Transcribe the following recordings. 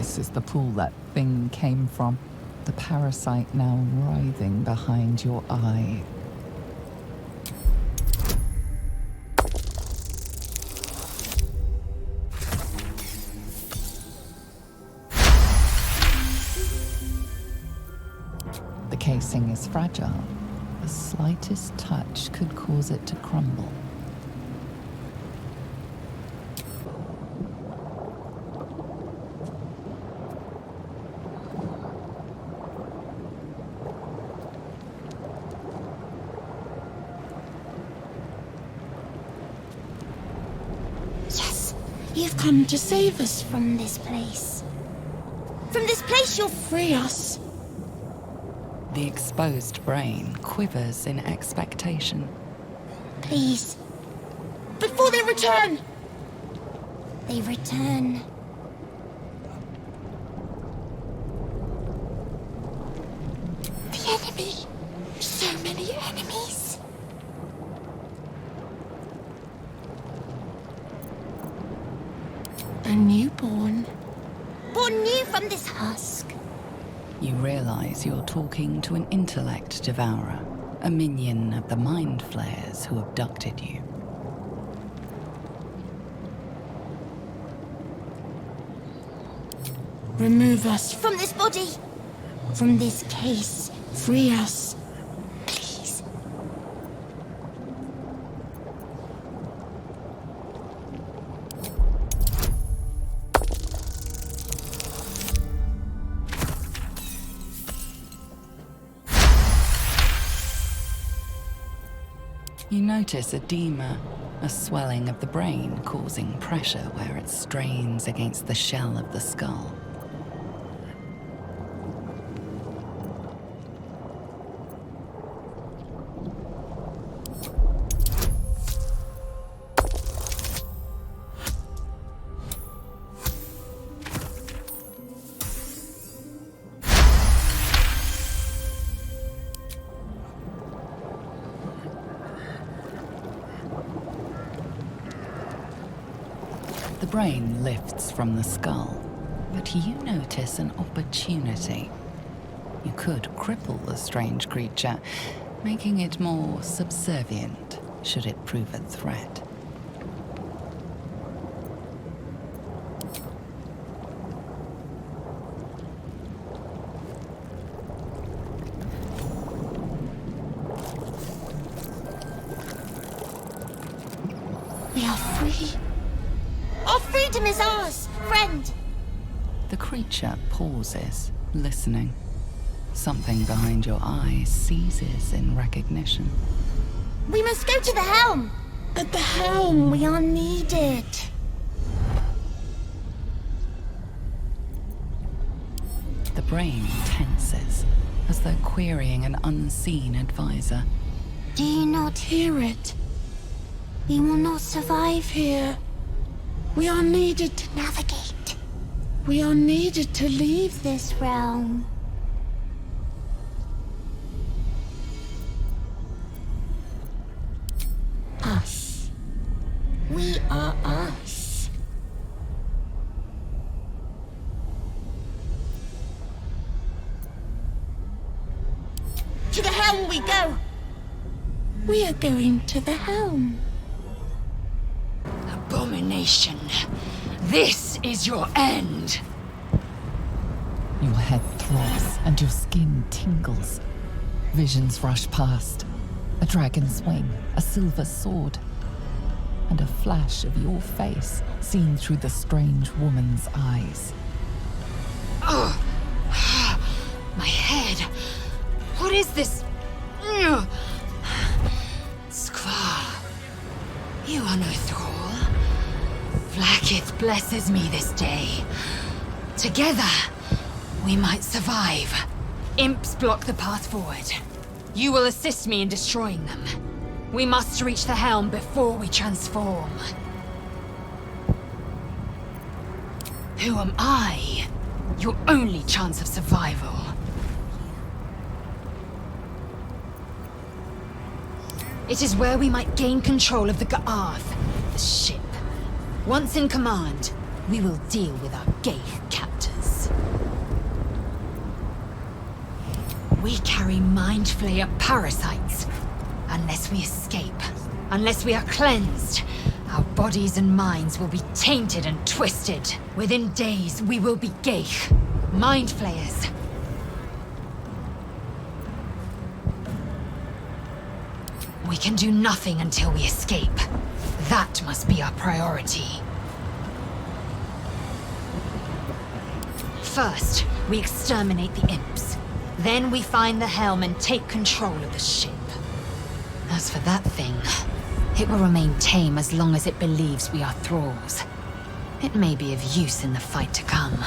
This is the pool that thing came from. The parasite now writhing behind your eye. The casing is fragile. The slightest touch could cause it to crumble. You've come to save us from this place. From this place you'll free us. The exposed brain quivers in expectation. Please. Before they return! They return. The enemy. So many enemies. A newborn. Born new from this husk. You realize you're talking to an intellect devourer, a minion of the mind flayers who abducted you. Remove us from this body. From this case. Free us. Please. You notice edema, a swelling of the brain causing pressure where it strains against the shell of the skull. The brain lifts from the skull, but you notice an opportunity. You could cripple the strange creature, making it more subservient should it prove a threat. We are free. Our freedom is ours, friend. The creature pauses, listening. Something behind your eyes seizes in recognition. We must go to the helm. At the helm, we are needed. The brain tenses, as though querying an unseen advisor. Do you not hear it? We will not survive here. We are needed to navigate. We are needed to leave this realm. Us. We are us. To the helm we go. We are going to the helm. Abomination. This is your end. Your head throbs and your skin tingles. Visions rush past. A dragon's wing, a silver sword, and a flash of your face seen through the strange woman's eyes. Oh, my head. What is this? Ugh. Squaw, you are no thrall. Vlaakith blesses me this day. Together, we might survive. Imps block the path forward. You will assist me in destroying them. We must reach the helm before we transform. Who am I? Your only chance of survival. It is where we might gain control of the Ga'arth, the ship. Once in command, we will deal with our gay captors. We carry mind flayer parasites. Unless we escape, unless we are cleansed, our bodies and minds will be tainted and twisted. Within days, we will be Geich, mind flayers. We can do nothing until we escape. That must be our priority. First, we exterminate the imps. Then we find the helm and take control of the ship. As for that thing, it will remain tame as long as it believes we are thralls. It may be of use in the fight to come.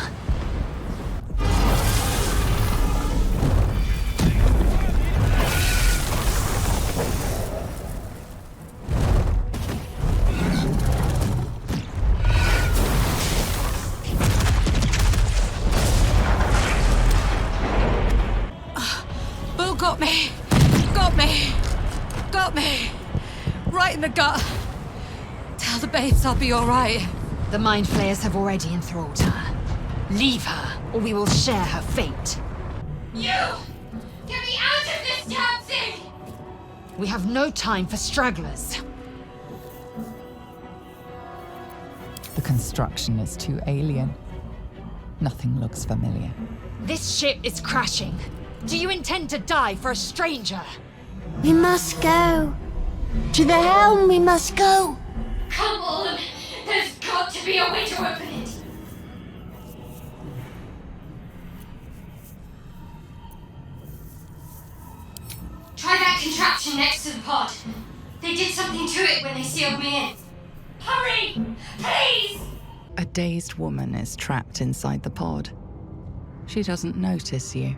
Got me! Got me! Got me! Right in the gut! Tell the babes I'll be alright. The mind flayers have already enthralled her. Leave her, or we will share her fate. You! Get me out of this damn thing! We have no time for stragglers. The construction is too alien. Nothing looks familiar. This ship is crashing. Do you intend to die for a stranger? We must go. To the helm we must go. Come on! There's got to be a way to open it! Try that contraption next to the pod. They did something to it when they sealed me in. Hurry! Please! A dazed woman is trapped inside the pod. She doesn't notice you.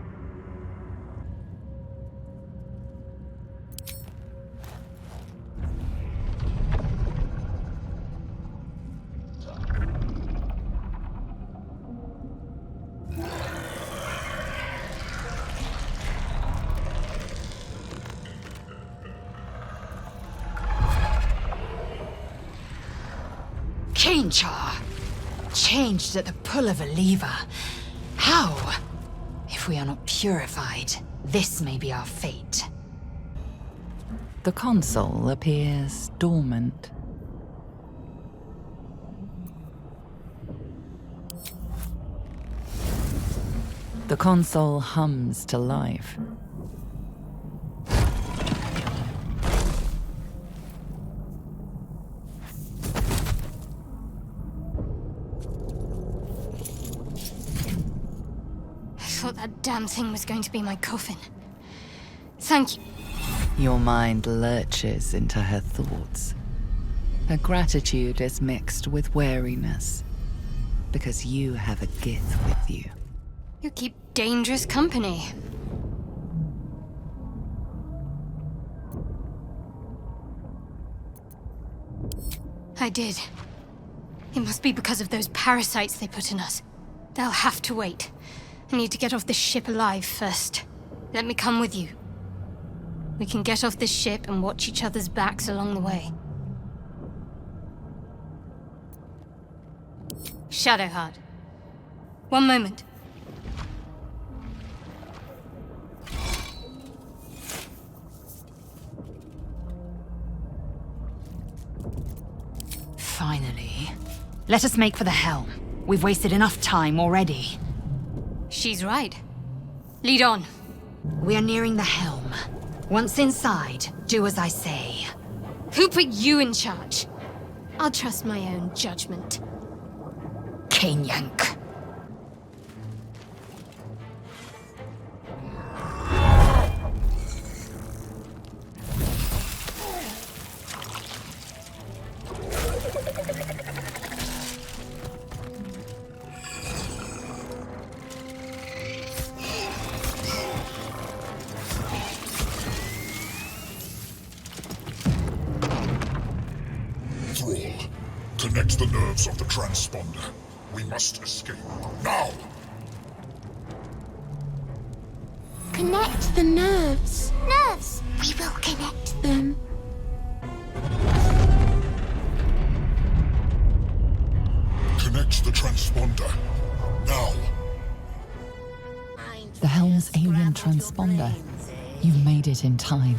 Char, changed at the pull of a lever. How? If we are not purified, this may be our fate. The console appears dormant. The console hums to life. I thought that damn thing was going to be my coffin. Thank you. Your mind lurches into her thoughts. Her gratitude is mixed with wariness, because you have a Gith with you. You keep dangerous company. I did. It must be because of those parasites they put in us. They'll have to wait. I need to get off this ship alive first. Let me come with you. We can get off this ship and watch each other's backs along the way. Shadowheart. One moment. Finally. Let us make for the helm. We've wasted enough time already. She's right. Lead on. We are nearing the helm. Once inside, do as I say. Who put you in charge? I'll trust my own judgment. Yank. Thrall, connect the nerves of the transponder. We must escape. Now! Connect the nerves. Nerves! We will connect them. Connect the transponder. Now! The helm's alien transponder. You've made it in time.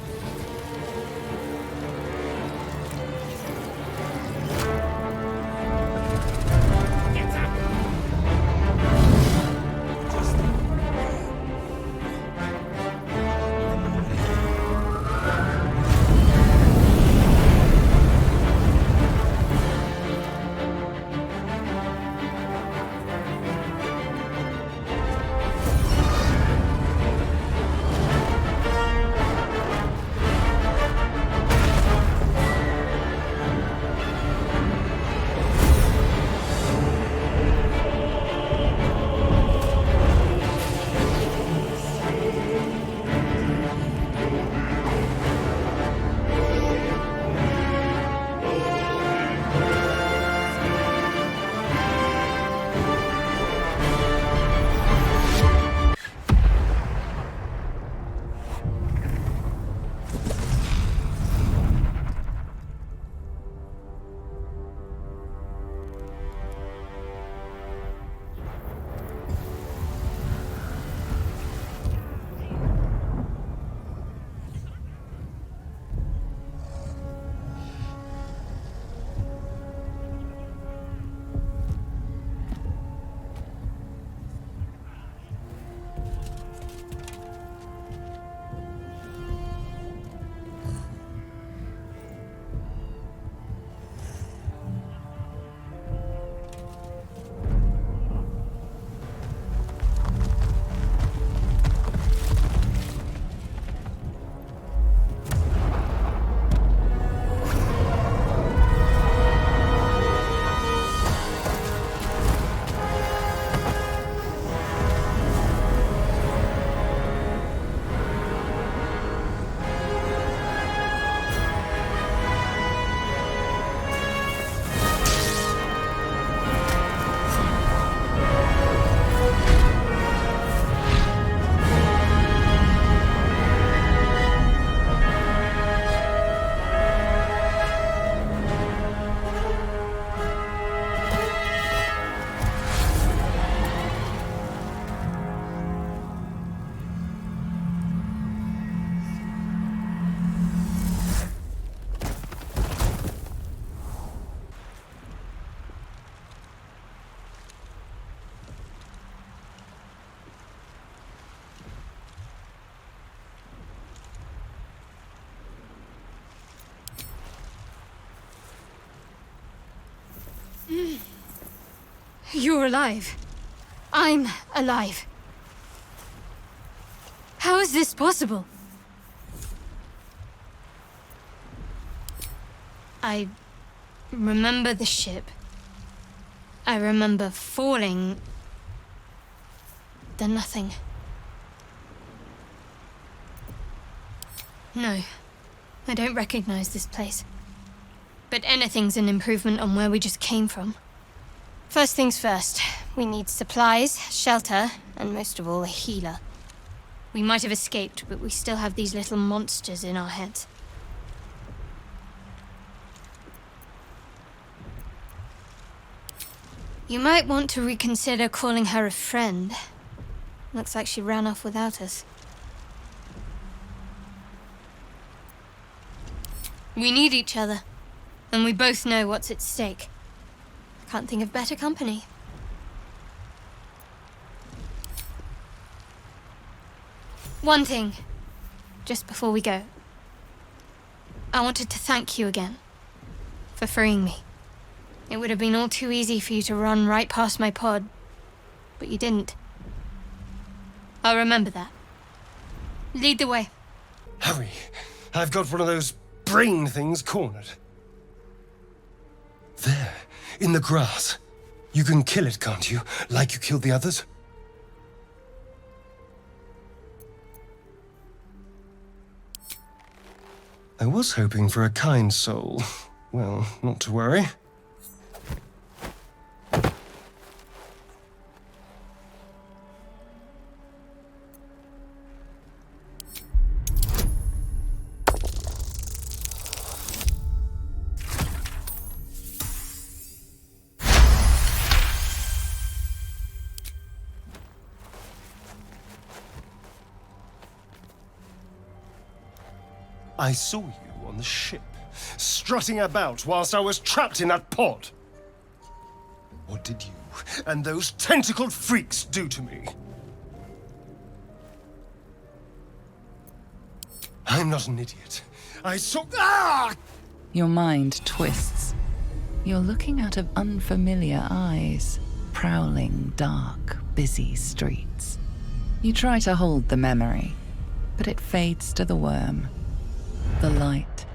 You're alive. I'm alive. How is this possible? I remember the ship. I remember falling. Then nothing. No, I don't recognize this place. But anything's an improvement on where we just came from. First things first, we need supplies, shelter, and most of all, a healer. We might have escaped, but we still have these little monsters in our heads. You might want to reconsider calling her a friend. Looks like she ran off without us. We need each other, and we both know what's at stake. Can't think of better company. One thing, just before we go. I wanted to thank you again for freeing me. It would have been all too easy for you to run right past my pod, but you didn't. I'll remember that. Lead the way. Hurry, I've got one of those brain things cornered. There, in the grass. You can kill it, can't you? Like you killed the others? I was hoping for a kind soul. Well, not to worry. I saw you on the ship, strutting about whilst I was trapped in that pod. What did you and those tentacled freaks do to me? I'm not an idiot. I saw... Ah! Your mind twists. You're looking out of unfamiliar eyes, prowling dark, busy streets. You try to hold the memory, but it fades to the worm. The light,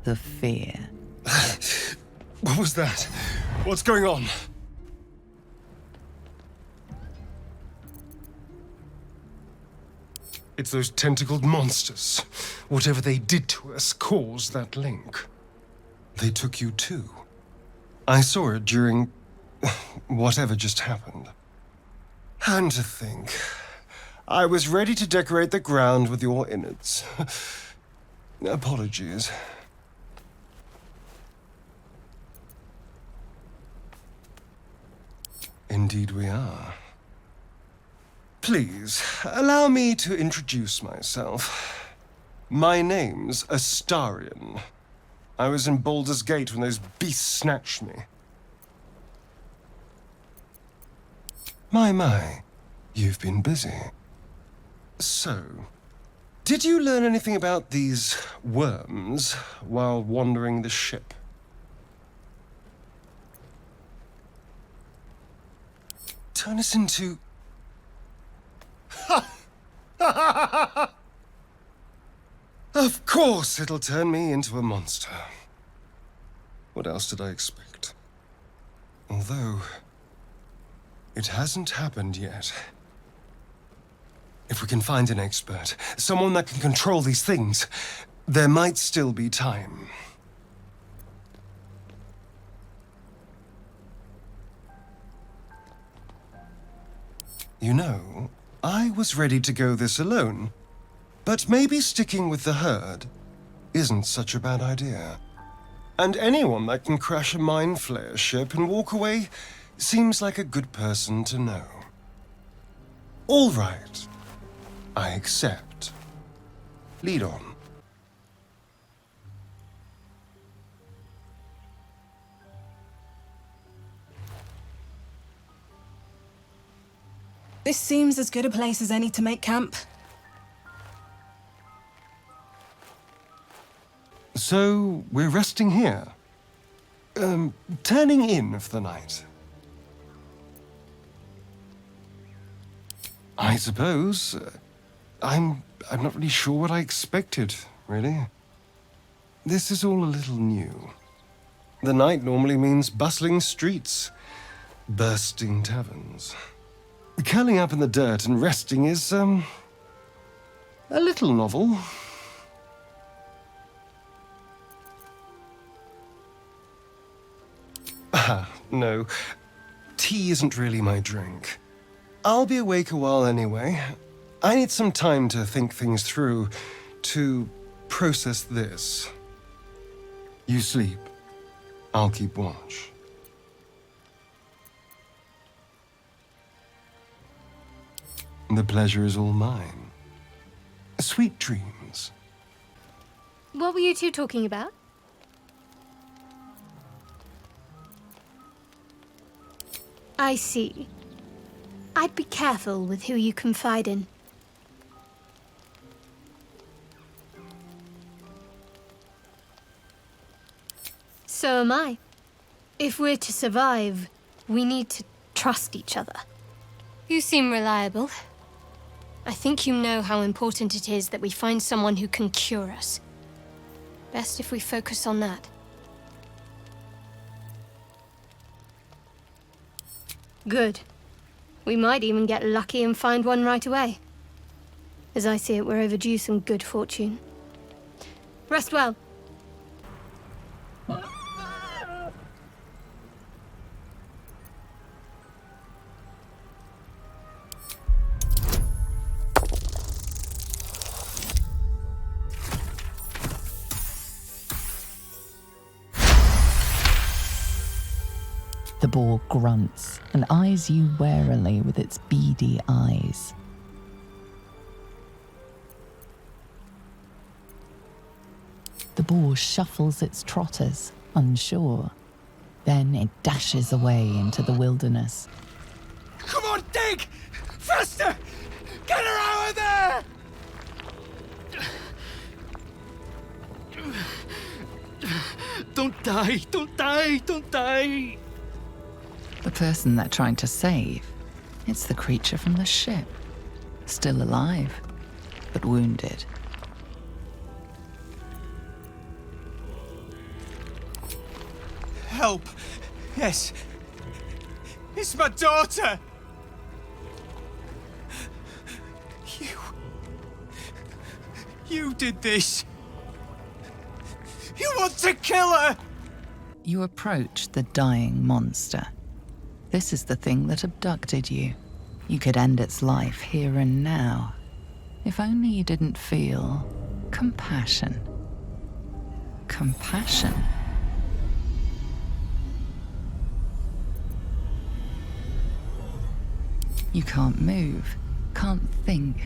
the fear. What was that? What's going on? It's those tentacled monsters. Whatever they did to us caused that link. They took you too. I saw it during whatever just happened. And to think, I was ready to decorate the ground with your innards. Apologies. Indeed we are. Please, allow me to introduce myself. My name's Astarion. I was in Baldur's Gate when those beasts snatched me. My, you've been busy. So, did you learn anything about these worms while wandering the ship? Turn us into... Of course it'll turn me into a monster. What else did I expect? Although, it hasn't happened yet. If we can find an expert, someone that can control these things, there might still be time. You know, I was ready to go this alone, but maybe sticking with the herd isn't such a bad idea. And anyone that can crash a mind flayer ship and walk away seems like a good person to know. All right, I accept. Lead on. This seems as good a place as any to make camp. So, we're resting here. Turning in for the night. I suppose. I'm not really sure what I expected, really. This is all a little new. The night normally means bustling streets, bursting taverns. Curling up in the dirt and resting is, a little novel. Ah, no. Tea isn't really my drink. I'll be awake a while anyway. I need some time to think things through, to process this. You sleep. I'll keep watch. The pleasure is all mine. Sweet dreams. What were you two talking about? I see. I'd be careful with who you confide in. So am I. If we're to survive, we need to trust each other. You seem reliable. I think you know how important it is that we find someone who can cure us. Best if we focus on that. Good. We might even get lucky and find one right away. As I see it, we're overdue some good fortune. Rest well. The boar grunts and eyes you warily with its beady eyes. The boar shuffles its trotters, unsure. Then it dashes away into the wilderness. Come on, dig! Faster! Get her out of there! Don't die! Don't die! Don't die! The person they're trying to save, it's the creature from the ship. Still alive, but wounded. Help! Yes. It's my daughter! You did this! You want to kill her! You approach the dying monster. This is the thing that abducted you. You could end its life here and now. If only you didn't feel compassion. Compassion? You can't move, can't think.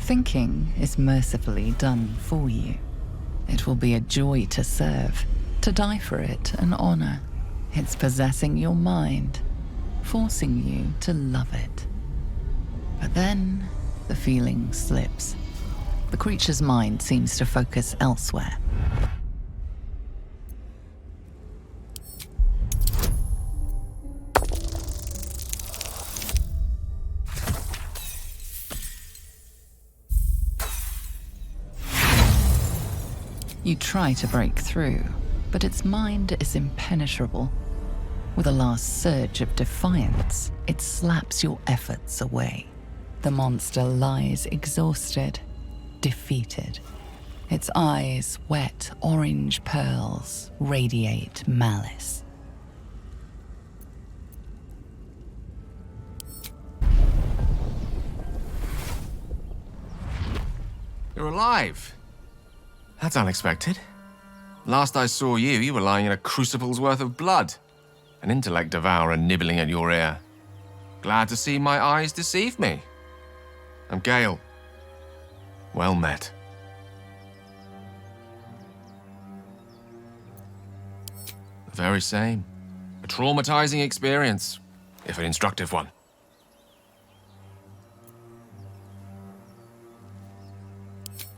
Thinking is mercifully done for you. It will be a joy to serve, to die for it an honor. It's possessing your mind, forcing you to love it. But then the feeling slips. The creature's mind seems to focus elsewhere. You try to break through, but its mind is impenetrable. With a last surge of defiance, it slaps your efforts away. The monster lies exhausted, defeated. Its eyes, wet orange pearls, radiate malice. You're alive. That's unexpected. Last I saw you, you were lying in a crucible's worth of blood. An intellect devourer nibbling at your ear. Glad to see my eyes deceive me. I'm Gale. Well met. The very same. A traumatizing experience, if an instructive one.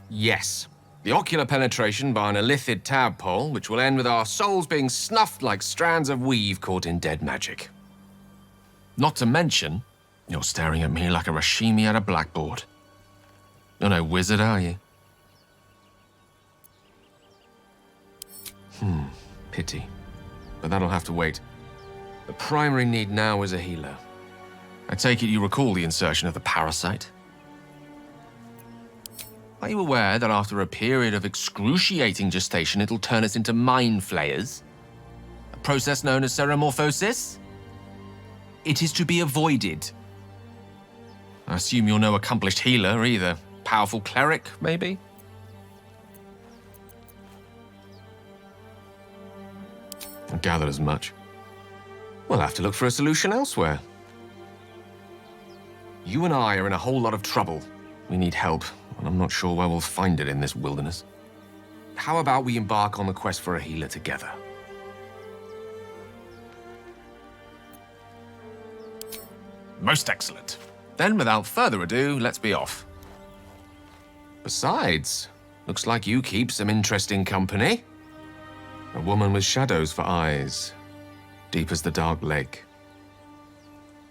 Yes. The ocular penetration by an illithid tadpole, which will end with our souls being snuffed like strands of weave caught in dead magic. Not to mention, you're staring at me like a Rashimi at a blackboard. You're no wizard, are you? Pity. But that'll have to wait. The primary need now is a healer. I take it you recall the insertion of the parasite? Are you aware that after a period of excruciating gestation, it'll turn us into mind flayers? A process known as seromorphosis? It is to be avoided. I assume you're no accomplished healer either. Powerful cleric, maybe? I gathered as much. We'll have to look for a solution elsewhere. You and I are in a whole lot of trouble. We need help, and I'm not sure where we'll find it in this wilderness. How about we embark on the quest for a healer together? Most excellent. Then, without further ado, let's be off. Besides, looks like you keep some interesting company. A woman with shadows for eyes, deep as the dark lake.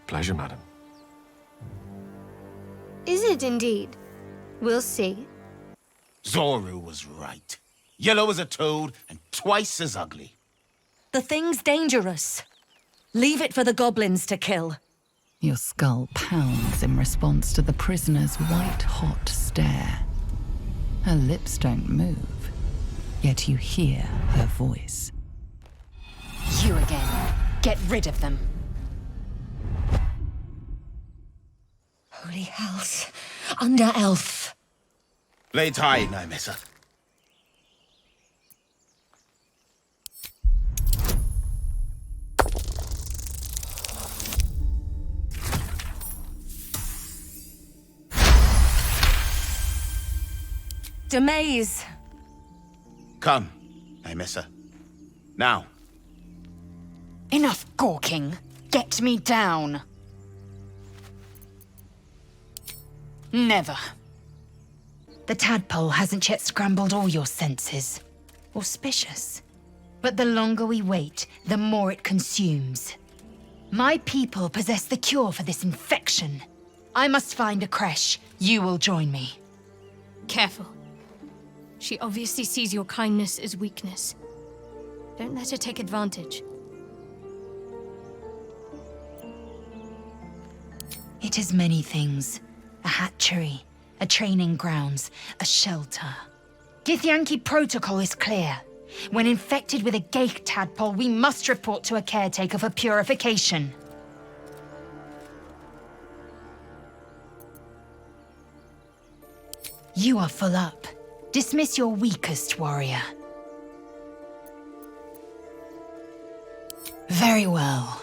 Pleasure, madam. Is it indeed? We'll see. Zoru was right. Yellow as a toad and twice as ugly. The thing's dangerous. Leave it for the goblins to kill. Your skull pounds in response to the prisoner's white-hot stare. Her lips don't move, yet you hear her voice. You again. Get rid of them. Holy hells. Under elf. Blades high now, Missa. Demaze. Come, I miss her. Now. Enough gawking. Get me down. Never. The tadpole hasn't yet scrambled all your senses. Auspicious. But the longer we wait, the more it consumes. My people possess the cure for this infection. I must find a creche. You will join me. Careful. She obviously sees your kindness as weakness. Don't let her take advantage. It is many things. A hatchery, a training grounds, a shelter. Githyanki protocol is clear. When infected with a Geich tadpole, we must report to a caretaker for purification. You are full up. Dismiss your weakest warrior. Very well,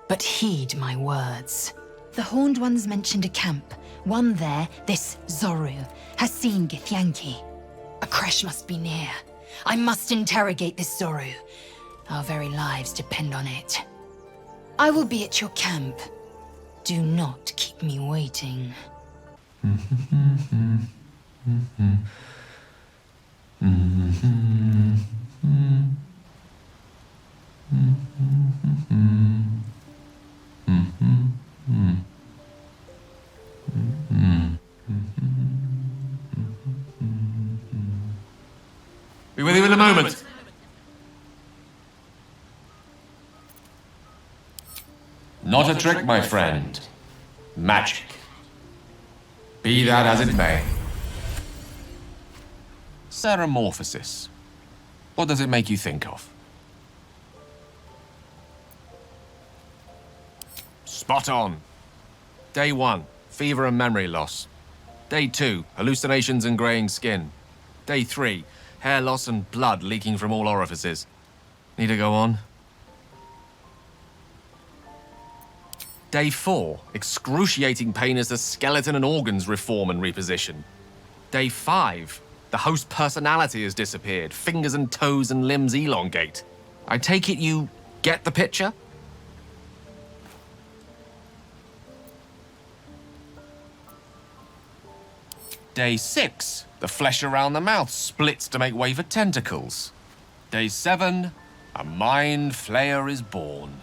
but heed my words. The Horned Ones mentioned a camp. One there, this Zoru, has seen Githyanki. A creche must be near. I must interrogate this Zoru. Our very lives depend on it. I will be at your camp. Do not keep me waiting. Be with you in a moment. Not a trick, my friend. Magic. Be that as it may. Ceramorphosis. What does it make you think of? Spot on. Day 1, fever and memory loss. Day 2, hallucinations and graying skin. Day 3, hair loss and blood leaking from all orifices. Need to go on? Day 4, excruciating pain as the skeleton and organs reform and reposition. Day 5, the host personality has disappeared. Fingers and toes and limbs elongate. I take it you get the picture? Day 6, the flesh around the mouth splits to make way for tentacles. Day 7, a mind flayer is born.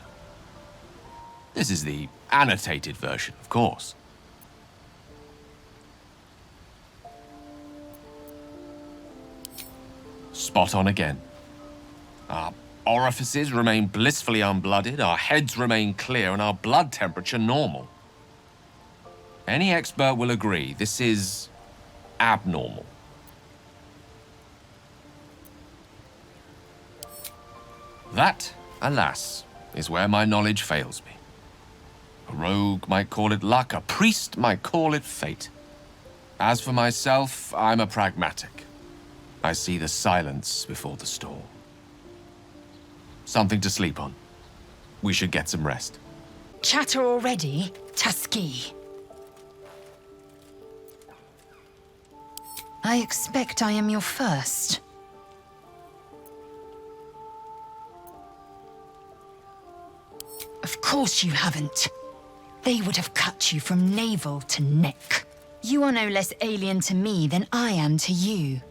This is the annotated version, of course. Spot on again. Our orifices remain blissfully unblooded, our heads remain clear, and our blood temperature normal. Any expert will agree this is abnormal. That, alas, is where my knowledge fails me. A rogue might call it luck, a priest might call it fate. As for myself, I'm a pragmatic. I see the silence before the storm. Something to sleep on. We should get some rest. Chatter already, Tuskee. I expect I am your first. Of course you haven't. They would have cut you from navel to neck. You are no less alien to me than I am to you.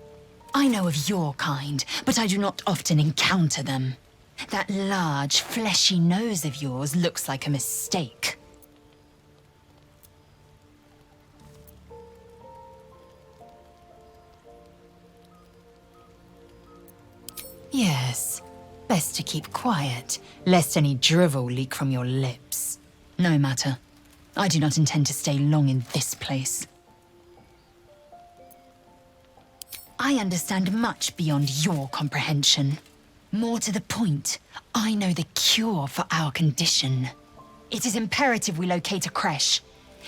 I know of your kind, but I do not often encounter them. That large, fleshy nose of yours looks like a mistake. Yes, best to keep quiet, lest any drivel leak from your lips. No matter. I do not intend to stay long in this place. I understand much beyond your comprehension. More to the point, I know the cure for our condition. It is imperative we locate a creche.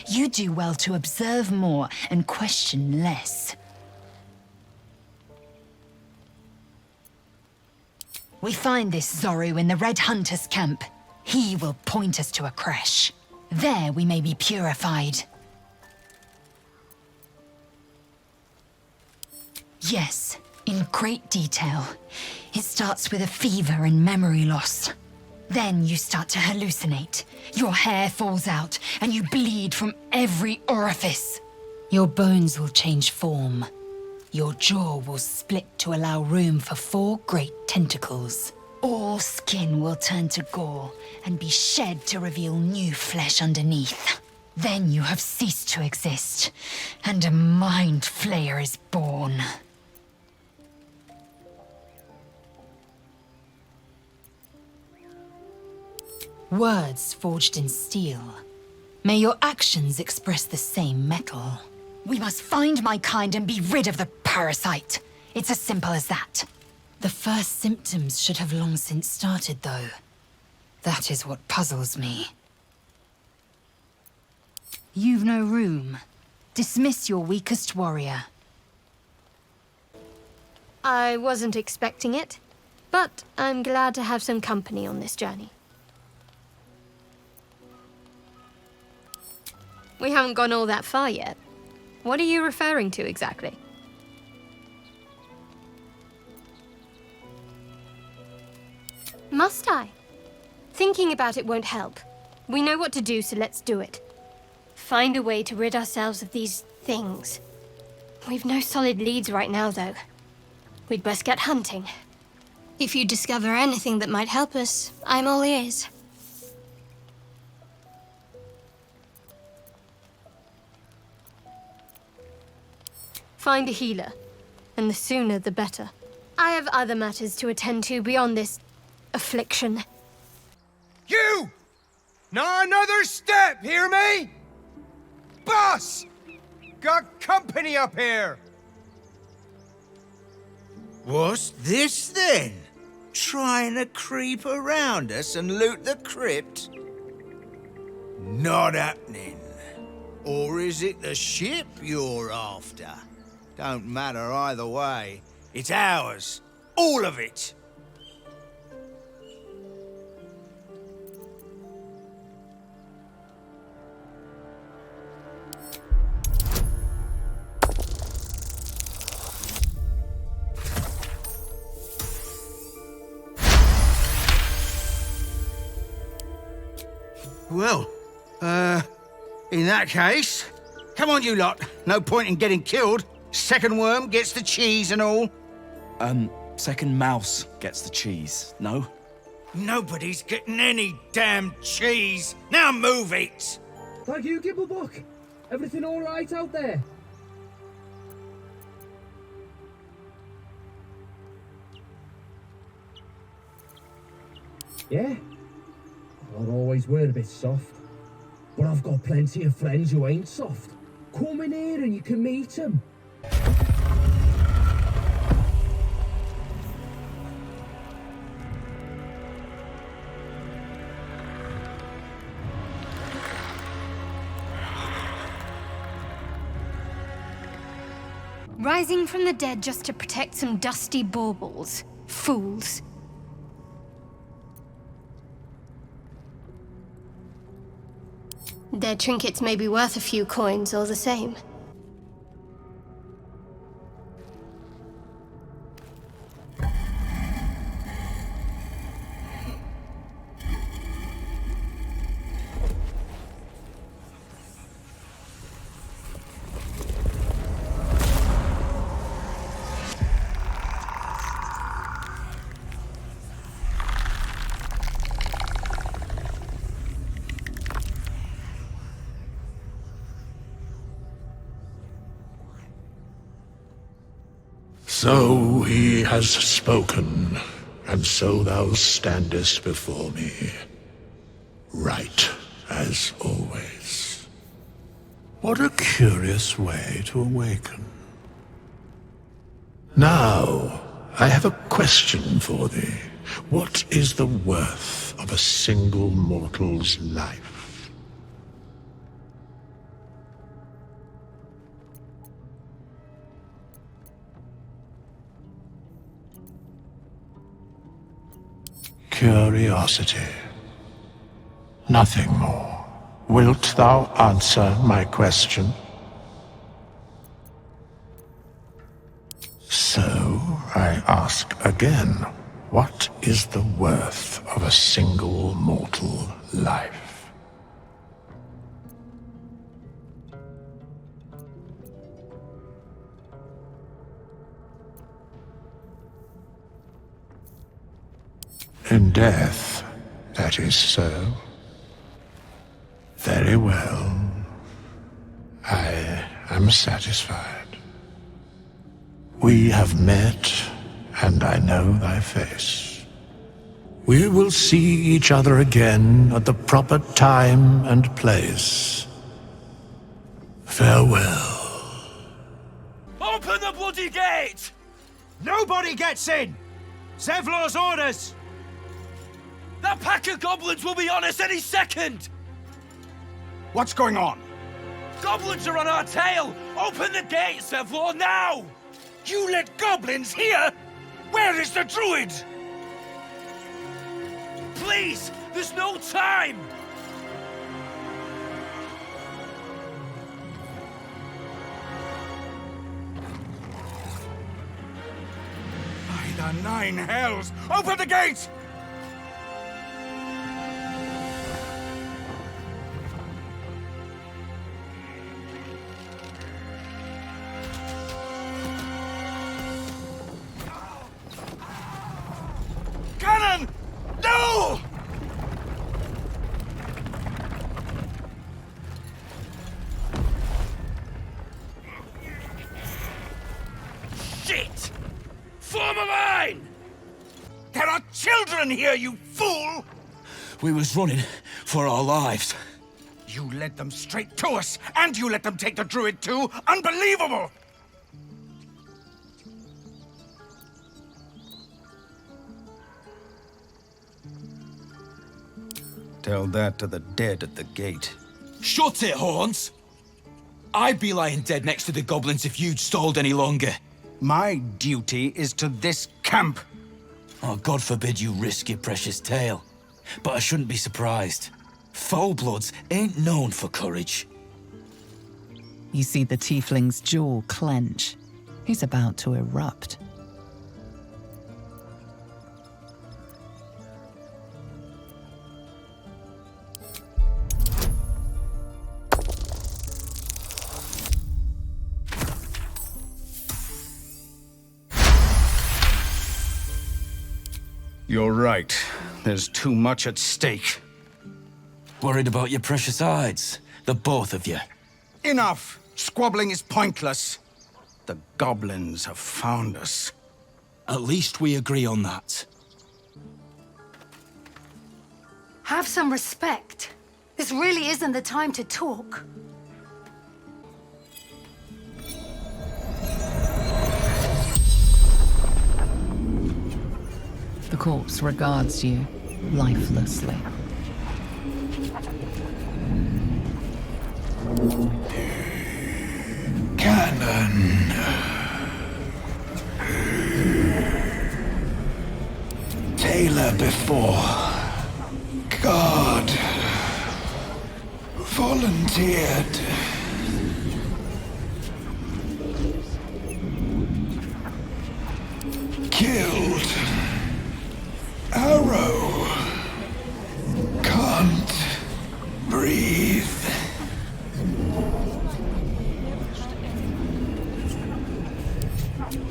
You do well to observe more and question less. We find this Zoru in the Red Hunter's camp. He will point us to a creche. There we may be purified. Yes, in great detail. It starts with a fever and memory loss. Then you start to hallucinate. Your hair falls out, and you bleed from every orifice. Your bones will change form. Your jaw will split to allow room for 4 great tentacles. All skin will turn to gore and be shed to reveal new flesh underneath. Then you have ceased to exist, and a mind flayer is born. Words forged in steel. May your actions express the same metal. We must find my kind and be rid of the parasite. It's as simple as that. The first symptoms should have long since started, though. That is what puzzles me. You've no room. Dismiss your weakest warrior. I wasn't expecting it, but I'm glad to have some company on this journey. We haven't gone all that far yet. What are you referring to exactly? Must I? Thinking about it won't help. We know what to do, so let's do it. Find a way to rid ourselves of these things. We've no solid leads right now, though. We'd best get hunting. If you discover anything that might help us, I'm all ears. Find a healer, and the sooner the better. I have other matters to attend to beyond this affliction. You! Not another step, hear me? Boss! Got company up here! What's this then? Trying to creep around us and loot the crypt? Not happening. Or is it the ship you're after? Don't matter either way. It's ours. All of it. Well, in that case, come on you lot. No point in getting killed. Second worm gets the cheese and all. Second mouse gets the cheese, no? Nobody's getting any damn cheese. Now move it. Thank you, Gibblebuck. Everything all right out there? Yeah? I'll always wear a bit soft. But I've got plenty of friends who ain't soft. Come in here and you can meet them. Rising from the dead just to protect some dusty baubles. Fools. Their trinkets may be worth a few coins all the same. So he has spoken, and so thou standest before me, right as always. What a curious way to awaken. Now, I have a question for thee. What is the worth of a single mortal's life? Curiosity. Nothing more. Wilt thou answer my question? So, ask again, what is the worth of a single mortal life? In death, that is so. Very well. I am satisfied. We have met, and I know thy face. We will see each other again at the proper time and place. Farewell. Open the bloody gate! Nobody gets in! Zevlor's orders! That pack of goblins will be on us any second! What's going on? Goblins are on our tail! Open the gate, Zevlor, now! You let goblins here? Where is the druid? Please, there's no time! By the 9 hells! Open the gate! Cannon! No! Shit! Form a line! There are children here, you fool! We was running for our lives. You led them straight to us, and you let them take the druid too? Unbelievable! Tell that to the dead at the gate. Shut it, Horns! I'd be lying dead next to the goblins if you'd stalled any longer. My duty is to this camp. Oh, God forbid you risk your precious tail. But I shouldn't be surprised. Foul-bloods ain't known for courage. You see the tiefling's jaw clench. He's about to erupt. You're right. There's too much at stake. Worried about your precious hides? The both of you. Enough! Squabbling is pointless. The goblins have found us. At least we agree on that. Have some respect. This really isn't the time to talk. The corpse regards you lifelessly. Cannon. Tailor before. God. Volunteered. Killed. Arrow. Can't breathe.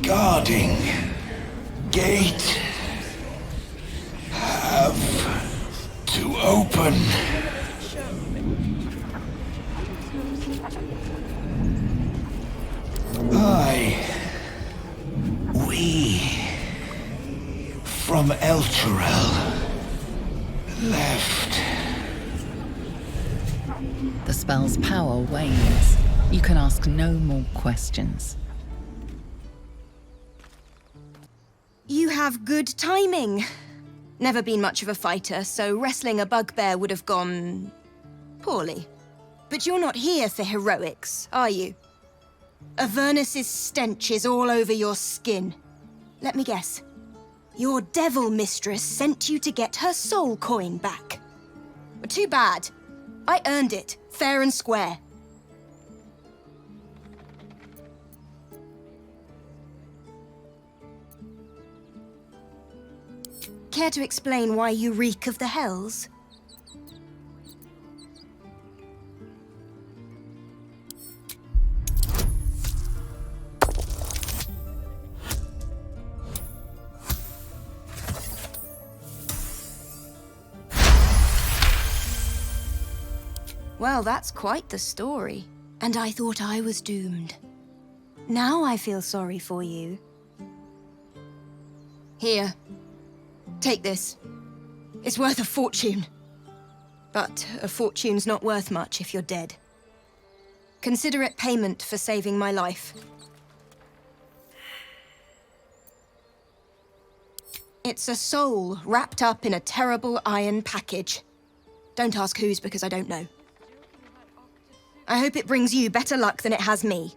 Guarding. Gate. Have to open. We from Elturel left. The spell's power wanes. You can ask no more questions. You have good timing. Never been much of a fighter, so wrestling a bugbear would have gone poorly. But you're not here for heroics, are you? Avernus's stench is all over your skin. Let me guess. Your devil mistress sent you to get her soul coin back. Well, too bad. I earned it, fair and square. Care to explain why you reek of the hells? Well, that's quite the story. And I thought I was doomed. Now I feel sorry for you. Here. Take this. It's worth a fortune. But a fortune's not worth much if you're dead. Consider it payment for saving my life. It's a soul wrapped up in a terrible iron package. Don't ask whose, because I don't know. I hope it brings you better luck than it has me.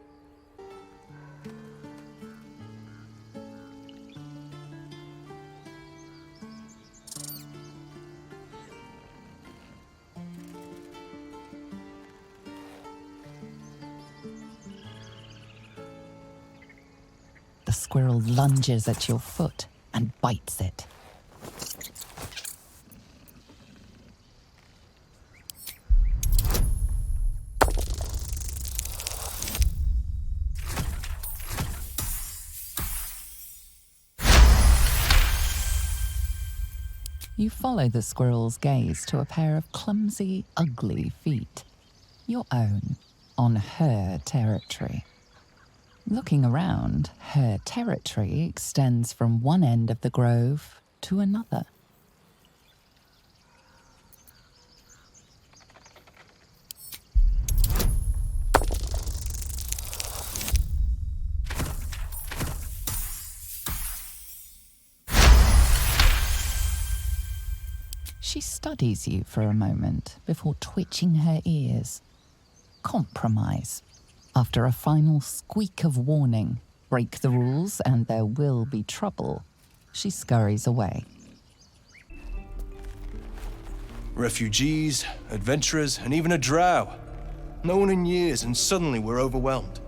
The squirrel lunges at your foot and bites it. You follow the squirrel's gaze to a pair of clumsy, ugly feet. Your own, on her territory. Looking around, her territory extends from one end of the grove to another. She studies you for a moment before twitching her ears. Compromise. After a final squeak of warning, break the rules and there will be trouble, she scurries away. Refugees, adventurers, and even a drow. No one in years, and suddenly we're overwhelmed.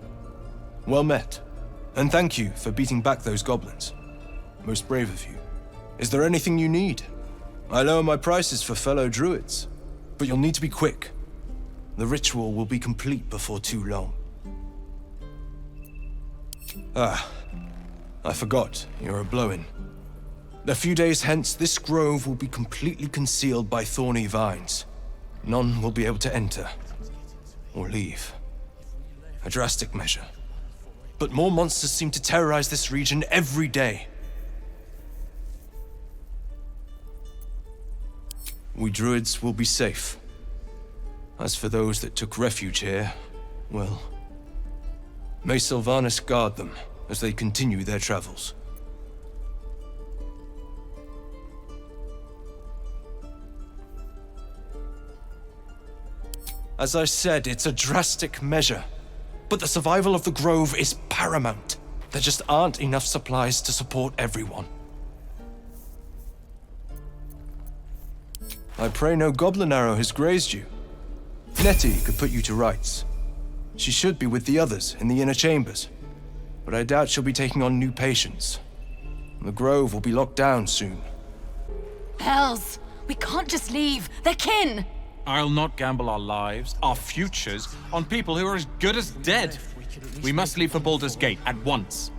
Well met, and thank you for beating back those goblins. Most brave of you. Is there anything you need? I lower my prices for fellow druids, but you'll need to be quick. The ritual will be complete before too long. Ah, I forgot, you're a blow-in. A few days hence, this grove will be completely concealed by thorny vines. None will be able to enter or leave. A drastic measure. But more monsters seem to terrorize this region every day. We druids will be safe. As for those that took refuge here, well, may Sylvanas guard them as they continue their travels. As I said, it's a drastic measure, but the survival of the grove is paramount. There just aren't enough supplies to support everyone. I pray no goblin arrow has grazed you. Nettie could put you to rights. She should be with the others in the inner chambers, but I doubt she'll be taking on new patients. The grove will be locked down soon. Hells! We can't just leave. They're kin! I'll not gamble our lives, our futures, on people who are as good as dead. We must leave for Baldur's Gate at once.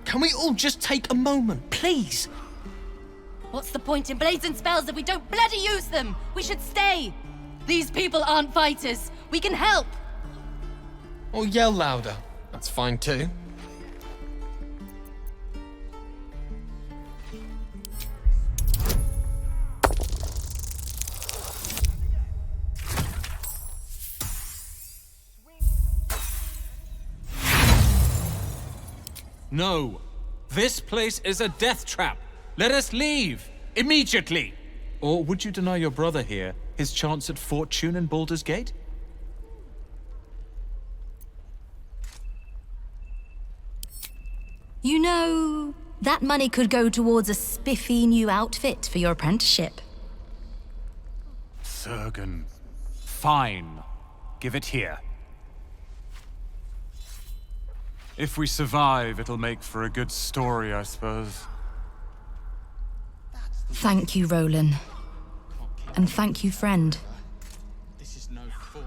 Can we all just take a moment, please? What's the point in blazing spells if we don't bloody use them? We should stay! These people aren't fighters. We can help! Or yell louder. That's fine too. No. This place is a death trap. Let us leave. Immediately. Or would you deny your brother here his chance at fortune in Baldur's Gate? You know, that money could go towards a spiffy new outfit for your apprenticeship. Surgen. Fine. Give it here. If we survive, it'll make for a good story, I suppose. Thank you, Roland. And thank you, friend. This is no fault.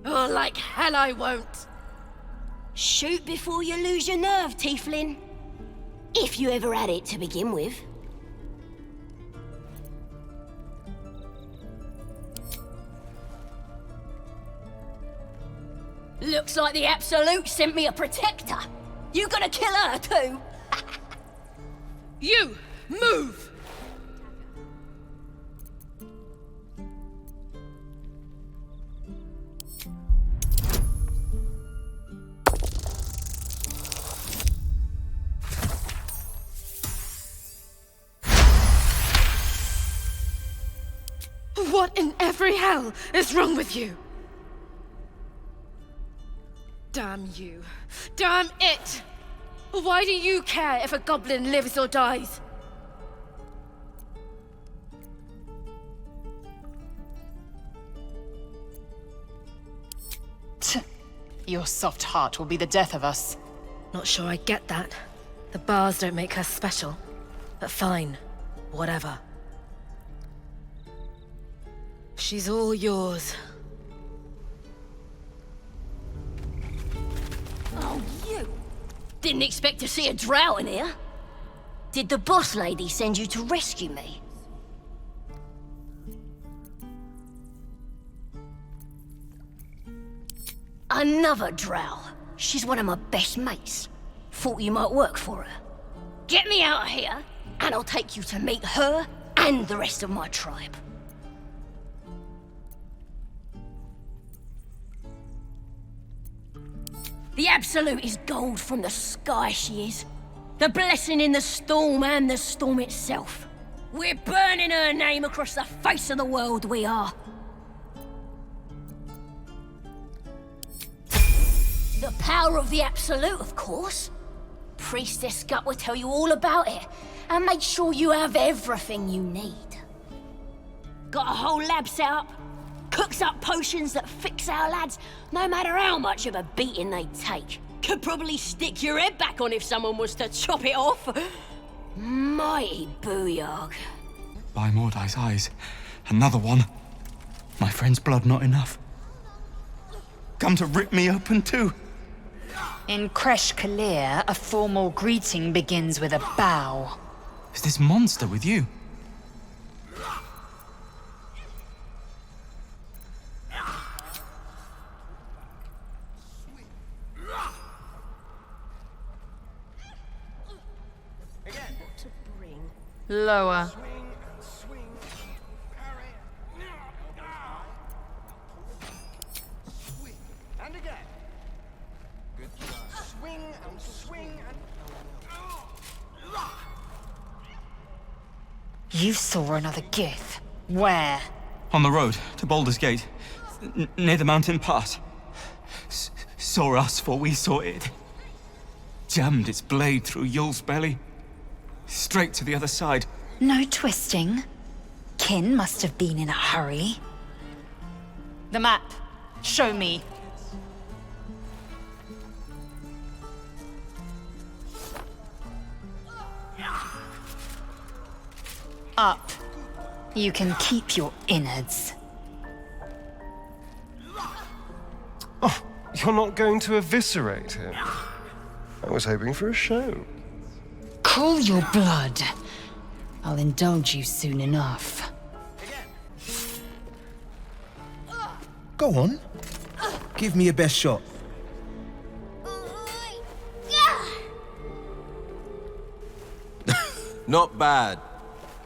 Oh, like hell I won't. Shoot before you lose your nerve, Tiefling. If you ever had it to begin with. Looks like the Absolute sent me a protector. You gonna kill her too? You, move! What in every hell is wrong with you? Damn you. Damn it! Why do you care if a goblin lives or dies? Your soft heart will be the death of us. Not sure I get that. The bars don't make her special. But fine. Whatever. She's all yours. Oh, you! Didn't expect to see a drow in here. Did the boss lady send you to rescue me? Another drow. She's one of my best mates. Thought you might work for her. Get me out of here, and I'll take you to meet her and the rest of my tribe. The Absolute is gold from the sky, she is. The blessing in the storm and the storm itself. We're burning her name across the face of the world, we are. The power of the Absolute, of course. Priestess Gut will tell you all about it, and make sure you have everything you need. Got a whole lab set up. Cooks up potions that fix our lads, no matter how much of a beating they take. Could probably stick your head back on if someone was to chop it off. Mighty booyog. By Mordai's eyes, another one. My friend's blood not enough. Come to rip me open too. In Kresh Kalir, a formal greeting begins with a bow. Is this monster with you? Lower. And again. Good try. Swing and swing and... You saw another Gith. Where? On the road to Baldur's Gate, near the mountain pass. Saw us, for we saw it. Jammed its blade through Yul's belly. Straight to the other side. No twisting. Kin must have been in a hurry. The map. Show me. Up. You can keep your innards. Oh, you're not going to eviscerate him? I was hoping for a show. Cool your blood. I'll indulge you soon enough. Go on. Give me your best shot. Not bad.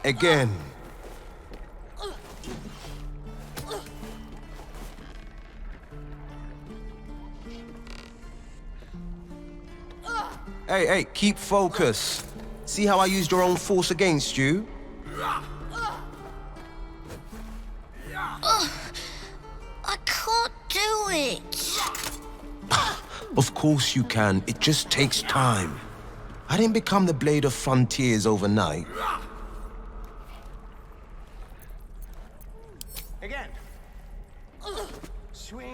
Again. Hey, keep focus. See how I used your own force against you? I can't do it. Of course you can. It just takes time. I didn't become the Blade of Frontiers overnight.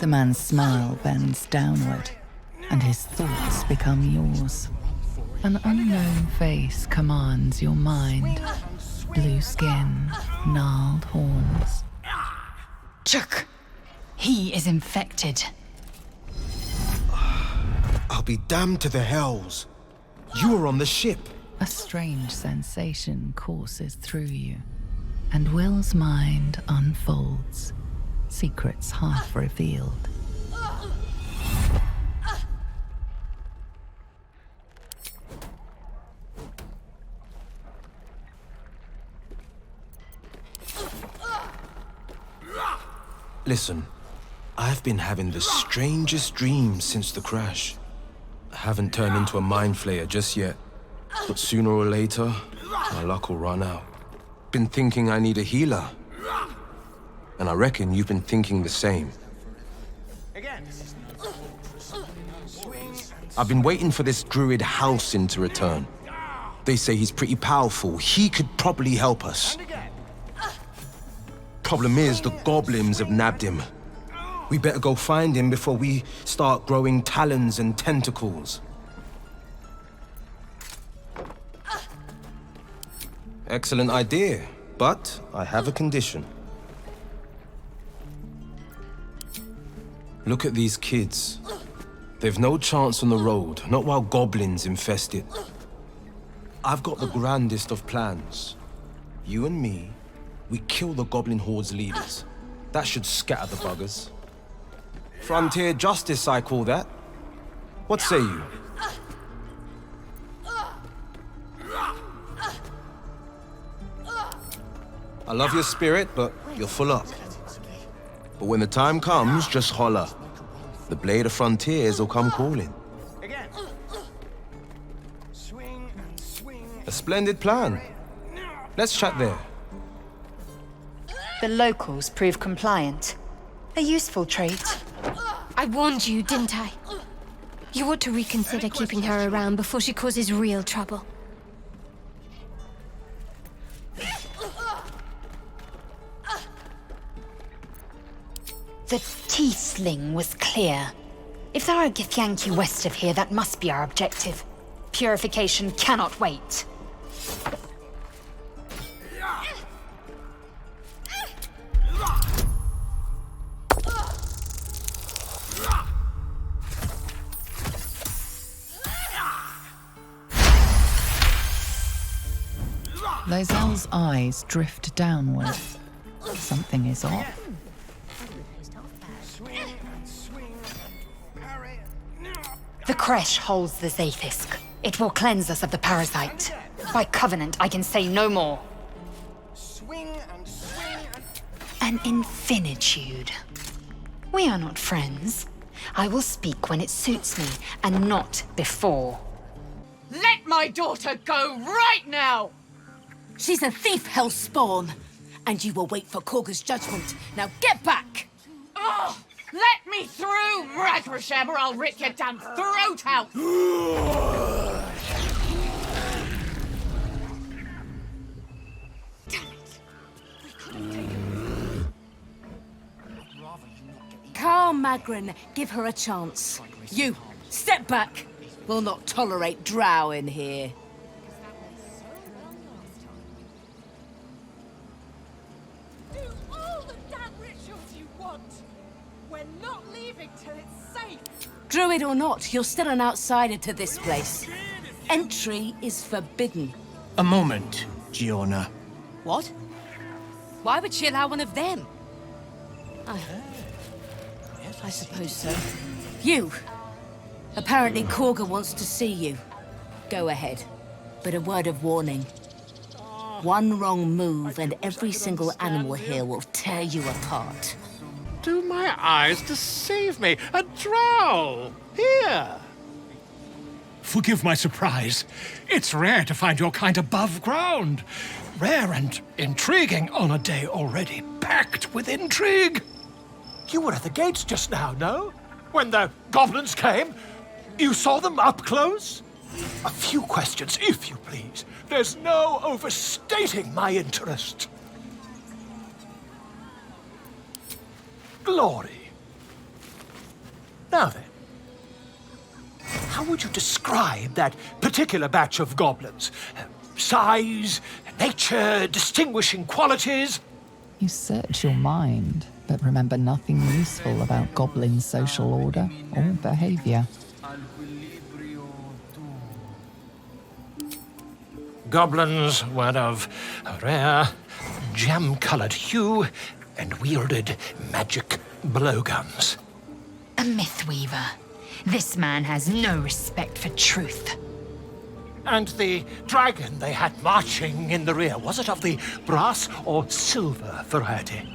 The man's smile bends downward. and his thoughts become yours. An unknown face commands your mind. Blue skin, gnarled horns. Chuck! He is infected. I'll be damned to the hells. You were on the ship. A strange sensation courses through you, and Will's mind unfolds, secrets half revealed. Listen, I've been having the strangest dreams since the crash. I haven't turned into a mind flayer just yet, but sooner or later, my luck will run out. Been thinking I need a healer, and I reckon you've been thinking the same. I've been waiting for this druid Halsin to return. They say he's pretty powerful. He could probably help us. Problem is, the goblins have nabbed him. We better go find him before we start growing talons and tentacles. Excellent idea, but I have a condition. Look at these kids. They've no chance on the road, not while goblins infest it. I've got the grandest of plans. You and me, we kill the goblin horde's leaders. That should scatter the buggers. Frontier justice, I call that. What say you? I love your spirit, but you're full up. But when the time comes, just holler. The blade of frontiers will come calling. A splendid plan. Let's chat there. The locals prove compliant. A useful trait. I warned you, didn't I? You ought to reconsider keeping her around before she causes real trouble. The T-sling was clear. If there are Githyanki west of here, that must be our objective. Purification cannot wait. Lozel's eyes drift downward. Something is off. The creche holds the Zaithisk. It will cleanse us of the parasite. By covenant, I can say no more. An infinitude. We are not friends. I will speak when it suits me, and not before. Let my daughter go right now! She's a thief, hellspawn, and you will wait for Korga's judgment. Now get back! Oh, let me through, Ragrasham, or I'll rip your damn throat out! Calm, Magrin. Give her a chance. You, step back. We'll not tolerate drow in here. Do all the damn rituals you want. We're not leaving till it's safe. Druid or not, you're still an outsider to this place. Entry is forbidden. A moment, Giona. What? Why would she allow one of them? I suppose so. You! Apparently Korga wants to see you. Go ahead. But a word of warning. One wrong move and every single animal here will tear you apart. Do my eyes deceive me? A drow! Here! Forgive my surprise. It's rare to find your kind above ground. Rare and intriguing on a day already packed with intrigue. You were at the gates just now, no? When the goblins came? You saw them up close? A few questions, if you please. There's no overstating my interest. Glory. Now then, How would you describe that particular batch of goblins? Size, nature, distinguishing qualities? You search your mind, but remember nothing useful about goblin social order or behavior. Goblins were of a rare, jam-colored hue and wielded magic blowguns. A myth weaver. This man has no respect for truth. And the dragon they had marching in the rear, was it of the brass or silver variety?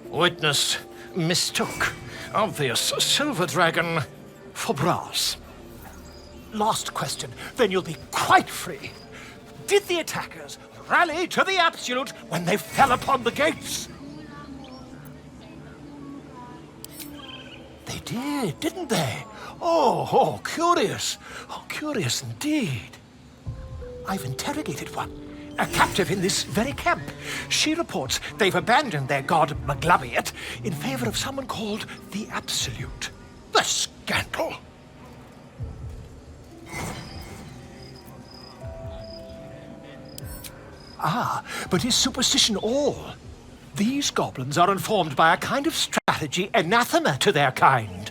Witness mistook obvious silver dragon for brass. Last question, then you'll be quite free. Did the attackers rally to the absolute when they fell upon the gates? They did, didn't they? Oh, curious. Oh, curious indeed. I've interrogated one, a captive in this very camp. She reports they've abandoned their god Maglabiet in favor of someone called the Absolute. The scandal! Ah, but is superstition all? These goblins are informed by a kind of strategy anathema to their kind.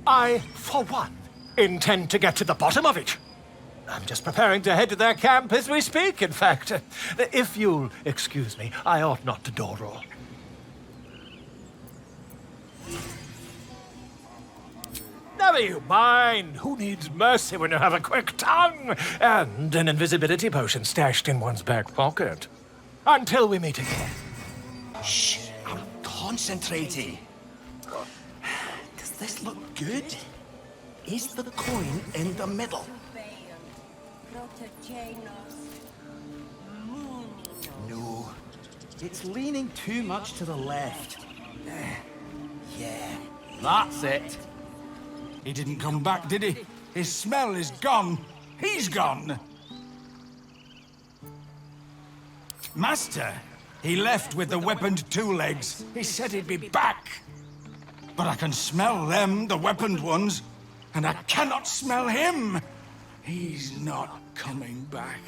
I, for one, intend to get to the bottom of it. I'm just preparing to head to their camp as we speak, in fact. If you'll excuse me, I ought not to door roll. Never you mind. Who needs mercy when you have a quick tongue and an invisibility potion stashed in one's back pocket? Until we meet again. Shh, I'm concentrating. Does this look good? Is the coin in the middle? No, it's leaning too much to the left. Yeah, that's it. He didn't come back, did he? His smell is gone. He's gone. Master, he left with the weaponed two legs. He said he'd be back. But I can smell them, the weaponed ones, and I cannot smell him. He's not coming back.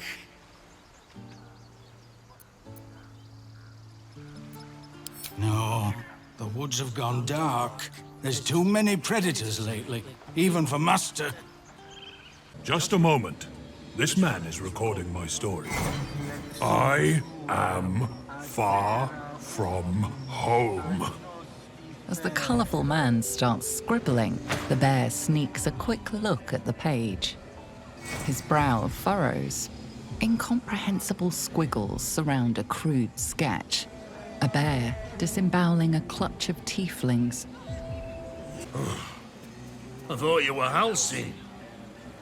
No, the woods have gone dark. There's too many predators lately, even for Master. Just a moment. This man is recording my story. I am far from home. As the colourful man starts scribbling, the bear sneaks a quick look at the page. His brow furrows. Incomprehensible squiggles surround a crude sketch. A bear disemboweling a clutch of tieflings. I thought you were housing.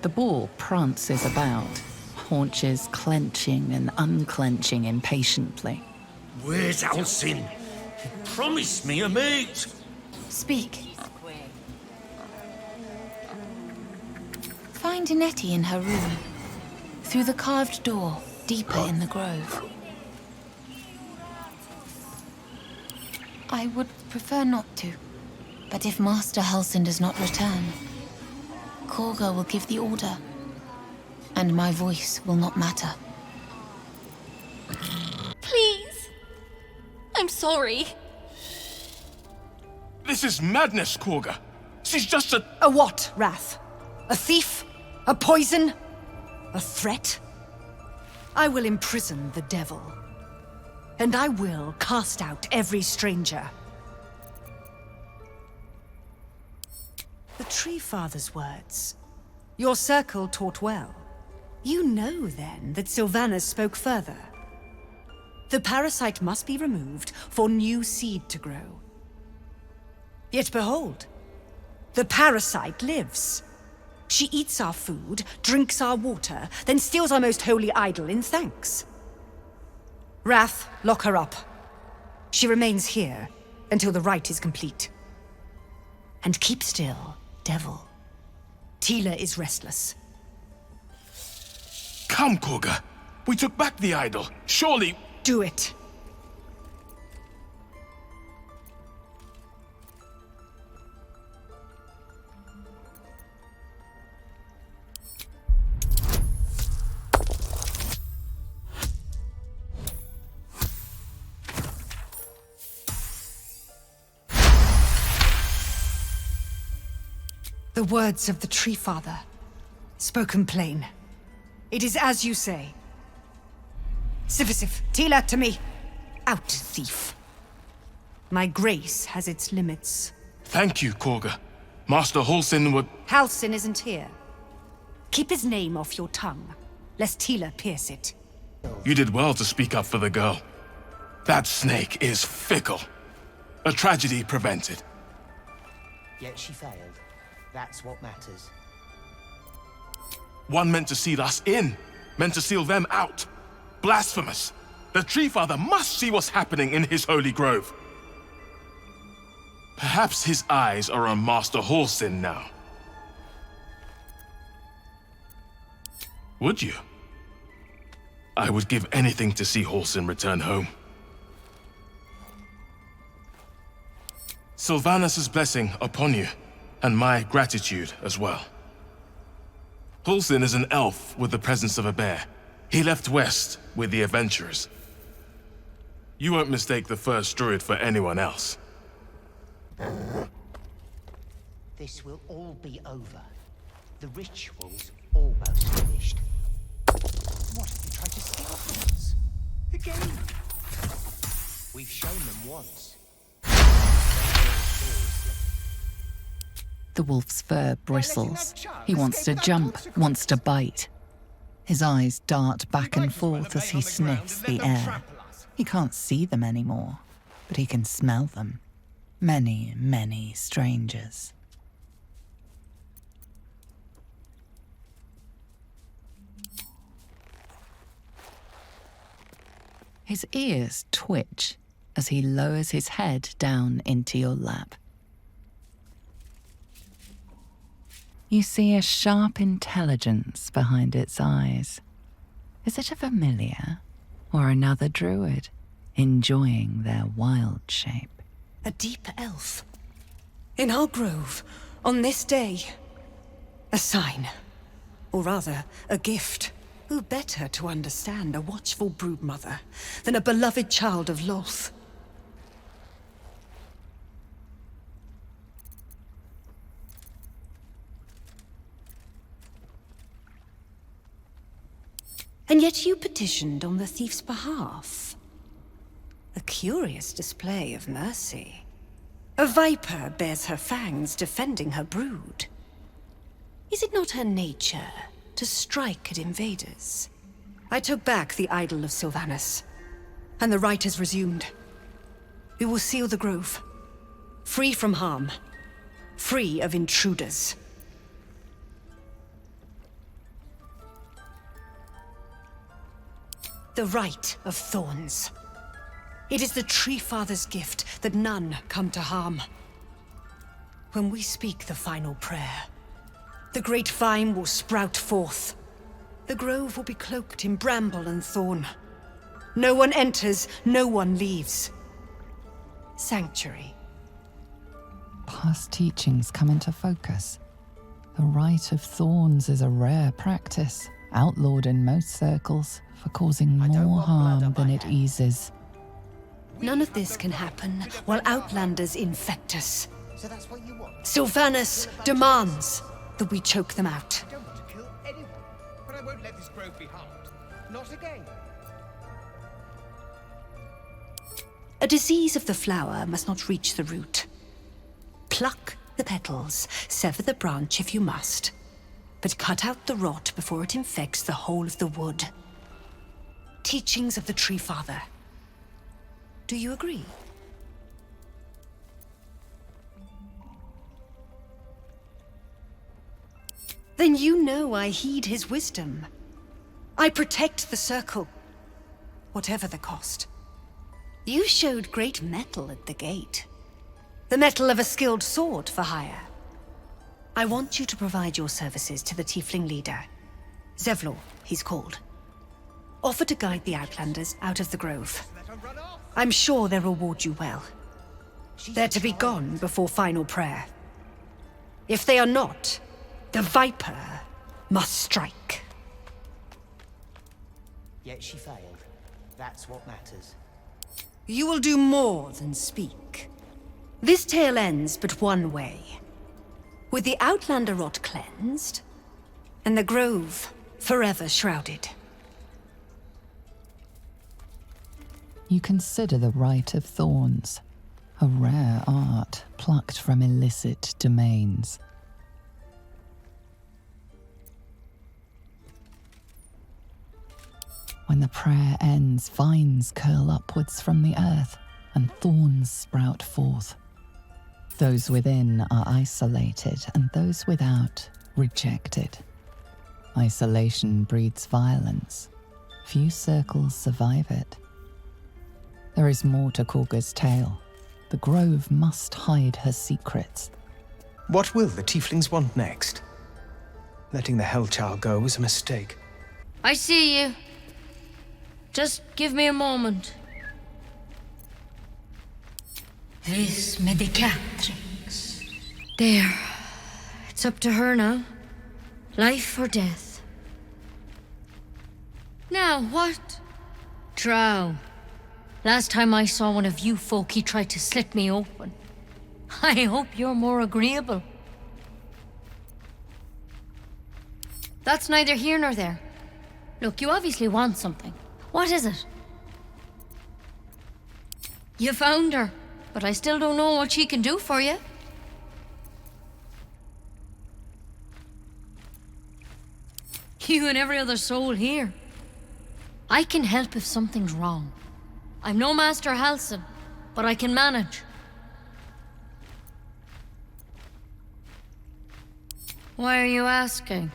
The bull prances about, haunches clenching and unclenching impatiently. Where's Halsin? He promised me a mate. Speak. Find Nettie in her room. Through the carved door, deeper in the grove. I would prefer not to. But if Master Halsin does not return, Korga will give the order. And my voice will not matter. Please! I'm sorry. This is madness, Korga. She's just a... A what, Wrath? A thief? A poison? A threat? I will imprison the devil. And I will cast out every stranger. The Tree Father's words. Your circle taught well. You know, then, that Sylvanas spoke further. The parasite must be removed for new seed to grow. Yet behold, the parasite lives. She eats our food, drinks our water, then steals our most holy idol in thanks. Wrath, lock her up. She remains here until the rite is complete. And keep still, devil. Tila is restless. Come, Korga. We took back the idol. Surely... Do it. The words of the Tree Father, spoken plain. It is as you say. Sivasif, Tila to me. Out, thief. My grace has its limits. Thank you, Korga. Master Halsin would... Halsin isn't here. Keep his name off your tongue, lest Tila pierce it. You did well to speak up for the girl. That snake is fickle. A tragedy prevented. Yet she failed. That's what matters. One meant to seal us in, meant to seal them out. Blasphemous. The Tree Father must see what's happening in his holy grove. Perhaps his eyes are on Master Halsin now. Would you? I would give anything to see Halsin return home. Sylvanus' blessing upon you, and my gratitude as well. Halsin is an elf with the presence of a bear. He left west with the adventurers. You won't mistake the first druid for anyone else. This will all be over. The ritual's almost finished. What have you tried to steal from us? Again? We've shown them once. The wolf's fur bristles. He wants to jump, wants to bite. His eyes dart back and forth as he sniffs the air. He can't see them anymore, but he can smell them. Many, many strangers. His ears twitch as he lowers his head down into your lap. You see a sharp intelligence behind its eyes. Is it a familiar or another druid enjoying their wild shape? A deep elf. In our grove, on this day. A sign. Or rather, a gift. Who better to understand a watchful broodmother than a beloved child of Loth? And yet you petitioned on the thief's behalf. A curious display of mercy. A viper bears her fangs defending her brood. Is it not her nature to strike at invaders? I took back the idol of Sylvanus, and the rite is resumed. We will seal the grove, free from harm, free of intruders. The rite of thorns. It is the Tree Father's gift that none come to harm. When we speak the final prayer, the great vine will sprout forth. The grove will be cloaked in bramble and thorn. No one enters, no one leaves. Sanctuary. Past teachings come into focus. The rite of thorns is a rare practice, outlawed in most circles for causing more harm than it eases. None of this can happen while Outlanders infect us. So that's what you want? Sylvanus demands that we choke them out. I don't want to kill anyone, but I won't let this grove be harmed. Not again. A disease of the flower must not reach the root. Pluck the petals, sever the branch if you must, but cut out the rot before it infects the whole of the wood. Teachings of the Tree Father. Do you agree? Then you know I heed his wisdom. I protect the circle, whatever the cost. You showed great mettle at the gate. The mettle of a skilled sword for hire. I want you to provide your services to the tiefling leader. Zevlor, he's called. Offer to guide the Outlanders out of the grove. I'm sure they'll reward you well. They're to be gone before final prayer. If they are not, the Viper must strike. Yet she failed. That's what matters. You will do more than speak. This tale ends but one way. With the Outlander rot cleansed, and the grove forever shrouded. You consider the Rite of Thorns, a rare art plucked from illicit domains. When the prayer ends, vines curl upwards from the earth, and thorns sprout forth. Those within are isolated, and those without rejected. Isolation breeds violence. Few circles survive it. There is more to Korga's tale. The grove must hide her secrets. What will the tieflings want next? Letting the Hellchild go was a mistake. I see you. Just give me a moment. Vis medicatrix. There. It's up to her now. Life or death. Now, what? Drow. Last time I saw one of you folk, he tried to slit me open. I hope you're more agreeable. That's neither here nor there. Look, you obviously want something. What is it? You found her, but I still don't know what she can do for you. You and every other soul here. I can help if something's wrong. I'm no Master Halsin, but I can manage. Why are you asking?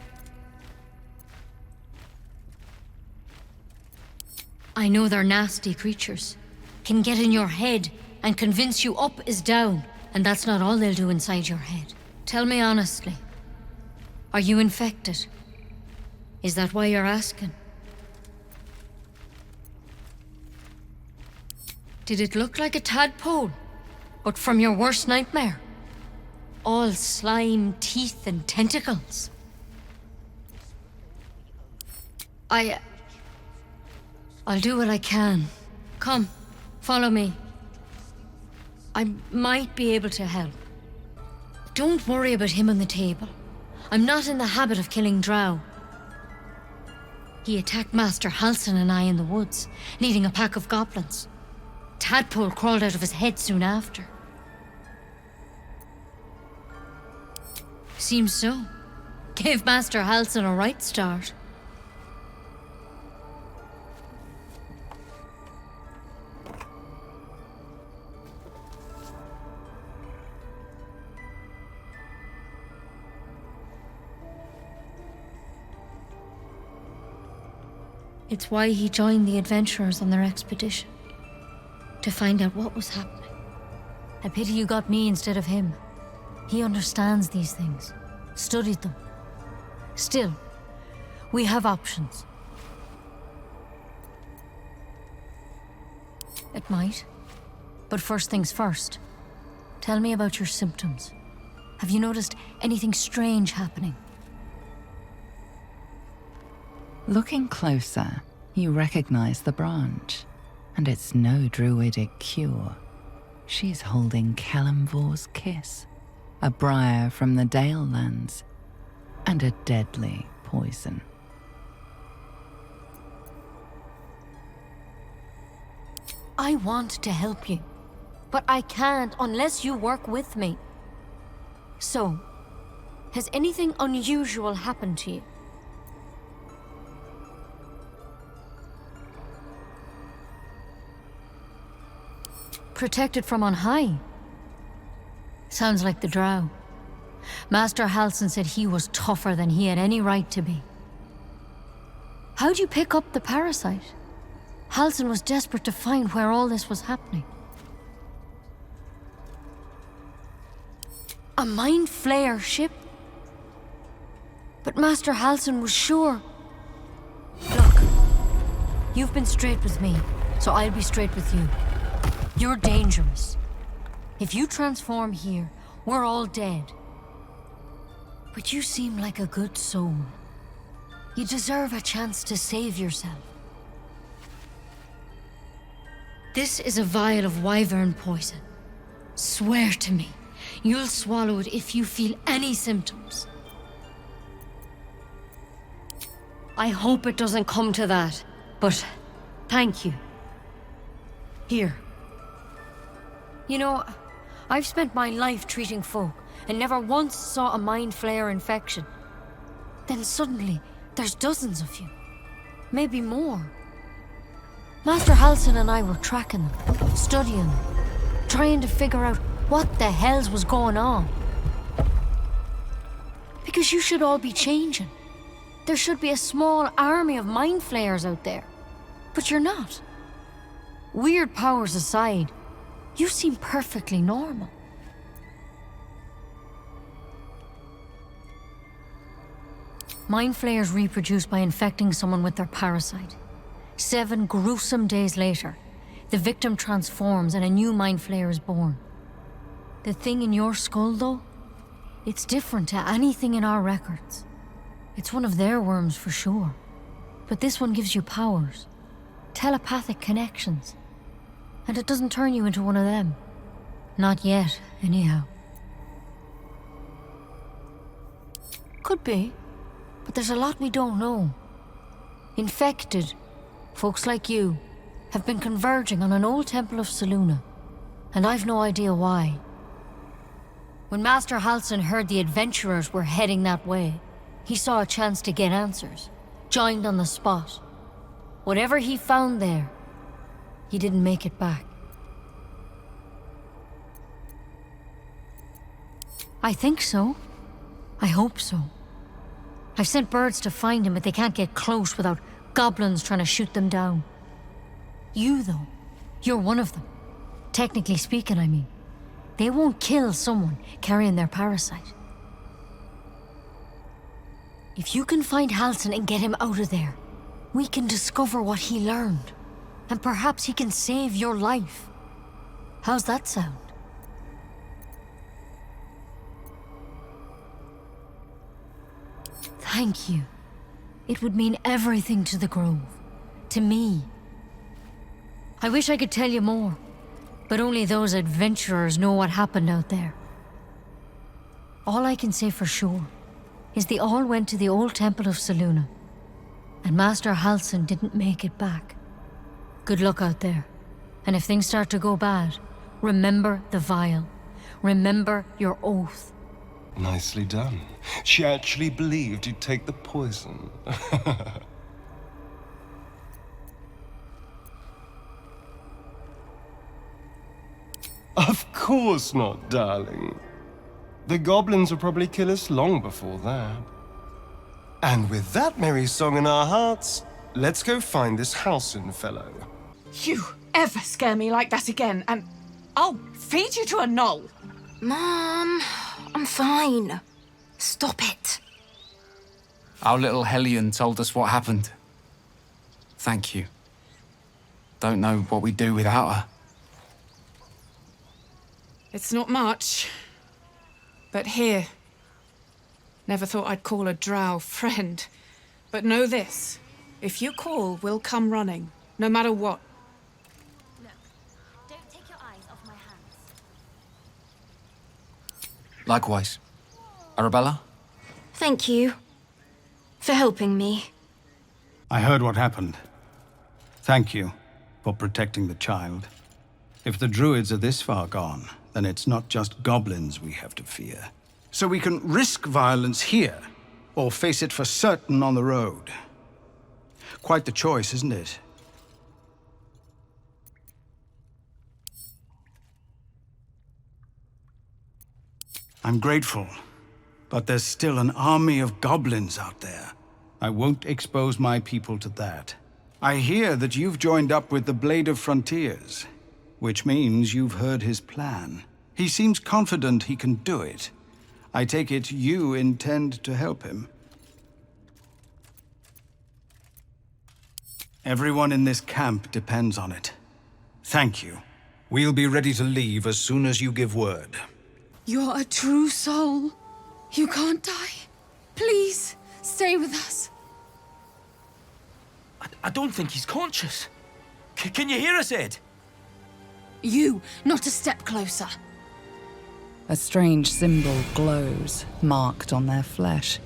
I know they're nasty creatures. Can get in your head and convince you up is down, and that's not all they'll do inside your head. Tell me honestly, are you infected? Is that why you're asking? Did it look like a tadpole, but from your worst nightmare? All slime, teeth, and tentacles. I'll do what I can. Come, follow me. I might be able to help. Don't worry about him on the table. I'm not in the habit of killing drow. He attacked Master Halsin and I in the woods, leading a pack of goblins. Tadpole crawled out of his head soon after. Seems so. Gave Master Halsin a right start. It's why he joined the adventurers on their expedition. To find out what was happening. I pity you got me instead of him. He understands these things. Studied them. Still, we have options. It might. But first things first. Tell me about your symptoms. Have you noticed anything strange happening? Looking closer, you recognize the branch, and it's no druidic cure. She's holding Kalimvor's kiss, a briar from the Dale lands, and a deadly poison. I want to help you, but I can't unless you work with me. So, has anything unusual happened to you? Protected from on high? Sounds like the drow. Master Halsin said he was tougher than he had any right to be. How'd you pick up the parasite? Halsin was desperate to find where all this was happening. A mind flayer ship? But Master Halsin was sure. Look, you've been straight with me, so I'll be straight with you. You're dangerous. If you transform here, we're all dead. But you seem like a good soul. You deserve a chance to save yourself. This is a vial of wyvern poison. Swear to me You'll swallow it if you feel any symptoms. I hope it doesn't come to that, but thank you. Here. You know, I've spent my life treating folk and never once saw a mind flayer infection. Then suddenly, there's dozens of you. Maybe more. Master Halsin and I were tracking them, studying them, trying to figure out what the hells was going on. Because you should all be changing. There should be a small army of mind flayers out there. But you're not. Weird powers aside, you seem perfectly normal. Mind flayers reproduce by infecting someone with their parasite. 7 gruesome days later, the victim transforms and a new mind flayer is born. The thing in your skull, though, it's different to anything in our records. It's one of their worms for sure. But this one gives you powers, telepathic connections. And it doesn't turn you into one of them. Not yet, anyhow. Could be, but there's a lot we don't know. Infected, folks like you, have been converging on an old temple of Selûne, and I've no idea why. When Master Halsin heard the adventurers were heading that way, he saw a chance to get answers, joined on the spot. Whatever he found there, he didn't make it back. I think so. I hope so. I've sent birds to find him, but they can't get close without goblins trying to shoot them down. You, though, you're one of them. Technically speaking, I mean. They won't kill someone carrying their parasite. If you can find Halsin and get him out of there, we can discover what he learned. And perhaps he can save your life. How's that sound? Thank you. It would mean everything to the Grove. To me. I wish I could tell you more, but only those adventurers know what happened out there. All I can say for sure is they all went to the old temple of Selûne, and Master Halsin didn't make it back. Good luck out there, and if things start to go bad, remember the vial. Remember your oath. Nicely done. She actually believed you'd take the poison. Of course not, darling. The goblins will probably kill us long before that. And with that merry song in our hearts, let's go find this Halsin fellow. You ever scare me like that again, and I'll feed you to a knoll. Mom, I'm fine. Stop it. Our little Hellion told us what happened. Thank you. Don't know what we'd do without her. It's not much. But here. Never thought I'd call a drow friend. But know this. If you call, we'll come running. No matter what. Look, don't take your eyes off my hands. Likewise. Arabella? Thank you for helping me. I heard what happened. Thank you for protecting the child. If the druids are this far gone, then it's not just goblins we have to fear. So we can risk violence here, or face it for certain on the road. Quite the choice, isn't it? I'm grateful, but there's still an army of goblins out there. I won't expose my people to that. I hear that you've joined up with the Blade of Frontiers, which means you've heard his plan. He seems confident he can do it. I take it you intend to help him. Everyone in this camp depends on it. Thank you. We'll be ready to leave as soon as you give word. You're a true soul. You can't die. Please, stay with us. I don't think he's conscious. Can you hear us, Ed? You, not a step closer. A strange symbol glows, marked on their flesh,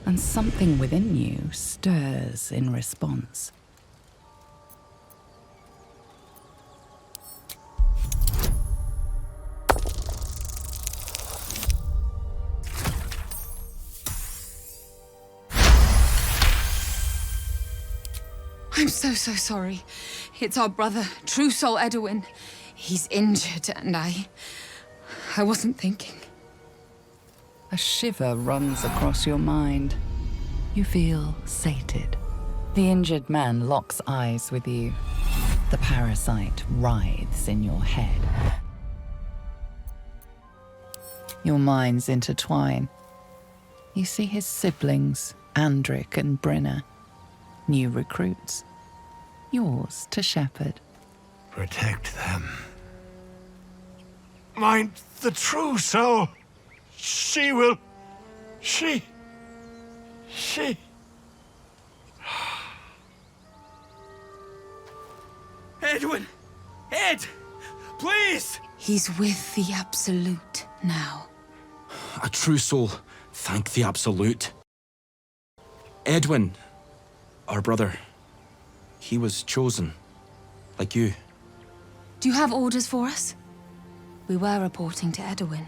and something within you stirs in response. I'm so sorry. It's our brother, True Soul Edwin. He's injured, and I wasn't thinking. A shiver runs across your mind. You feel sated. The injured man locks eyes with you. The parasite writhes in your head. Your minds intertwine. You see his siblings, Andric and Brenna. New recruits. Yours to shepherd. Protect them. Mind the true soul. She will... She... Edwin! Ed! Please! He's with the Absolute now. A true soul, thank the Absolute. Edwin, our brother, he was chosen, like you. Do you have orders for us? We were reporting to Edwin.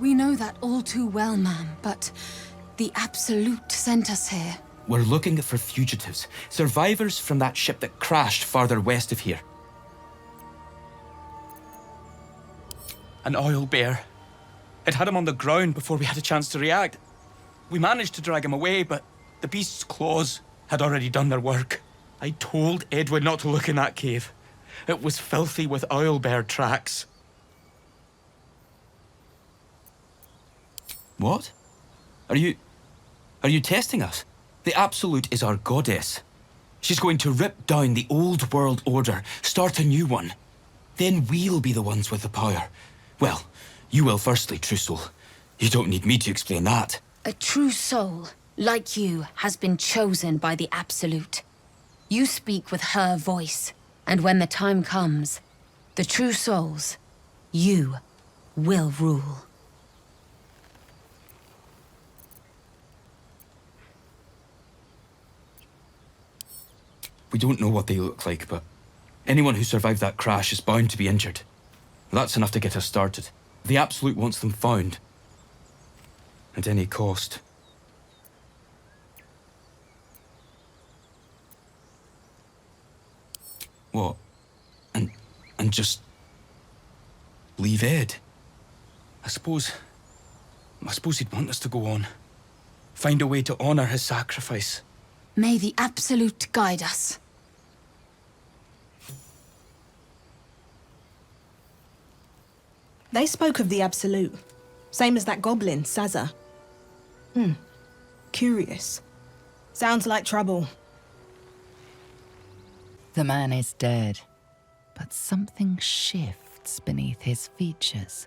We know that all too well, ma'am, but the Absolute sent us here. We're looking for fugitives, survivors from that ship that crashed farther west of here. An oil bear. It had him on the ground before we had a chance to react. We managed to drag him away, but the beast's claws had already done their work. I told Edwin not to look in that cave. It was filthy with oil bear tracks. What? Are you testing us? The Absolute is our goddess. She's going to rip down the old world order, start a new one. Then we'll be the ones with the power. Well, you will firstly, True Soul. You don't need me to explain that. A true soul, like you, has been chosen by the Absolute. You speak with her voice, and when the time comes, the true souls, you will rule. We don't know what they look like, but anyone who survived that crash is bound to be injured. That's enough to get us started. The Absolute wants them found. At any cost. What? And just... leave Ed? I suppose he'd want us to go on. Find a way to honor his sacrifice. May the Absolute guide us. They spoke of the Absolute. Same as that goblin, Sazza. Curious. Sounds like trouble. The man is dead, but something shifts beneath his features.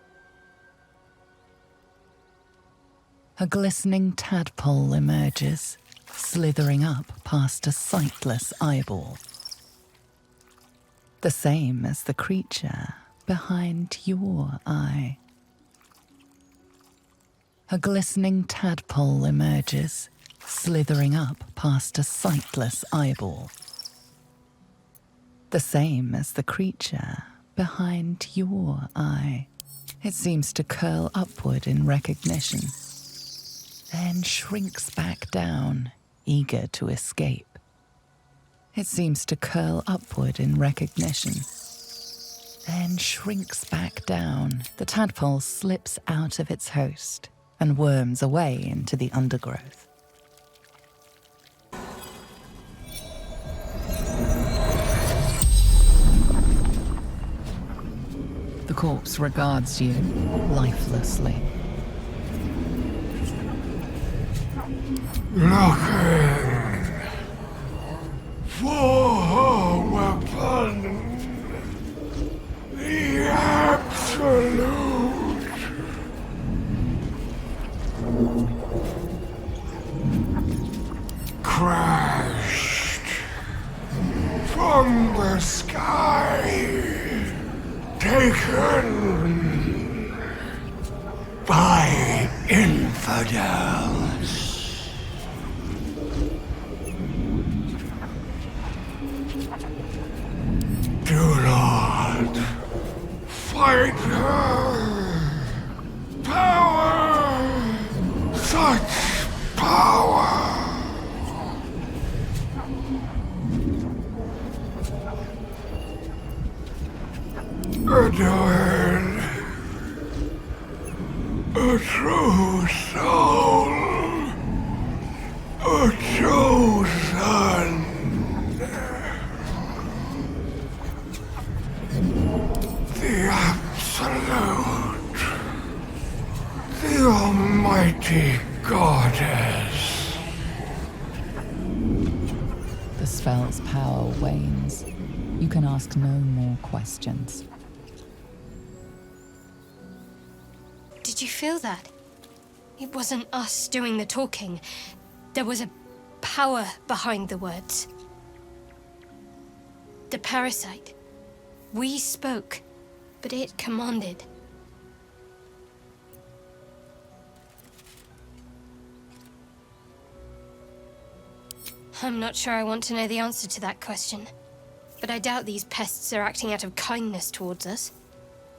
A glistening tadpole emerges, slithering up past a sightless eyeball. The same as the creature behind your eye. A glistening tadpole emerges, slithering up past a sightless eyeball. The same as the creature behind your eye. It seems to curl upward in recognition, then shrinks back down, eager to escape. It seems to curl upward in recognition, then shrinks back down. The tadpole slips out of its host and worms away into the undergrowth. The corpse regards you lifelessly. Looking for weapon, the Absolute. Crashed from the sky, taken by infidels. Do not fight her. Power! Such power! Edwin, a true soul, a chosen. The absolute, the almighty goddess. The spell's power wanes. You can ask no more questions. Did you feel that? It wasn't us doing the talking. There was a power behind the words. The parasite. We spoke, but it commanded. I'm not sure I want to know the answer to that question, but I doubt these pests are acting out of kindness towards us.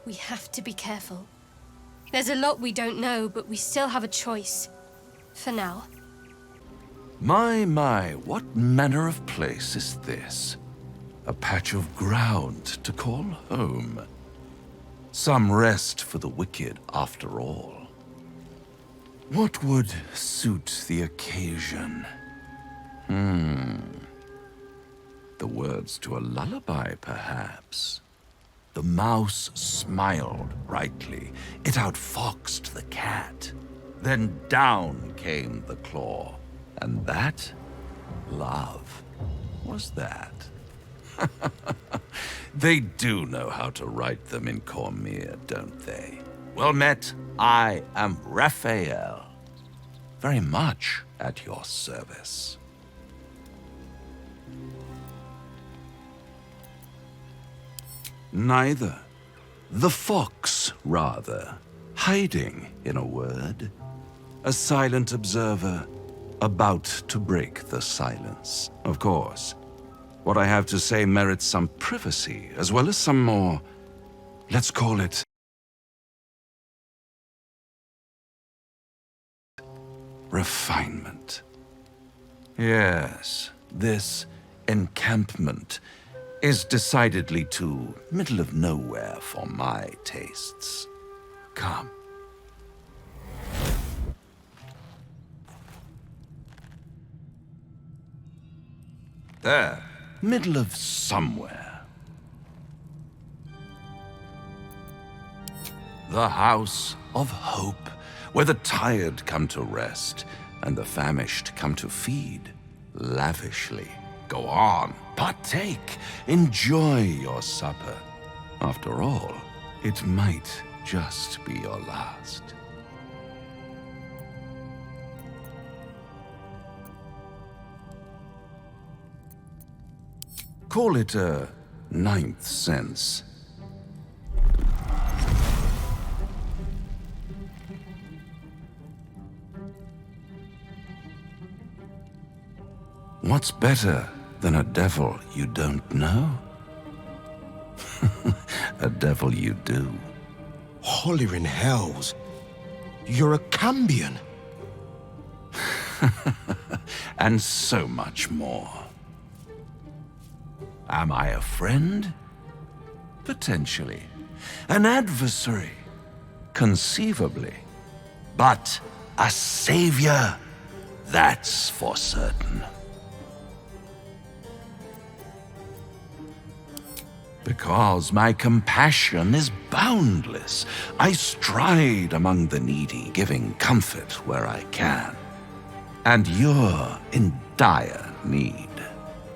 We have to be careful. There's a lot we don't know, but we still have a choice. For now. My, what manner of place is this? A patch of ground to call home. Some rest for the wicked, after all. What would suit the occasion? The words to a lullaby, perhaps. The mouse smiled brightly. It outfoxed the cat. Then down came the claw. And that, love, was that. They do know how to write them in Cormier, don't they? Well met, I am Raphael. Very much at your service. Neither. The fox, rather. Hiding, in a word. A silent observer, about to break the silence. Of course, what I have to say merits some privacy, as well as some more, let's call it, refinement. Yes, this encampment is decidedly too middle of nowhere for my tastes. Come. There, middle of somewhere. The house of hope, where the tired come to rest and the famished come to feed lavishly. Go on, partake, enjoy your supper. After all, it might just be your last. Call it a ninth sense. What's better than a devil you don't know? A devil you do. Holler in hells. You're a Cambion. And so much more. Am I a friend? Potentially. An adversary? Conceivably. But a savior? That's for certain. Because my compassion is boundless. I stride among the needy, giving comfort where I can. And you're in dire need.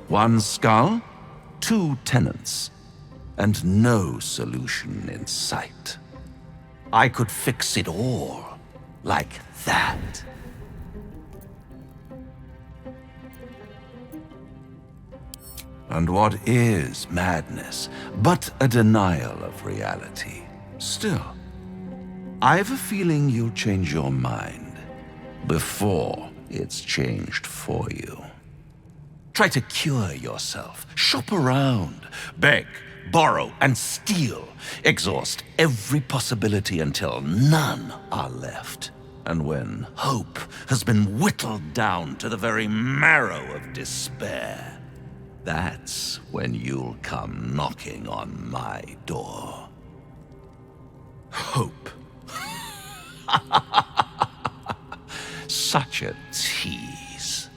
One skull, 2 tenants, and no solution in sight. I could fix it all, like that. And what is madness but a denial of reality? Still, I've a feeling you'll change your mind before it's changed for you. Try to cure yourself, shop around, beg, borrow, and steal. Exhaust every possibility until none are left. And when hope has been whittled down to the very marrow of despair, that's when you'll come knocking on my door. Hope. Such a tease.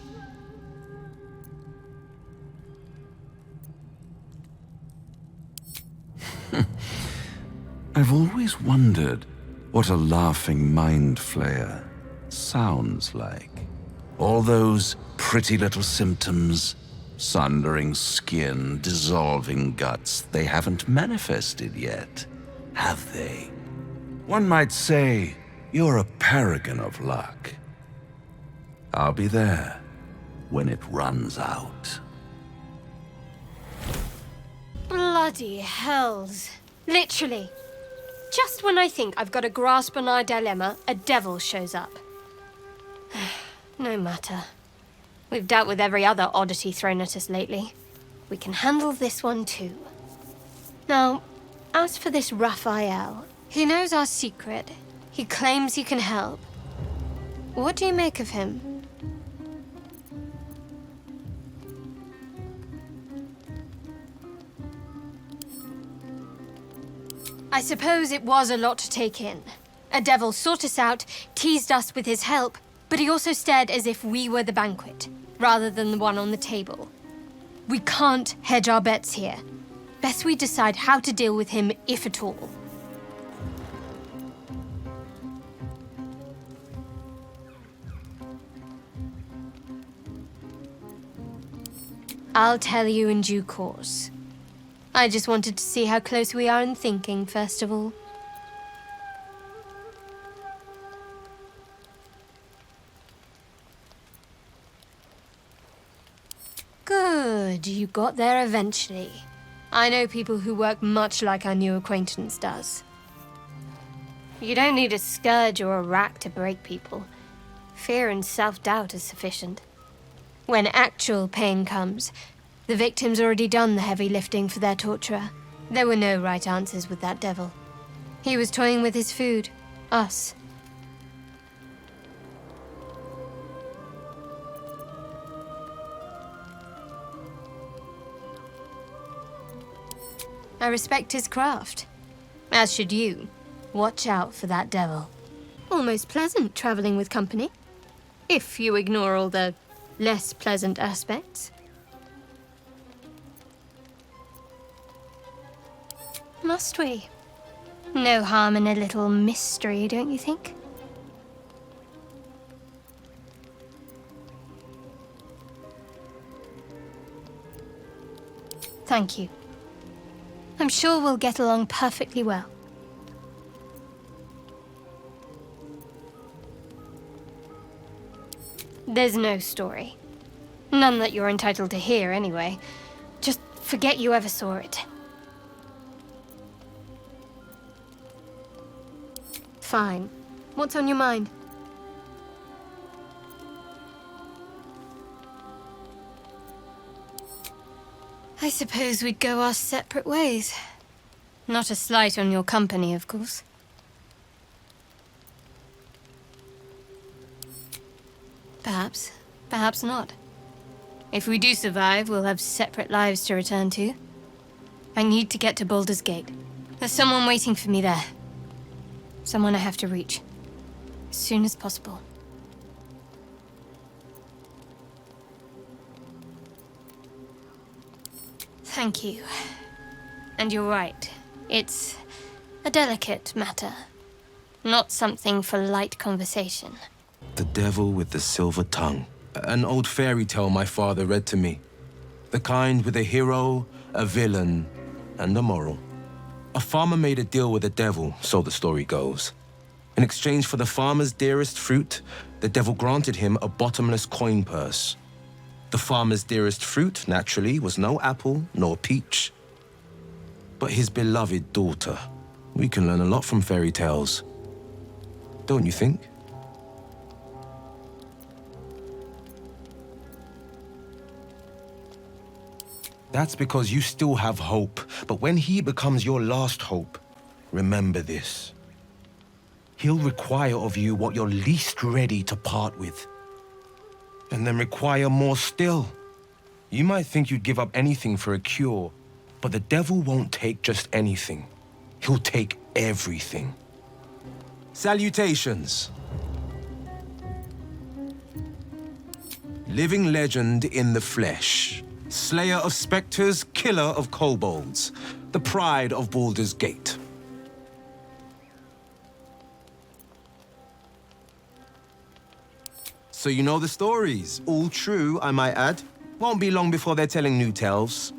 I've always wondered what a laughing mind flayer sounds like. All those pretty little symptoms, sundering skin, dissolving guts, they haven't manifested yet, have they? One might say you're a paragon of luck. I'll be there when it runs out. Bloody hells. Literally. Just when I think I've got a grasp on our dilemma, a devil shows up. No matter. We've dealt with every other oddity thrown at us lately. We can handle this one too. Now, as for this Raphael, he knows our secret. He claims he can help. What do you make of him? I suppose it was a lot to take in. A devil sought us out, teased us with his help, but he also stared as if we were the banquet, rather than the one on the table. We can't hedge our bets here. Best we decide how to deal with him, if at all. I'll tell you in due course. I just wanted to see how close we are in thinking, first of all. Good, you got there eventually. I know people who work much like our new acquaintance does. You don't need a scourge or a rack to break people. Fear and self-doubt is sufficient. When actual pain comes, the victim's already done the heavy lifting for their torturer. There were no right answers with that devil. He was toying with his food, us. I respect his craft. As should you. Watch out for that devil. Almost pleasant traveling with company. If you ignore all the less pleasant aspects. Must we? No harm in a little mystery, don't you think? Thank you. I'm sure we'll get along perfectly well. There's no story. None that you're entitled to hear, anyway. Just forget you ever saw it. Fine. What's on your mind? I suppose we'd go our separate ways. Not a slight on your company, of course. Perhaps. Perhaps not. If we do survive, we'll have separate lives to return to. I need to get to Baldur's Gate. There's someone waiting for me there. Someone I have to reach. As soon as possible. Thank you. And you're right. It's a delicate matter. Not something for light conversation. The devil with the silver tongue. An old fairy tale my father read to me. The kind with a hero, a villain, and a moral. A farmer made a deal with the devil, so the story goes. In exchange for the farmer's dearest fruit, the devil granted him a bottomless coin purse. The farmer's dearest fruit, naturally, was no apple nor peach, but his beloved daughter. We can learn a lot from fairy tales, don't you think? That's because you still have hope, but when he becomes your last hope, remember this. He'll require of you what you're least ready to part with, and then require more still. You might think you'd give up anything for a cure, but the devil won't take just anything. He'll take everything. Salutations. Living legend in the flesh. Slayer of specters, killer of kobolds. The pride of Baldur's Gate. So you know the stories. All true, I might add. Won't be long before they're telling new tales.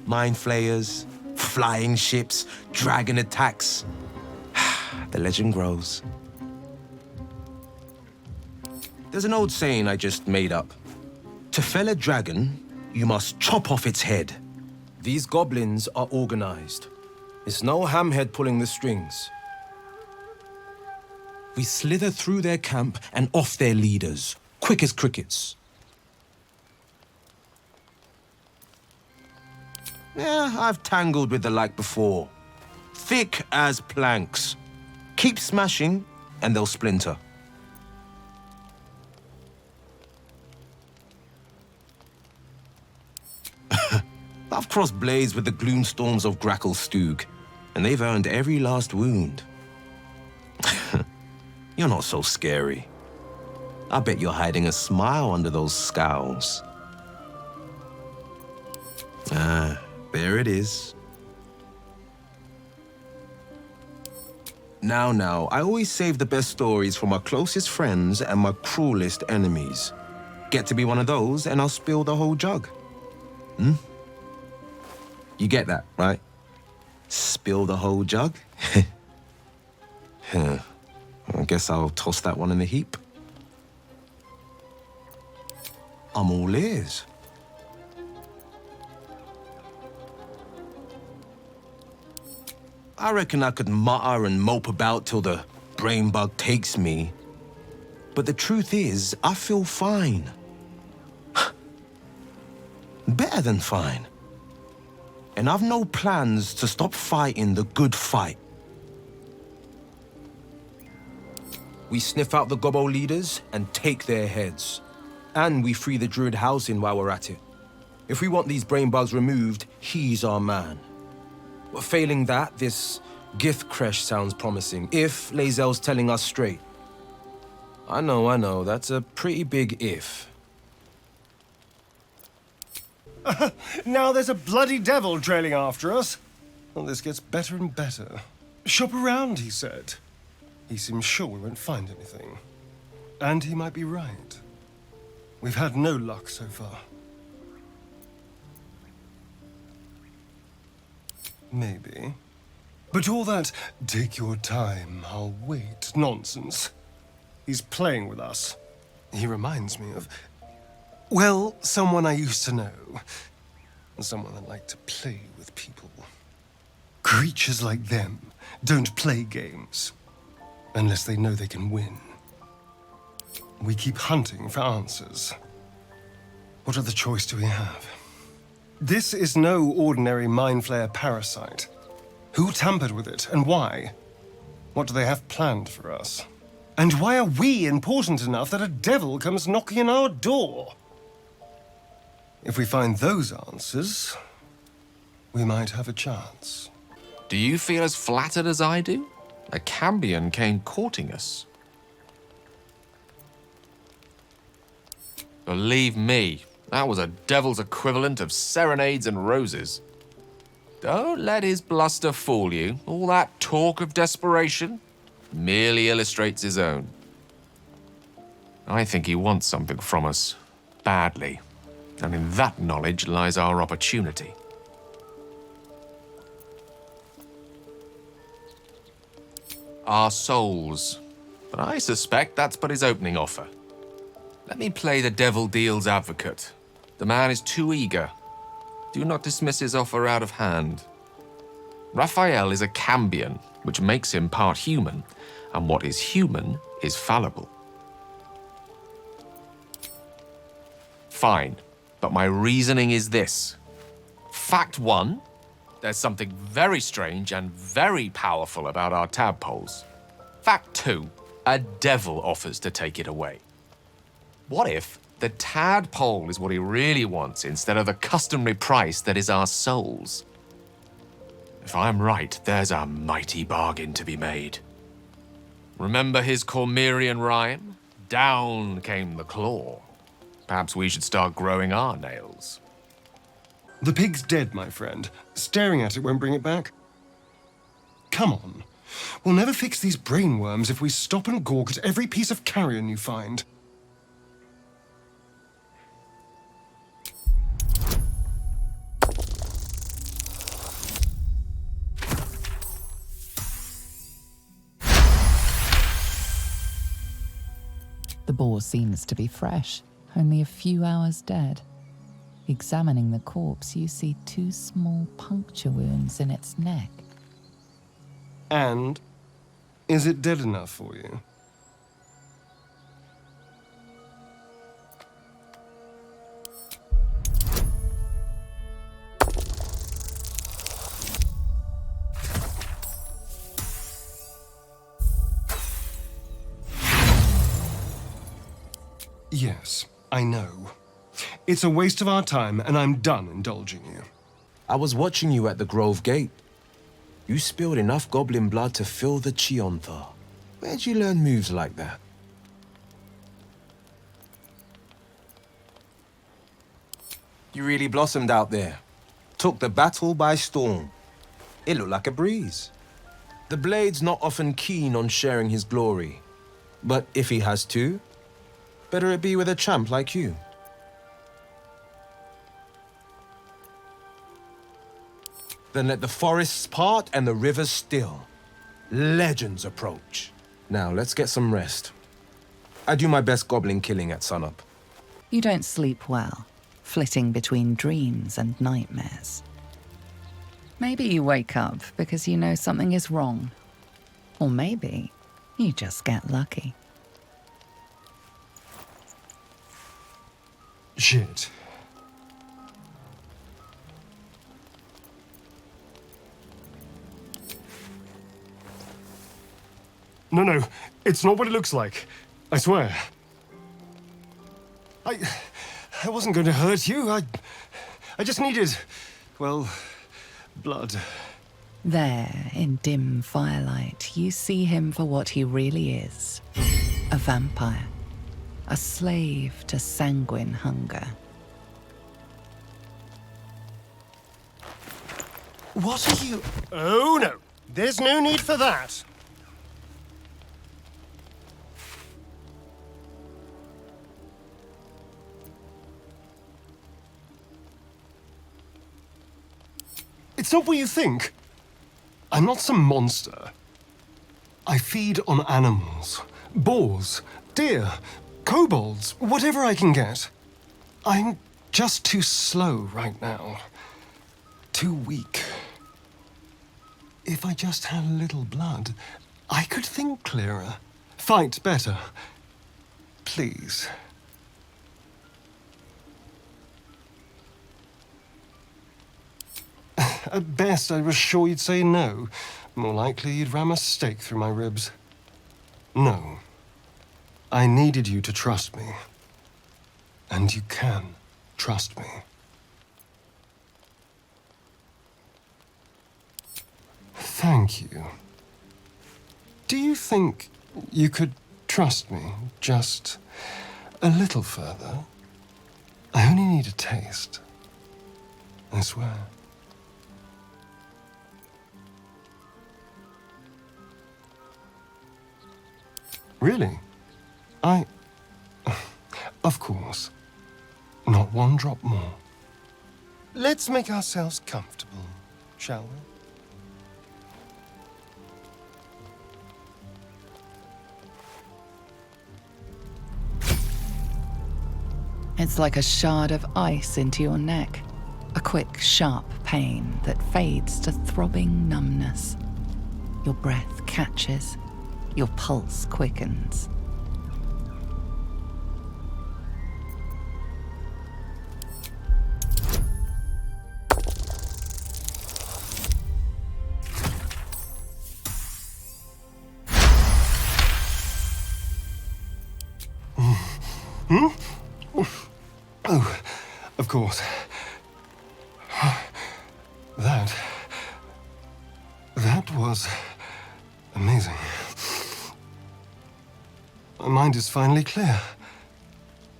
Mind flayers, flying ships, dragon attacks. The legend grows. There's an old saying I just made up. To fell a dragon, you must chop off its head. These goblins are organized. It's no hamhead pulling the strings. We slither through their camp and off their leaders, quick as crickets. Yeah, I've tangled with the like before. Thick as planks. Keep smashing, and they'll splinter. I've crossed blades with the gloomstorms of Gracklstugh, and they've earned every last wound. You're not so scary. I bet you're hiding a smile under those scowls. Ah, there it is. Now, I always save the best stories for my closest friends and my cruelest enemies. Get to be one of those, and I'll spill the whole jug. You get that, right? Spill the whole jug? I guess I'll toss that one in the heap. I'm all ears. I reckon I could mutter and mope about till the brain bug takes me. But the truth is, I feel fine. Better than fine. And I've no plans to stop fighting the good fight. We sniff out the gobbo leaders and take their heads. And we free the druid housing while we're at it. If we want these brain bugs removed, he's our man. But failing that, this Githcresh sounds promising, if Lae'zel's telling us straight. I know, that's a pretty big if. Now there's a bloody devil trailing after us. Well, this gets better and better. Shop around, he said. He seems sure we won't find anything. And he might be right. We've had no luck so far. Maybe. But all that, take your time, I'll wait, nonsense. He's playing with us. He reminds me of, well, someone I used to know. Someone that liked to play with people. Creatures like them don't play games unless they know they can win. We keep hunting for answers. What other choice do we have? This is no ordinary Mind Flayer parasite. Who tampered with it, and why? What do they have planned for us? And why are we important enough that a devil comes knocking on our door? If we find those answers, we might have a chance. Do you feel as flattered as I do? A Cambion came courting us. Believe me, that was a devil's equivalent of serenades and roses. Don't let his bluster fool you. All that talk of desperation merely illustrates his own. I think he wants something from us, badly. And in that knowledge lies our opportunity. Our souls. But I suspect that's but his opening offer. Let me play the devil deal's advocate. The man is too eager. Do not dismiss his offer out of hand. Raphael is a Cambion, which makes him part human, and what is human is fallible. Fine, but my reasoning is this. Fact 1, there's something very strange and very powerful about our tadpoles. Fact 2, a devil offers to take it away. What if the tadpole is what he really wants instead of the customary price that is our souls? If I'm right, there's a mighty bargain to be made. Remember his Cormyrean rhyme? Down came the claw. Perhaps we should start growing our nails. The pig's dead, my friend. Staring at it won't bring it back. Come on. We'll never fix these brainworms if we stop and gawk at every piece of carrion you find. The boar seems to be fresh, only a few hours dead. Examining the corpse, you see 2 small puncture wounds in its neck. And is it dead enough for you? Yes, I know. It's a waste of our time, and I'm done indulging you. I was watching you at the Grove Gate. You spilled enough goblin blood to fill the Chiontha. Where'd you learn moves like that? You really blossomed out there. Took the battle by storm. It looked like a breeze. The Blade's not often keen on sharing his glory. But if he has to, better it be with a champ like you. Then let the forests part and the rivers still. Legends approach. Now, let's get some rest. I do my best goblin killing at sunup. You don't sleep well, flitting between dreams and nightmares. Maybe you wake up because you know something is wrong. Or maybe you just get lucky. Shit. No, it's not what it looks like. I swear. I wasn't going to hurt you. I just needed, well, blood. There, in dim firelight, you see him for what he really is. A vampire. A slave to sanguine hunger. What are you... Oh, no. There's no need for that. It's not what you think. I'm not some monster. I feed on animals. Boars, deer, kobolds, whatever I can get. I'm just too slow right now. Too weak. If I just had a little blood, I could think clearer, fight better. Please. At best, I was sure you'd say no. More likely, you'd ram a stake through my ribs. No. I needed you to trust me. And you can trust me. Thank you. Do you think you could trust me just a little further? I only need a taste. I swear. Really? Of course. Not one drop more. Let's make ourselves comfortable, shall we? It's like a shard of ice into your neck. A quick, sharp pain that fades to throbbing numbness. Your breath catches. Your pulse quickens. Hmm? Oh, of course. That was amazing. My mind is finally clear.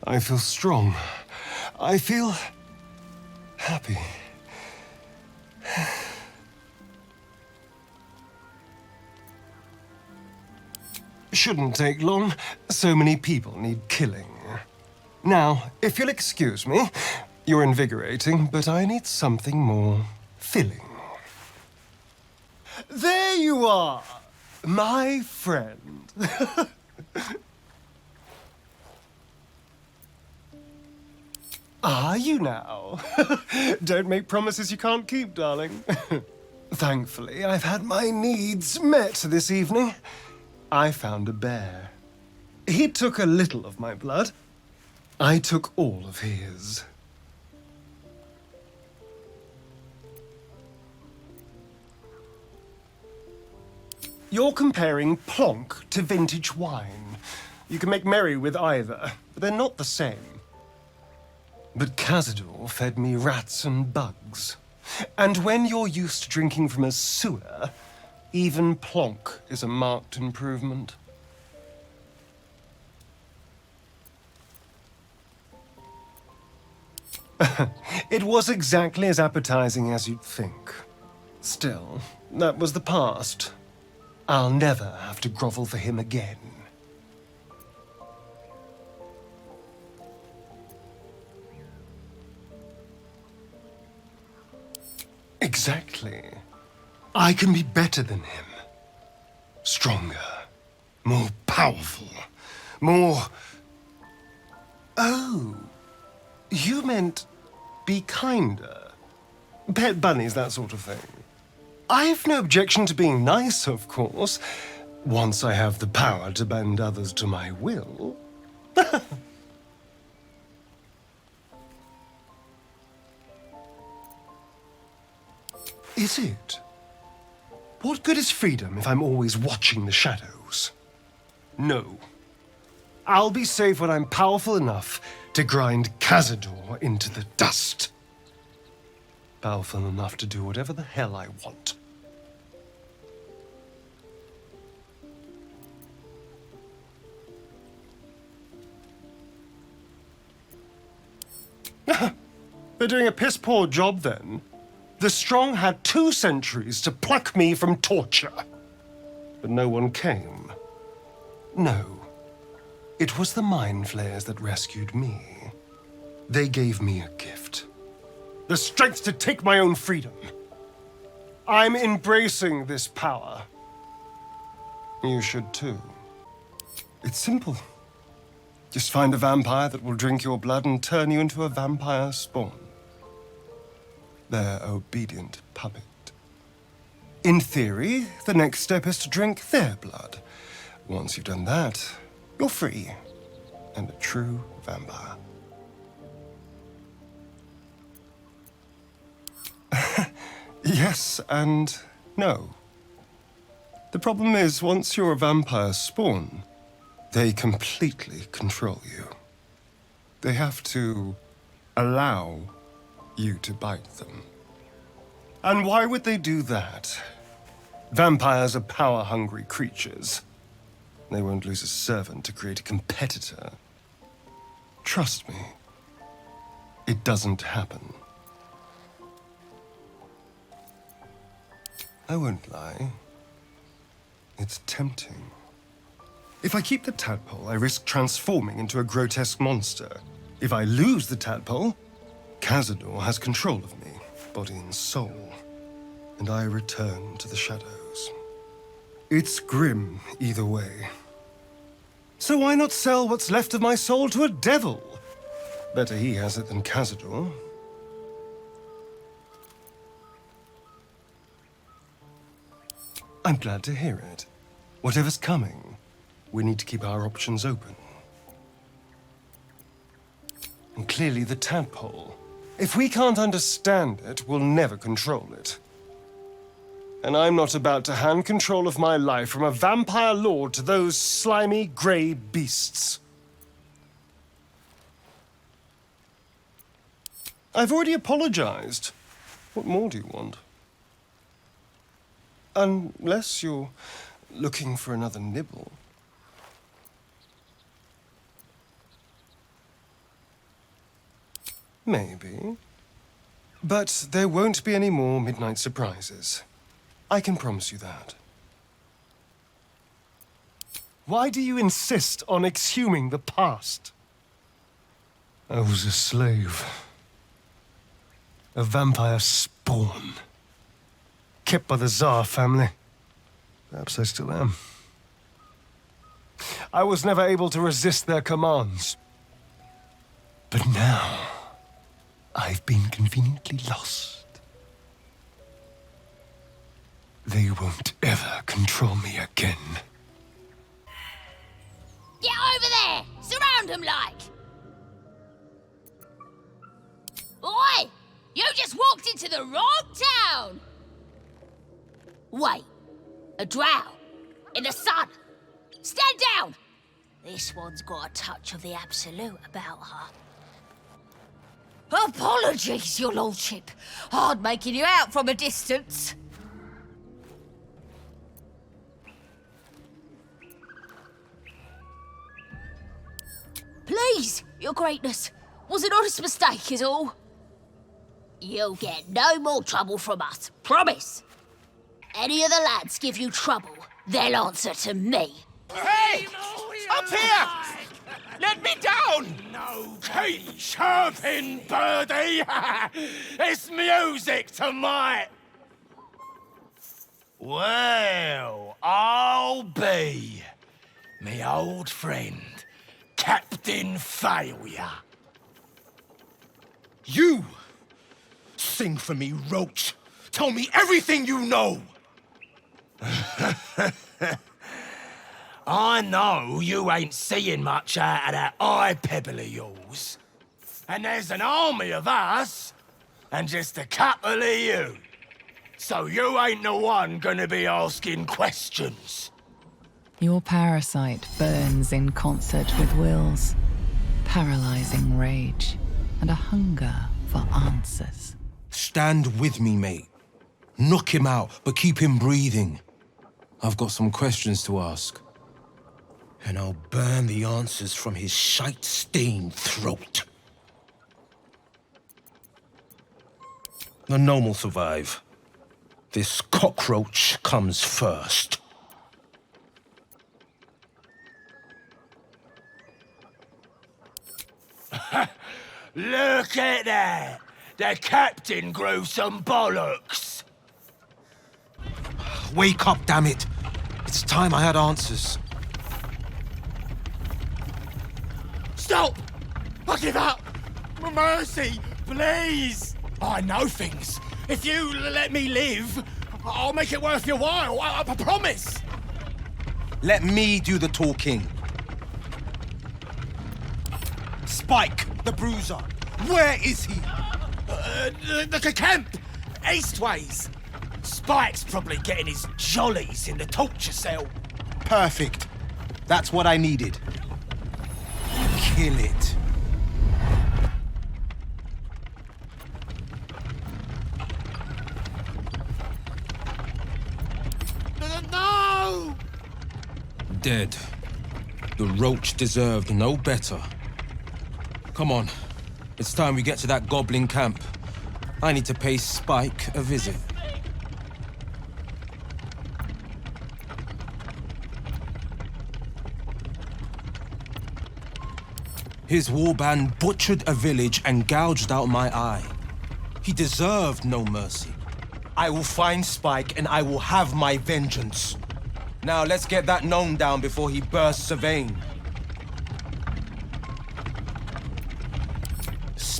I feel strong. I feel happy. Shouldn't take long. So many people need killing. Now, if you'll excuse me, you're invigorating, but I need something more filling. There you are, my friend. Are you now? Don't make promises you can't keep, darling. Thankfully, I've had my needs met this evening. I found a bear. He took a little of my blood. I took all of his. You're comparing plonk to vintage wine. You can make merry with either, but they're not the same. But Cazador fed me rats and bugs. And when you're used to drinking from a sewer, even plonk is a marked improvement. It was exactly as appetizing as you'd think. Still, that was the past. I'll never have to grovel for him again. Exactly. I can be better than him. Stronger. More powerful. More... Oh. You meant be kinder. Pet bunnies, that sort of thing. I've no objection to being nice, of course, once I have the power to bend others to my will. Is it? What good is freedom if I'm always watching the shadows? No. I'll be safe when I'm powerful enough to grind Cazador into the dust. Powerful enough to do whatever the hell I want. They're doing a piss-poor job, then. The strong had 2 centuries to pluck me from torture. But no one came. No. It was the mind flayers that rescued me. They gave me a gift. The strength to take my own freedom. I'm embracing this power. You should too. It's simple. Just find a vampire that will drink your blood and turn you into a vampire spawn. Their obedient puppet. In theory, the next step is to drink their blood. Once you've done that, you're free and a true vampire. Yes and no. The problem is, once you're a vampire spawn, they completely control you. They have to allow you to bite them. And why would they do that? Vampires are power-hungry creatures. They won't lose a servant to create a competitor. Trust me, it doesn't happen. I won't lie. It's tempting. If I keep the tadpole, I risk transforming into a grotesque monster. If I lose the tadpole, Cazador has control of me, body and soul, and I return to the shadows. It's grim either way. So why not sell what's left of my soul to a devil? Better he has it than Cazador. I'm glad to hear it. Whatever's coming, we need to keep our options open. And clearly the tadpole. If we can't understand it, we'll never control it. And I'm not about to hand control of my life from a vampire lord to those slimy, grey beasts. I've already apologized. What more do you want? Unless you're looking for another nibble. Maybe. But there won't be any more midnight surprises. I can promise you that. Why do you insist on exhuming the past? I was a slave. A vampire spawn. Kept by the Tsar family. Perhaps I still am. I was never able to resist their commands. But now, I've been conveniently lost. They won't ever control me again. Get over there! Surround him like! Oi! You just walked into the wrong town! Wait. A drow. In the sun. Stand down! This one's got a touch of the absolute about her. Apologies, your lordship. Hard making you out from a distance. Please, your greatness. Was an honest mistake is all. You'll get no more trouble from us. Promise. Any of the lads give you trouble, they'll answer to me. Hey! Up here! Let me down! No. Keep chirping, birdie! It's music to my... Well, I'll be me old friend, Captain Failure. You! Sing for me, Roach. Tell me everything you know. I know you ain't seeing much out of that eye pebble of yours. And there's an army of us, and just a couple of you. So you ain't the one gonna be asking questions. Your parasite burns in concert with Will's, paralyzing rage and a hunger for answers. Stand with me, mate. Knock him out, but keep him breathing. I've got some questions to ask. And I'll burn the answers from his shite-stained throat. The gnome will survive. This cockroach comes first. Look at that! The captain grew some bollocks! Wake up, damn it! It's time I had answers. Stop! I give up! Mercy, please! I know things. If you let me live, I'll make it worth your while. I promise! Let me do the talking. Spike, the bruiser. Where is he? The camp! Eastways! Spike's probably getting his jollies in the torture cell. Perfect. That's what I needed. Kill it. No! Dead. The roach deserved no better. Come on. It's time we get to that goblin camp. I need to pay Spike a visit. His warband butchered a village and gouged out my eye. He deserved no mercy. I will find Spike and I will have my vengeance. Now let's get that gnome down before he bursts a vein.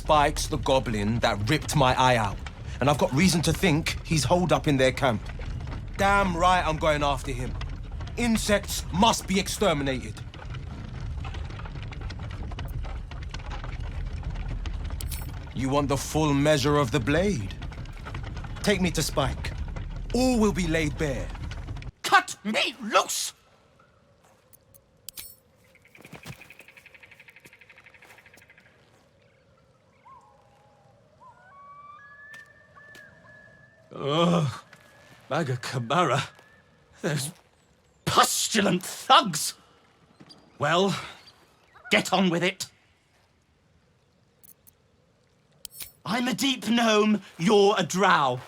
Spike's the goblin that ripped my eye out. And I've got reason to think he's holed up in their camp. Damn right I'm going after him. Insects must be exterminated. You want the full measure of the blade? Take me to Spike. All will be laid bare. Cut me loose! Ugh, Kamara. Those pustulant thugs. Well, get on with it. I'm a deep gnome, you're a drow.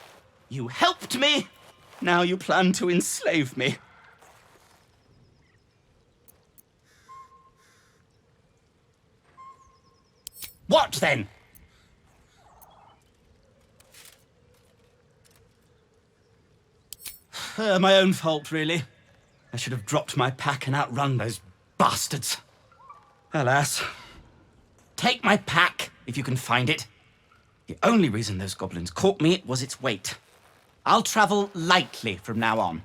You helped me, now you plan to enslave me. What then? My own fault, really. I should have dropped my pack and outrun those bastards. Alas. Take my pack, if you can find it. The only reason those goblins caught me was its weight. I'll travel lightly from now on.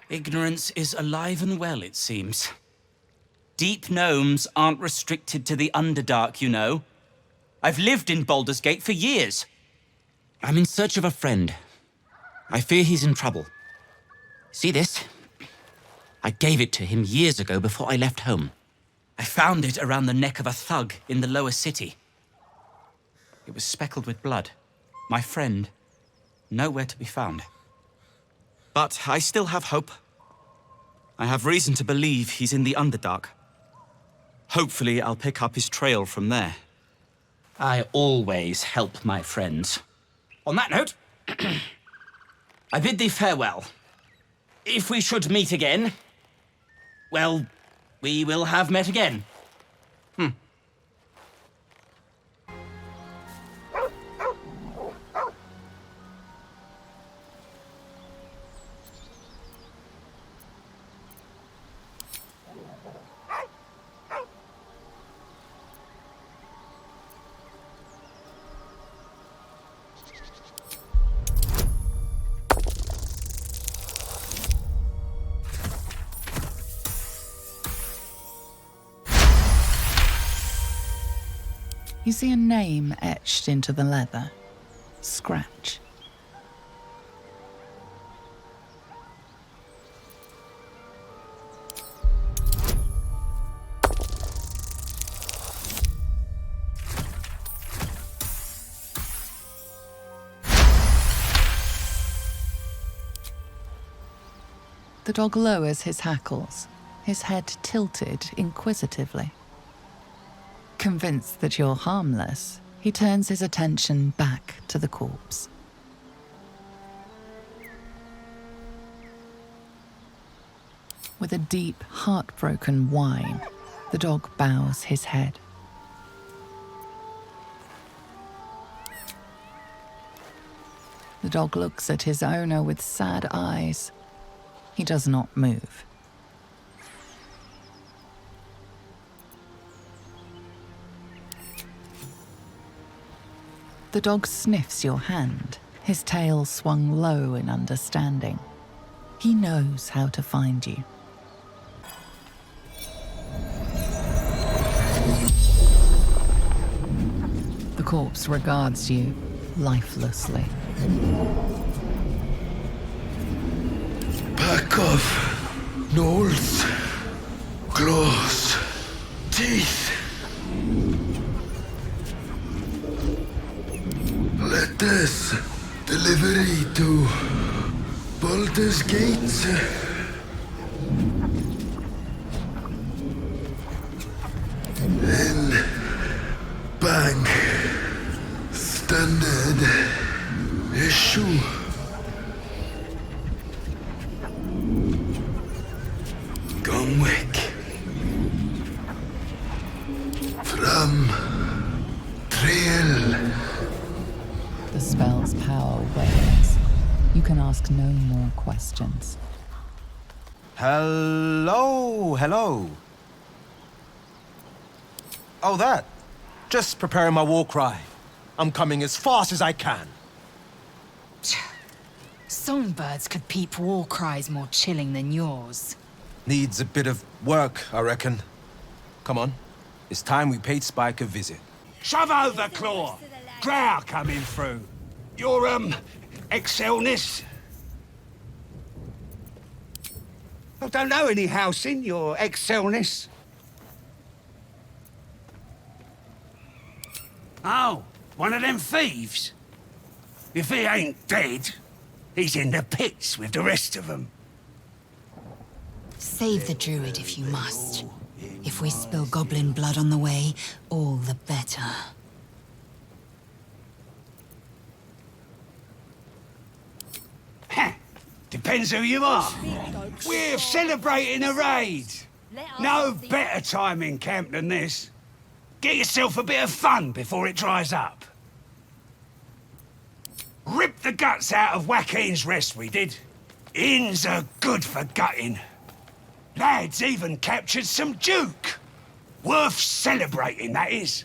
Ignorance is alive and well, it seems. Deep gnomes aren't restricted to the Underdark, you know. I've lived in Baldur's Gate for years. I'm in search of a friend. I fear he's in trouble. See this? I gave it to him years ago before I left home. I found it around the neck of a thug in the lower city. It was speckled with blood. My friend, nowhere to be found. But I still have hope. I have reason to believe he's in the Underdark. Hopefully I'll pick up his trail from there. I always help my friends. On that note, I bid thee farewell. If we should meet again, well, we will have met again. You see a name etched into the leather. Scratch. The dog lowers his hackles, his head tilted inquisitively. Convinced that you're harmless, he turns his attention back to the corpse. With a deep, heartbroken whine, the dog bows his head. The dog looks at his owner with sad eyes. He does not move. The dog sniffs your hand, his tail swung low in understanding. He knows how to find you. The corpse regards you lifelessly. Pack of gnolls, claws, teeth. Let us delivery to Baldur's Gate. And bang, standard issue. Gongwick from Trail. The spell's power wanes. You can ask no more questions. Hello, hello. Oh, that. Just preparing my war cry. I'm coming as fast as I can. Songbirds could peep war cries more chilling than yours. Needs a bit of work, I reckon. Come on. It's time we paid Spike a visit. Shove over, Claw. Drow coming through. Your, excelness. I don't know any house in your excelness. Oh, one of them thieves? If he ain't dead, he's in the pits with the rest of them. Save the druid if you must. If we spill goblin blood on the way, all the better. Depends who you are. We're celebrating a raid. No better time in camp than this. Get yourself a bit of fun before it dries up. Rip the guts out of Joaquin's rest, we did. Inns are good for gutting. Lads even captured some duke. Worth celebrating, that is.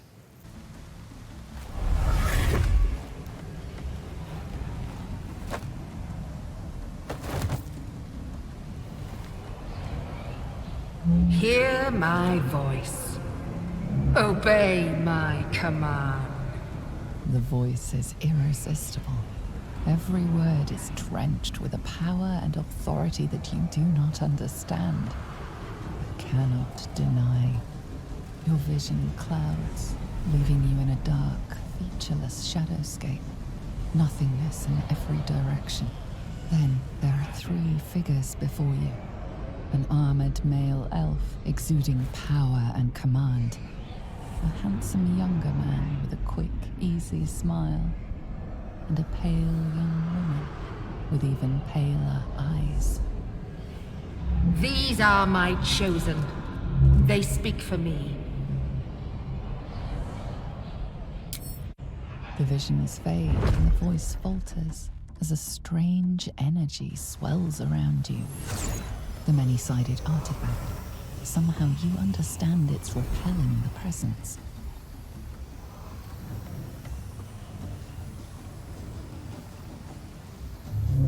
Hear my voice. Obey my command. The voice is irresistible. Every word is drenched with a power and authority that you do not understand, but cannot deny. Your vision clouds, leaving you in a dark, featureless shadowscape. Nothingness in every direction. Then there are 3 figures before you. An armored male elf exuding power and command. A handsome younger man with a quick, easy smile. And a pale young woman with even paler eyes. These are my chosen. They speak for me. The visions fade and the voice falters as a strange energy swells around you. The many-sided artifact. Somehow you understand it's repelling the presence.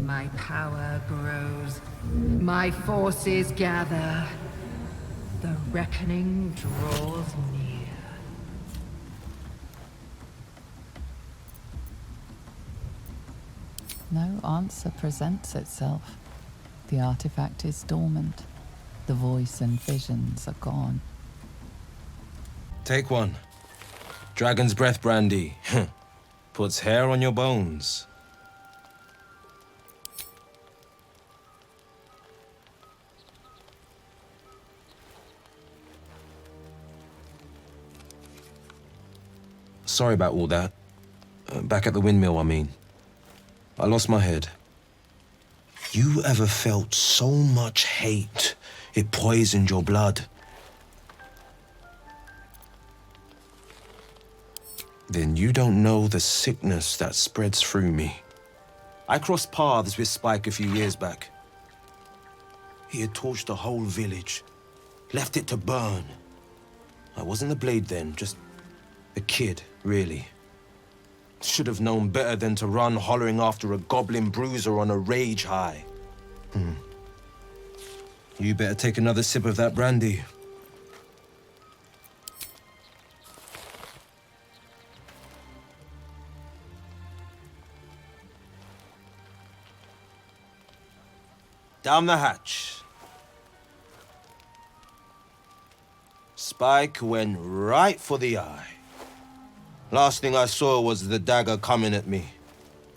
My power grows. My forces gather. The reckoning draws near. No answer presents itself. The artifact is dormant. The voice and visions are gone. Take one. Dragon's breath brandy. Puts hair on your bones. Sorry about all that. Back at the windmill, I mean. I lost my head. You ever felt so much hate it poisoned your blood? Then you don't know the sickness that spreads through me. I crossed paths with Spike a few years back. He had torched the whole village, left it to burn. I wasn't a blade then, just a kid, really. Should have known better than to run hollering after a goblin bruiser on a rage high. You better take another sip of that brandy. Down the hatch. Spike went right for the eye. Last thing I saw was the dagger coming at me,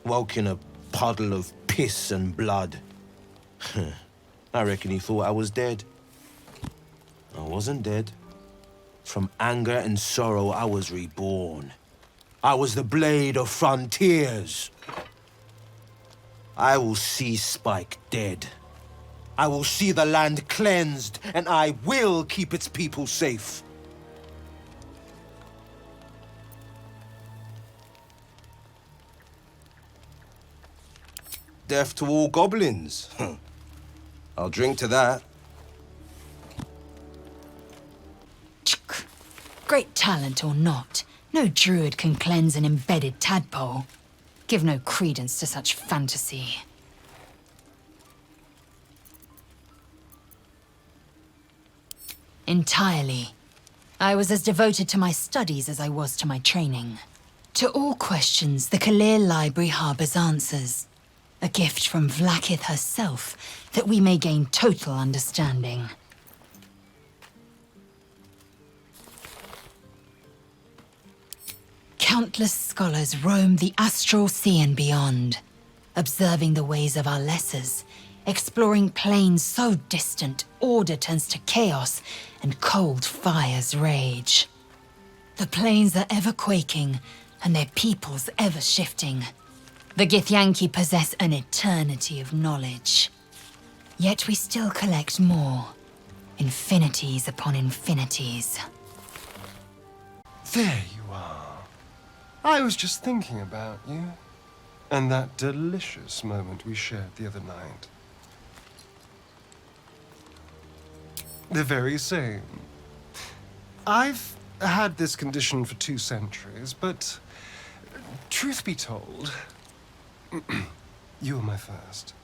woke in a puddle of piss and blood. I reckon he thought I was dead. I wasn't dead. From anger and sorrow, I was reborn. I was the blade of frontiers. I will see Spike dead. I will see the land cleansed, and I will keep its people safe. Death to all goblins. I'll drink to that. Great talent or not, no druid can cleanse an embedded tadpole. Give no credence to such fantasy. Entirely. I was as devoted to my studies as I was to my training. To all questions, the Kalir Library harbours answers. A gift from Vlaakith herself, that we may gain total understanding. Countless scholars roam the astral sea and beyond, observing the ways of our lessers, exploring planes so distant, order turns to chaos and cold fires rage. The planes are ever quaking, and their peoples ever shifting. The Githyanki possess an eternity of knowledge. Yet we still collect more, infinities upon infinities. There you are. I was just thinking about you, and that delicious moment we shared the other night. The very same. I've had this condition for 2 centuries, but truth be told, you were my first.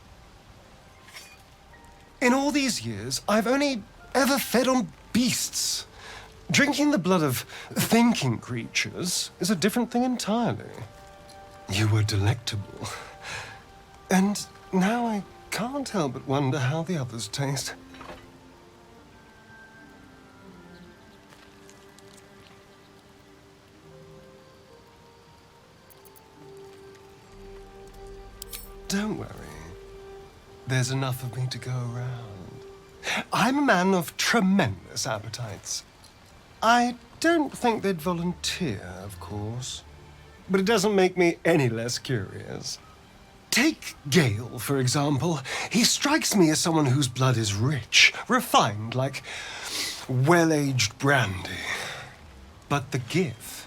In all these years, I've only ever fed on beasts. Drinking the blood of thinking creatures is a different thing entirely. You were delectable. And now I can't help but wonder how the others taste. Don't worry. There's enough of me to go around. I'm a man of tremendous appetites. I don't think they'd volunteer, of course. But it doesn't make me any less curious. Take Gale, for example. He strikes me as someone whose blood is rich, refined, like well-aged brandy. But the Gith,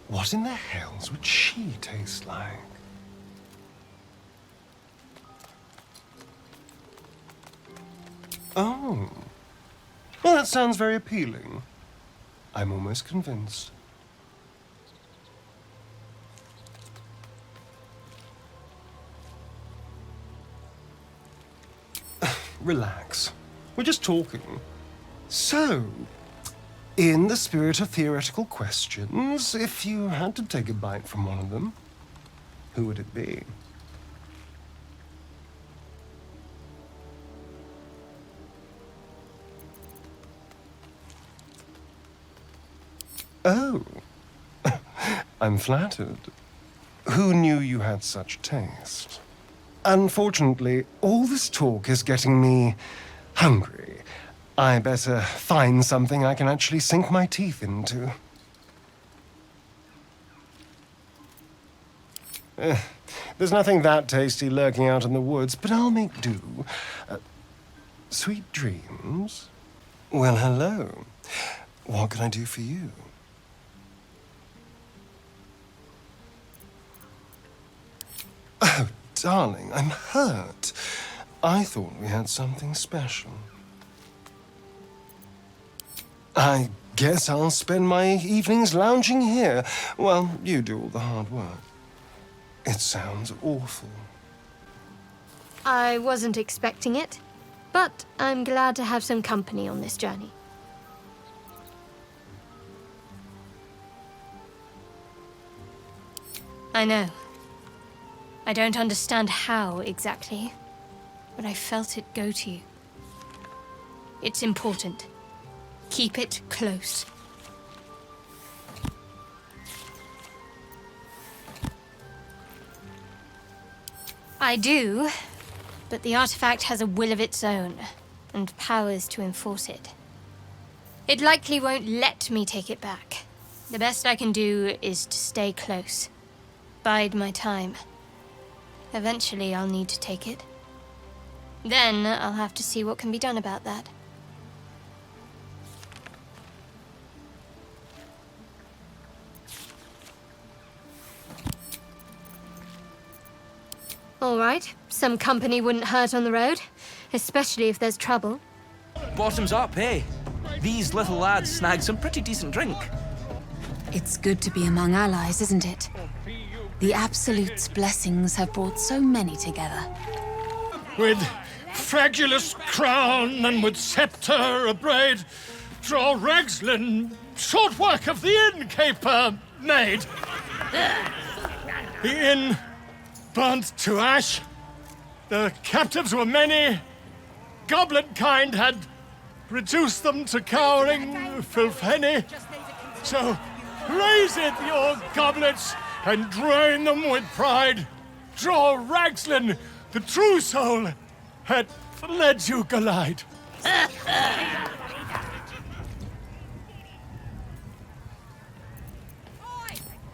what in the hells would she taste like? Oh. Well, that sounds very appealing. I'm almost convinced. Relax. We're just talking. So, in the spirit of theoretical questions, if you had to take a bite from one of them, who would it be? Oh, I'm flattered. Who knew you had such taste? Unfortunately, all this talk is getting me hungry. I better find something I can actually sink my teeth into. There's nothing that tasty lurking out in the woods, but I'll make do. Sweet dreams? Well, hello. What can I do for you? Oh, darling, I'm hurt. I thought we had something special. I guess I'll spend my evenings lounging here while you do all the hard work. It sounds awful. I wasn't expecting it, but I'm glad to have some company on this journey. I know. I don't understand how exactly, but I felt it go to you. It's important. Keep it close. I do, but the artifact has a will of its own, and powers to enforce it. It likely won't let me take it back. The best I can do is to stay close. Bide my time. Eventually, I'll need to take it. Then, I'll have to see what can be done about that. All right, some company wouldn't hurt on the road, especially if there's trouble. Bottoms up, hey? these little lads snagged some pretty decent drink. It's good to be among allies, isn't it? The Absolute's blessings have brought so many together. With fragulous crown and with sceptre abraid, draw Ragslin, short work of the innkeeper made. The inn burnt to ash. The captives were many. Goblin kind had reduced them to cowering filfenny. So raise it, your goblets, and drain them with pride. Draw Ragslin, the true soul, had led you galide.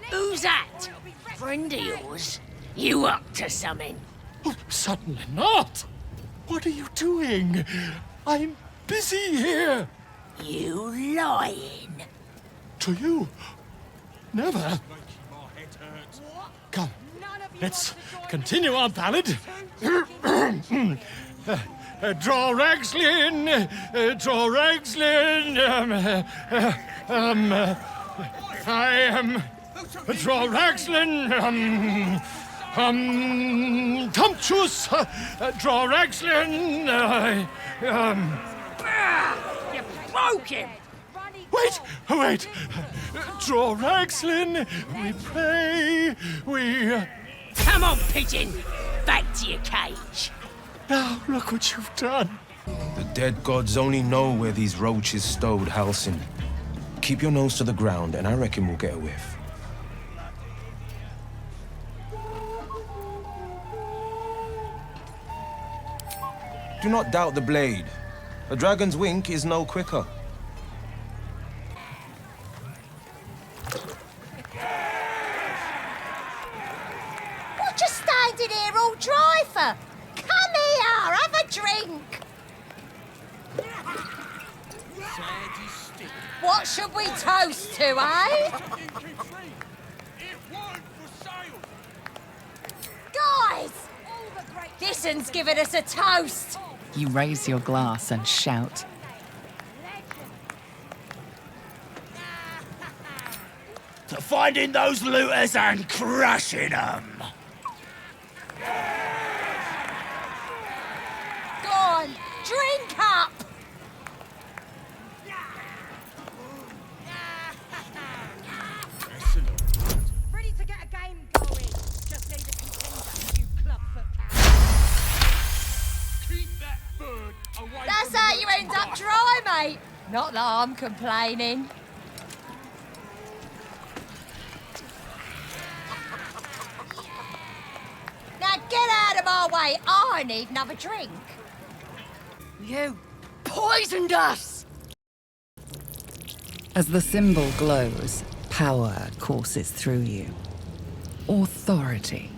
Who's that? Friend of yours? You up to something? Oh, certainly not. What are you doing? I'm busy here. You lying? To you? Never. Come, let's continue our ballad. Draw Ragslin, draw Ragslin. I am draw Ragslin. Tumptuous, draw Ragslin. You broke him. Wait. Draw Ragslin. We pray. We. Come on, pigeon. Back to your cage. Now look what you've done. The dead gods only know where these roaches stowed Halsin. Keep your nose to the ground, and I reckon we'll get a whiff. Do not doubt the blade. A dragon's wink is no quicker. What you standing here all dry for? Come here, have a drink. What should we toast to, eh? Guys! This one's giving us a toast. You raise your glass and shout. To finding those looters and crushing them. Go on, drink up. Ready to get a game going. Just need a contender, you clubfoot cow. Keep that bird away. That's how you end up dry, mate. Not that I'm complaining. Now get out of my way. I need another drink. You poisoned us. As the symbol glows, power courses through you. Authority.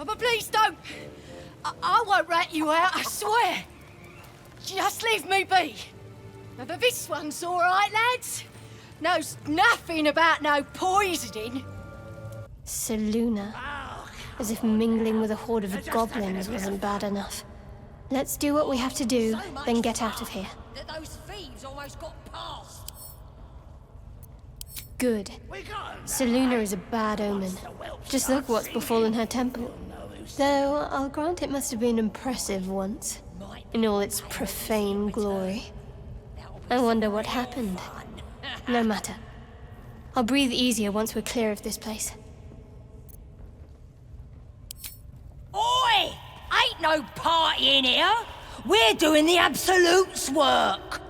But please don't. I won't rat you out, I swear. Just leave me be. Now, but this one's all right, lads. Knows nothing about no poisoning. Seluna. As if mingling with a horde of goblins wasn't bad enough. Let's do what we have to do, then get out of here. That those thieves almost got past. Good. Seluna is a bad omen. Just look what's befallen her temple. Though, I'll grant it must have been impressive once, in all its profane glory. I wonder what happened. No matter. I'll breathe easier once we're clear of this place. Oi! Ain't no party in here. We're doing the Absolute's work.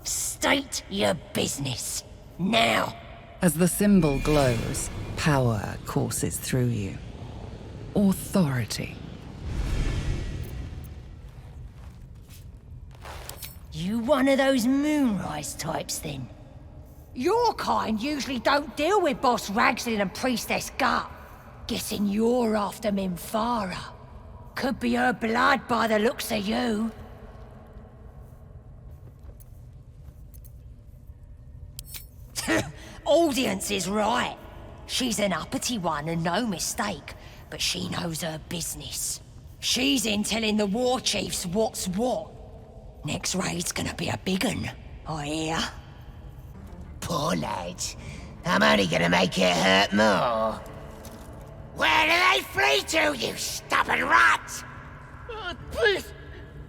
State your business. Now. As the symbol glows, power courses through you. Authority. You one of those moonrise types, then? Your kind usually don't deal with Boss Ragslin and Priestess Gut. Guessing you're after Minfara. Could be her blood by the looks of you. Audience is right. She's an uppity one and no mistake, but she knows her business. She's in telling the war chiefs what's what. Next raid's gonna be a big un, I hear. Poor lads. I'm only gonna make it hurt more. Where do they flee to, you stubborn rat? Please,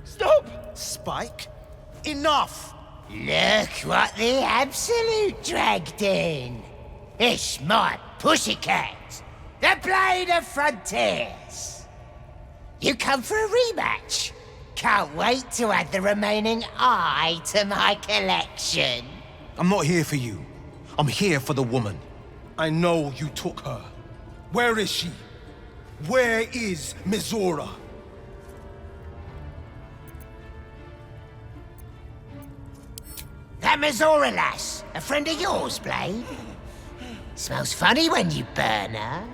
stop! Spike, enough! Look what the Absolute dragged in. It's my pussycat, the Blade of Frontiers. You come for a rematch? Can't wait to add the remaining eye to my collection. I'm not here for you. I'm here for the woman. I know you took her. Where is she? Where is Mizora? That Mizora lass, a friend of yours, Blade? Smells funny when you burn her.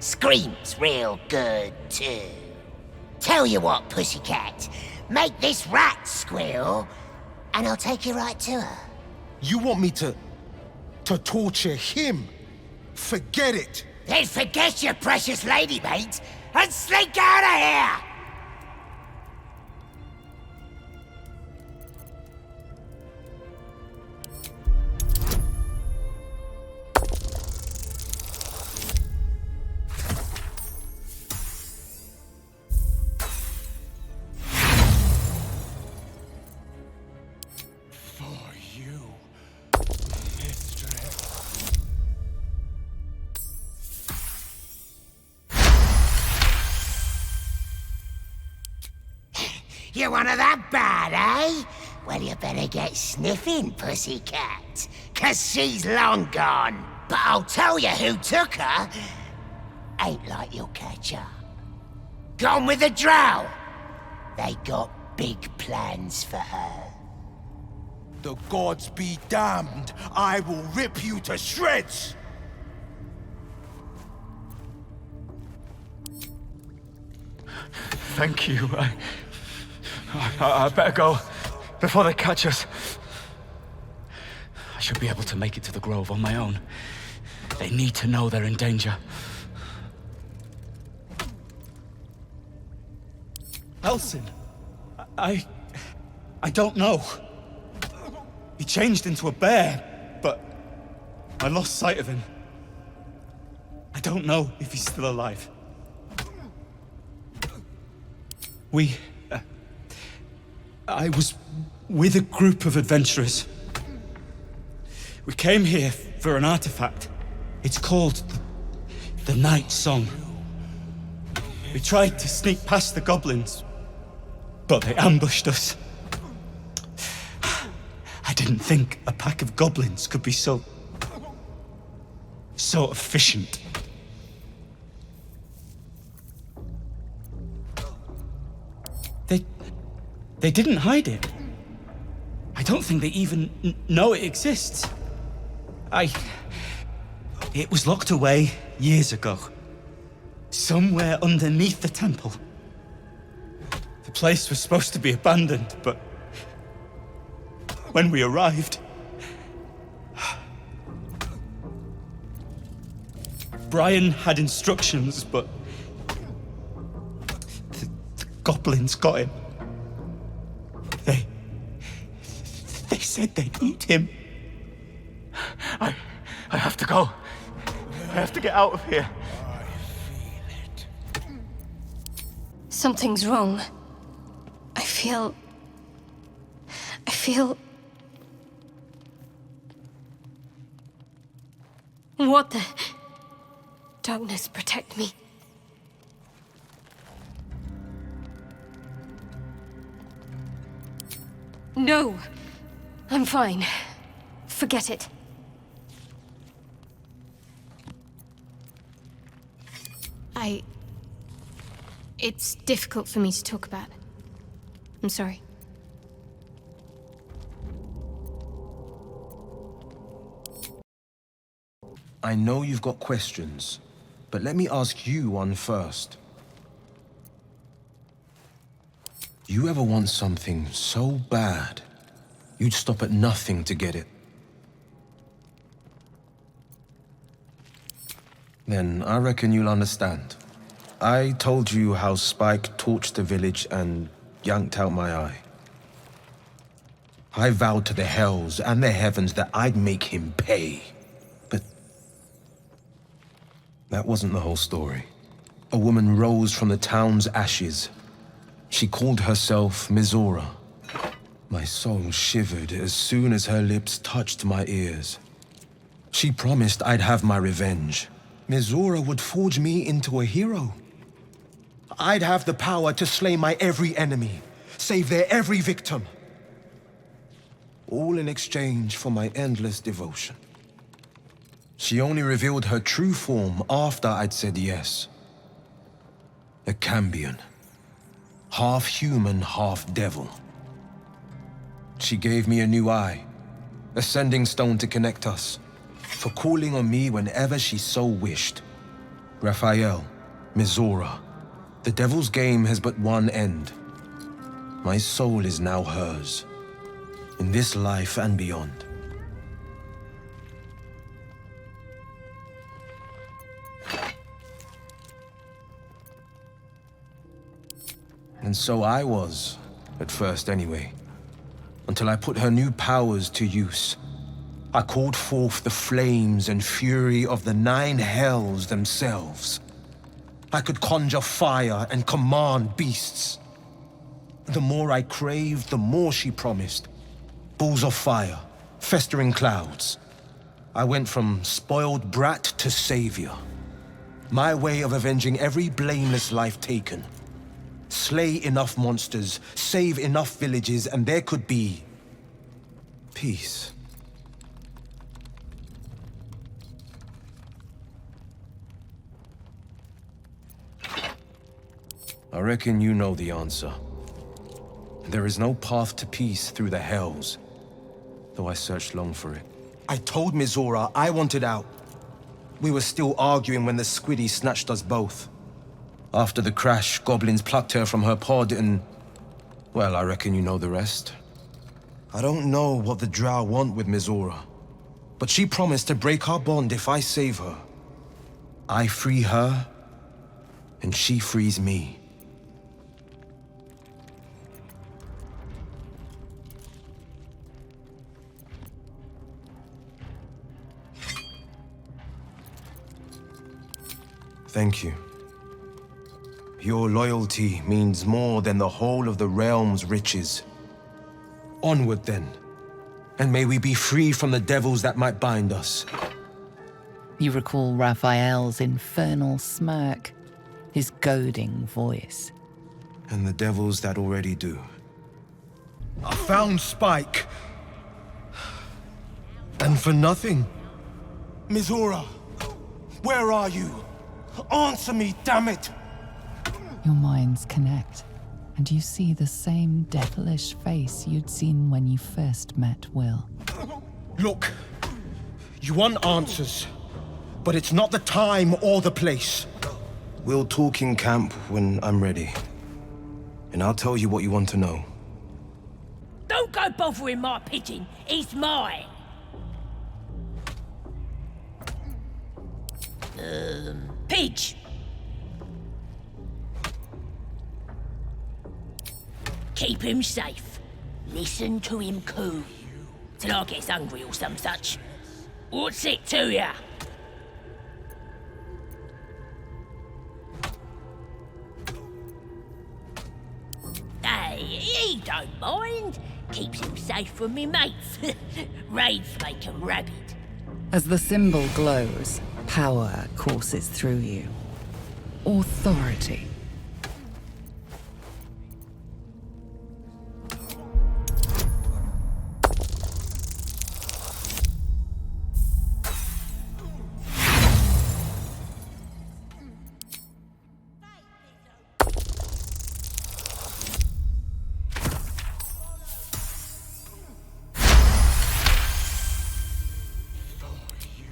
Screams real good, too. Tell you what, pussycat. Make this rat squeal, and I'll take you right to her. You want me to torture him? Forget it. Then forget your precious lady, mate, and slink out of here! You want her that bad, eh? Well, you better get sniffing, pussycat. 'Cause she's long gone. But I'll tell you who took her. Ain't like you'll catch her. Gone with the drow. They got big plans for her. The gods be damned. I will rip you to shreds. Thank you. I better go before they catch us. I should be able to make it to the Grove on my own. They need to know they're in danger. Elsin, I don't know. He changed into a bear, but I lost sight of him. I don't know if he's still alive. I was with a group of adventurers. We came here for an artifact. It's called the Night Song. We tried to sneak past the goblins, but they ambushed us. I didn't think a pack of goblins could be so efficient. They didn't hide it. I don't think they even know it exists. It was locked away years ago. Somewhere underneath the temple. The place was supposed to be abandoned, but when we arrived, Brian had instructions, but the goblins got him. They said they'd eat him. I have to go. I have to get out of here. Something's wrong. I feel... What the... Darkness, protect me. No! I'm fine. Forget it. It's difficult for me to talk about. I'm sorry. I know you've got questions, but let me ask you one first. You ever want something so bad, you'd stop at nothing to get it? Then I reckon you'll understand. I told you how Spike torched the village and yanked out my eye. I vowed to the hells and the heavens that I'd make him pay. But that wasn't the whole story. A woman rose from the town's ashes. She called herself Mizora. My soul shivered as soon as her lips touched my ears. She promised I'd have my revenge. Mizora would forge me into a hero. I'd have the power to slay my every enemy, save their every victim. All in exchange for my endless devotion. She only revealed her true form after I'd said yes. A Cambion. Half human, half devil. She gave me a new eye, a sending stone to connect us, for calling on me whenever she so wished. Raphael, Mizora, the devil's game has but one end. My soul is now hers, in this life and beyond. And so I was, at first anyway, until I put her new powers to use. I called forth the flames and fury of the 9 hells themselves. I could conjure fire and command beasts. The more I craved, the more she promised. Balls of fire, festering clouds. I went from spoiled brat to savior. My way of avenging every blameless life taken. Slay enough monsters, save enough villages, and there could be peace. I reckon you know the answer. There is no path to peace through the hells, though I searched long for it. I told Mizora I wanted out. We were still arguing when the squiddy snatched us both. After the crash, goblins plucked her from her pod and... well, I reckon you know the rest. I don't know what the drow want with Mizora, but she promised to break our bond if I save her. I free her, and she frees me. Thank you. Your loyalty means more than the whole of the realm's riches. Onward, then. And may we be free from the devils that might bind us. You recall Raphael's infernal smirk, his goading voice. And the devils that already do. I found Spike. And for nothing. Mizora, where are you? Answer me, damn it! Your minds connect, and you see the same devilish face you'd seen when you first met Will. Look, you want answers, but it's not the time or the place. We'll talk in camp when I'm ready. And I'll tell you what you want to know. Don't go bothering my pigeon. He's mine. Pidge. Keep him safe. Listen to him coo. Till I gets hungry or some such. What's it to ya? Hey, he don't mind. Keeps him safe from me mates. Raids make him rabid. As the symbol glows, power courses through you. Authority.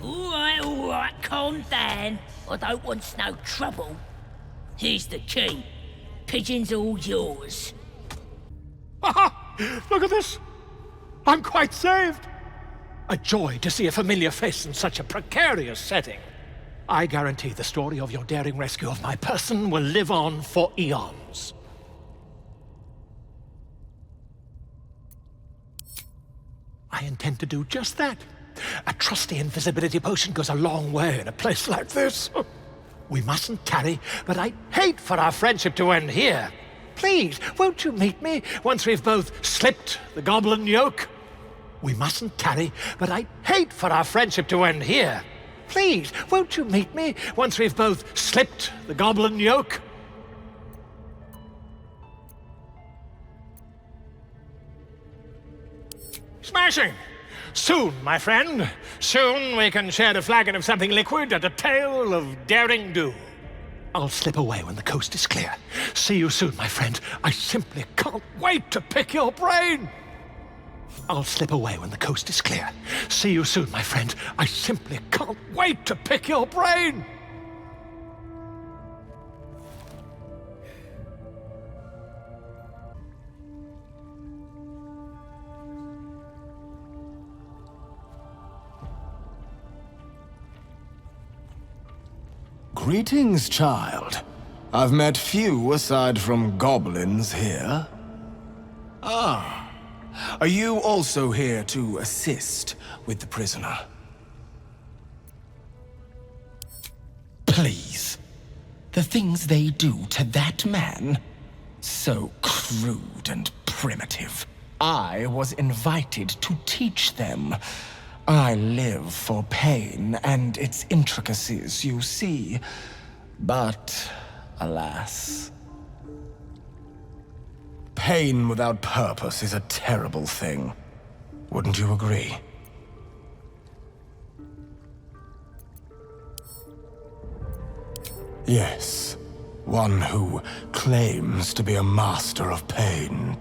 All right. come down, I don't want no trouble. Here's the key. Pigeon's all yours. Look at this! I'm quite saved! A joy to see a familiar face in such a precarious setting. I guarantee the story of your daring rescue of my person will live on for eons. I intend to do just that. A trusty invisibility potion goes a long way in a place like this. We mustn't tarry, but I'd hate for our friendship to end here. Please, won't you meet me once we've both slipped the goblin yoke? We mustn't tarry, but I'd hate for our friendship to end here. Please, won't you meet me once we've both slipped the goblin yoke? Smashing! Soon, my friend. Soon we can share a flagon of something liquid and a tale of daring do. I'll slip away when the coast is clear. See you soon, my friend. I simply can't wait to pick your brain. I'll slip away when the coast is clear. See you soon, my friend. I simply can't wait to pick your brain. Greetings, child. I've met few aside from goblins here. Ah, are you also here to assist with the prisoner? Please. The things they do to that man? So crude and primitive. I was invited to teach them. I live for pain and its intricacies, you see. But, alas... Pain without purpose is a terrible thing. Wouldn't you agree? Yes, one who claims to be a master of pain.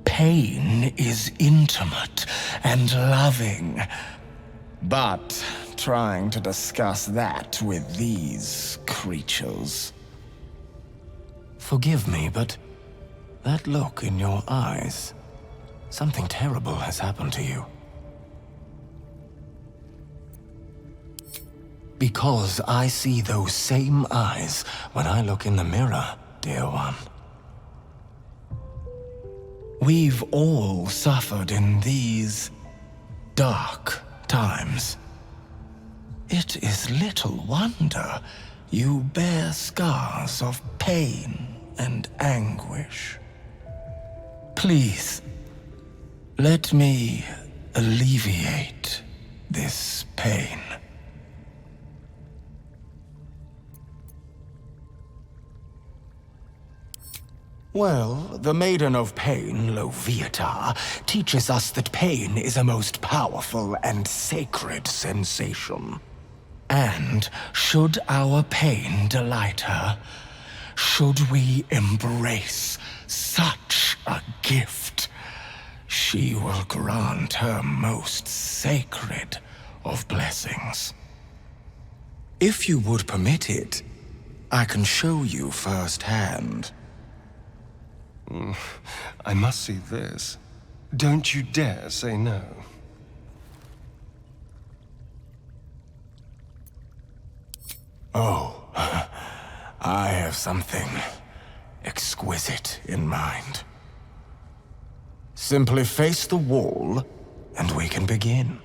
Pain is intimate and loving. But trying to discuss that with these creatures... Forgive me, but that look in your eyes, something terrible has happened to you. Because I see those same eyes when I look in the mirror, dear one. We've all suffered in these dark times. It is little wonder you bear scars of pain and anguish. Please, let me alleviate this pain. Well, the Maiden of Pain, Loviatar, teaches us that pain is a most powerful and sacred sensation. And should our pain delight her, should we embrace such a gift, she will grant her most sacred of blessings. If you would permit it, I can show you firsthand. I must see this. Don't you dare say no. Oh, I have something exquisite in mind. Simply face the wall, and we can begin.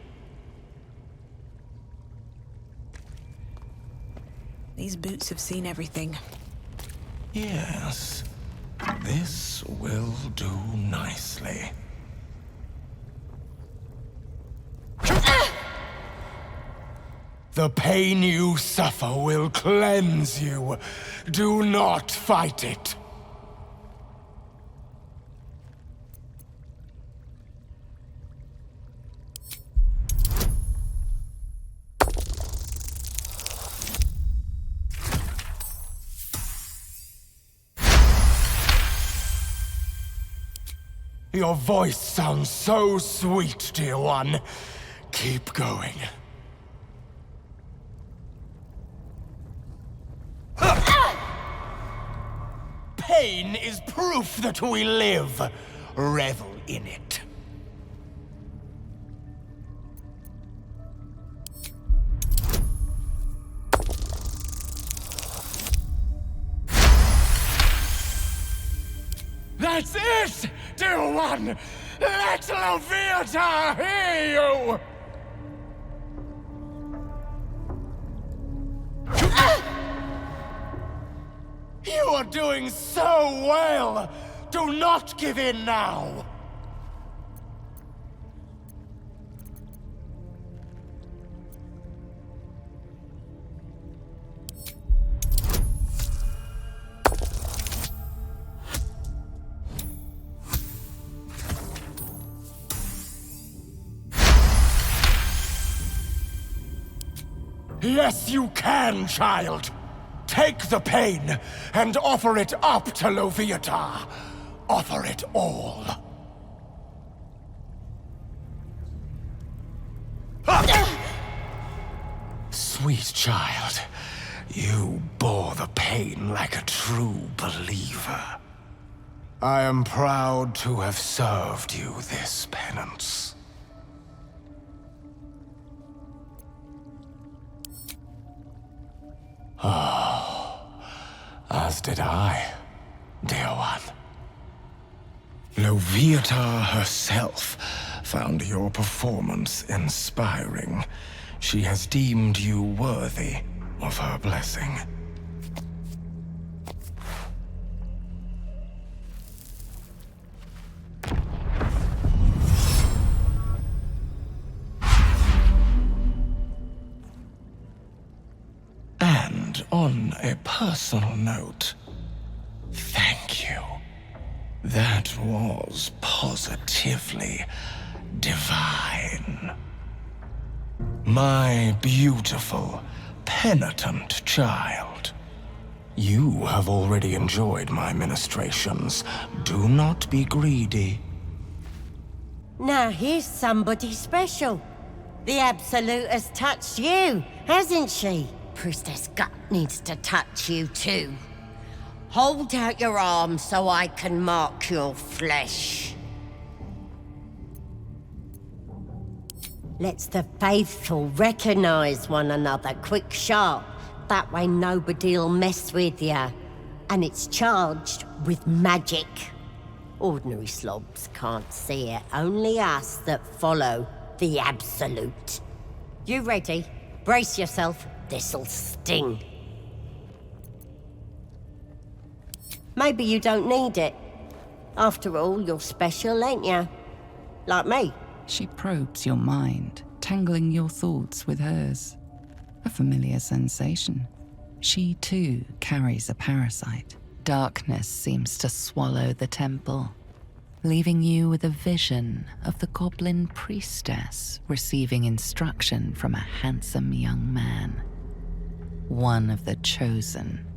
These boots have seen everything. Yes, this will do nicely. The pain you suffer will cleanse you. Do not fight it. Your voice sounds so sweet, dear one. Keep going. pain is proof that we live. Revel in it. That's it, dear one! Let Loviata hear you! You are doing so well! Do not give in now! Yes, you can, child! Take the pain and offer it up to Loviata. Offer it all. Sweet child, you bore the pain like a true believer. I am proud to have served you this penance. Oh, as did I, dear one. Loviata herself found your performance inspiring. She has deemed you worthy of her blessing. And on a personal note, thank you. That was positively divine. My beautiful, penitent child. You have already enjoyed my ministrations. Do not be greedy. Now here's somebody special. The Absolute has touched you, hasn't she? Priestess Gut needs to touch you too. Hold out your arm so I can mark your flesh. Let's the faithful recognize one another quick sharp. That way nobody'll mess with ya. And it's charged with magic. Ordinary slobs can't see it, only us that follow the Absolute. You ready? Brace yourself. This'll sting. Maybe you don't need it. After all, you're special, ain't ya? Like me. She probes your mind, tangling your thoughts with hers. A familiar sensation. She too carries a parasite. Darkness seems to swallow the temple, leaving you with a vision of the goblin priestess receiving instruction from a handsome young man. One of the chosen.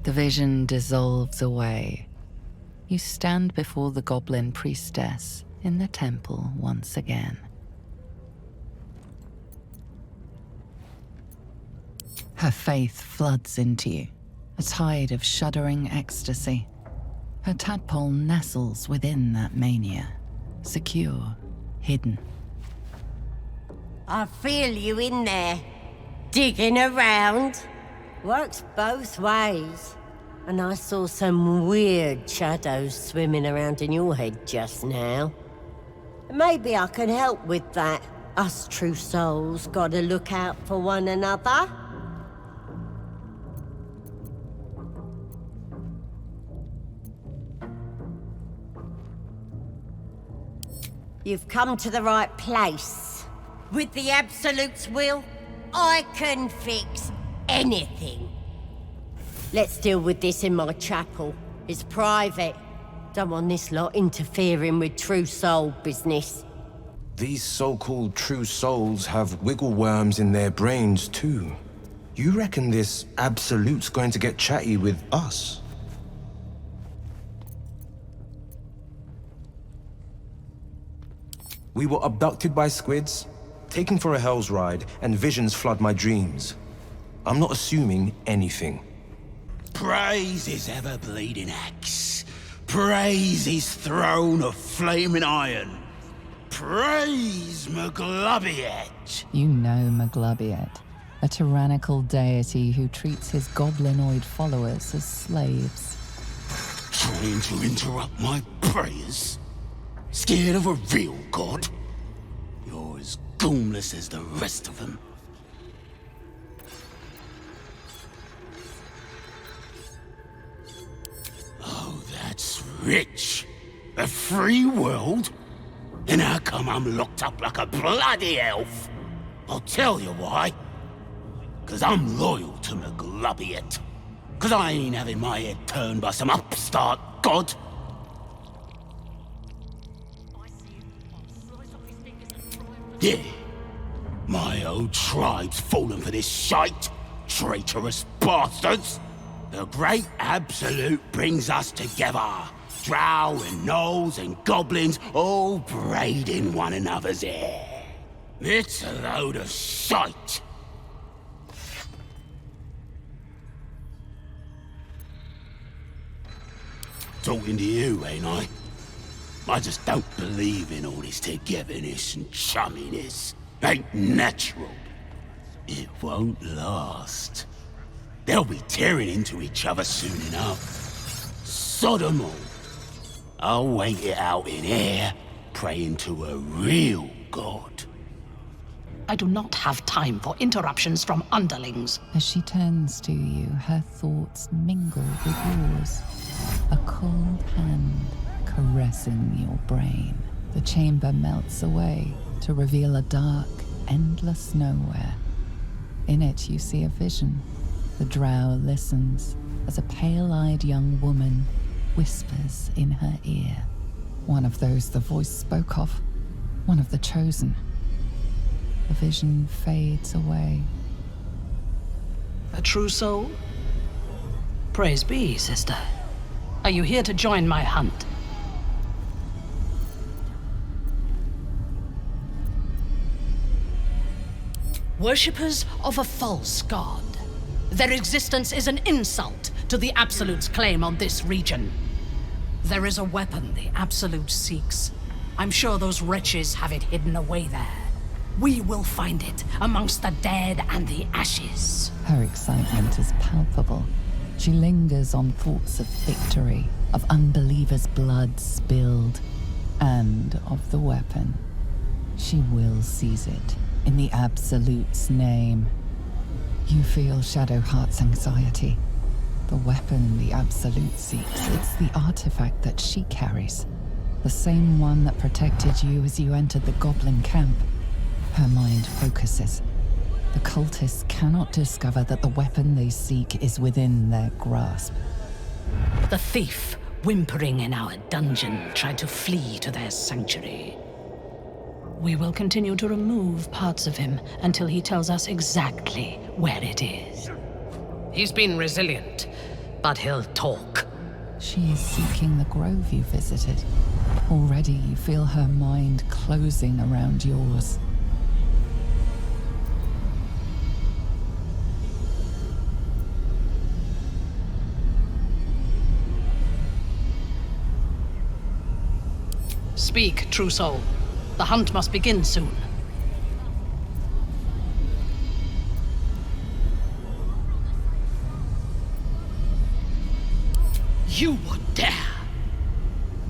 The vision dissolves away. You stand before the goblin priestess in the temple once again. Her faith floods into you, a tide of shuddering ecstasy. Her tadpole nestles within that mania, secure, hidden. I feel you in there, digging around. Works both ways. And I saw some weird shadows swimming around in your head just now. Maybe I can help with that. Us true souls gotta look out for one another. You've come to the right place. With the Absolute's will, I can fix anything. Let's deal with this in my chapel. It's private. Don't want this lot interfering with true soul business. These so-called true souls have wiggle worms in their brains too. You reckon this Absolute's going to get chatty with us? We were abducted by squids, taken for a hell's ride, and visions flood my dreams. I'm not assuming anything. Praise his ever-bleeding axe. Praise his throne of flaming iron. Praise Maglubiet. You know Maglubiet, a tyrannical deity who treats his goblinoid followers as slaves. Trying to interrupt my prayers? Scared of a real god? You're as goomless as the rest of them. Oh, that's rich. A free world? And how come I'm locked up like a bloody elf? I'll tell you why. 'Cause I'm loyal to Maglubiet. 'Cause I ain't having my head turned by some upstart god. Yeah, my old tribe's fallen for this shite, traitorous bastards. The great absolute brings us together. Drow and gnolls and goblins all braiding one another's hair. It's a load of shite. Talking to you, ain't I? I just don't believe in all this togetherness and chumminess. Ain't natural. It won't last. They'll be tearing into each other soon enough. Sod 'em all. I'll wait it out in air, praying to a real god. I do not have time for interruptions from underlings. As she turns to you, her thoughts mingle with yours. A cold hand caressing your brain. The chamber melts away to reveal a dark, endless nowhere. In it you see a vision. The drow listens as a pale-eyed young woman whispers in her ear. One of those the voice spoke of. One of the chosen. The vision fades away. A true soul? Praise be, sister. Are you here to join my hunt? Worshippers of a false god. Their existence is an insult to the Absolute's claim on this region. There is a weapon the Absolute seeks. I'm sure those wretches have it hidden away there. We will find it amongst the dead and the ashes. Her excitement is palpable. She lingers on thoughts of victory, of unbelievers' blood spilled, and of the weapon. She will seize it, in the Absolute's name. You feel Shadowheart's anxiety. The weapon the Absolute seeks, it's the artifact that she carries. The same one that protected you as you entered the goblin camp. Her mind focuses. The cultists cannot discover that the weapon they seek is within their grasp. The thief, whimpering in our dungeon, tried to flee to their sanctuary. We will continue to remove parts of him until he tells us exactly where it is. He's been resilient, but he'll talk. She is seeking the grove you visited. Already you feel her mind closing around yours. Speak, true soul. The hunt must begin soon. You would dare!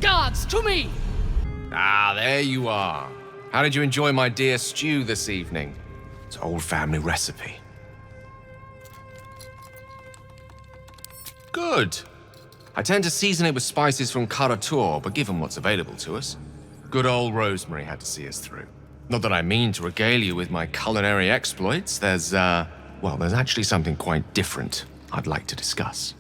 Guards, to me! Ah, there you are. How did you enjoy my deer stew this evening? It's an old family recipe. Good. I tend to season it with spices from Karator, but given what's available to us, good old Rosemary had to see us through. Not that I mean to regale you with my culinary exploits. There's actually something quite different I'd like to discuss.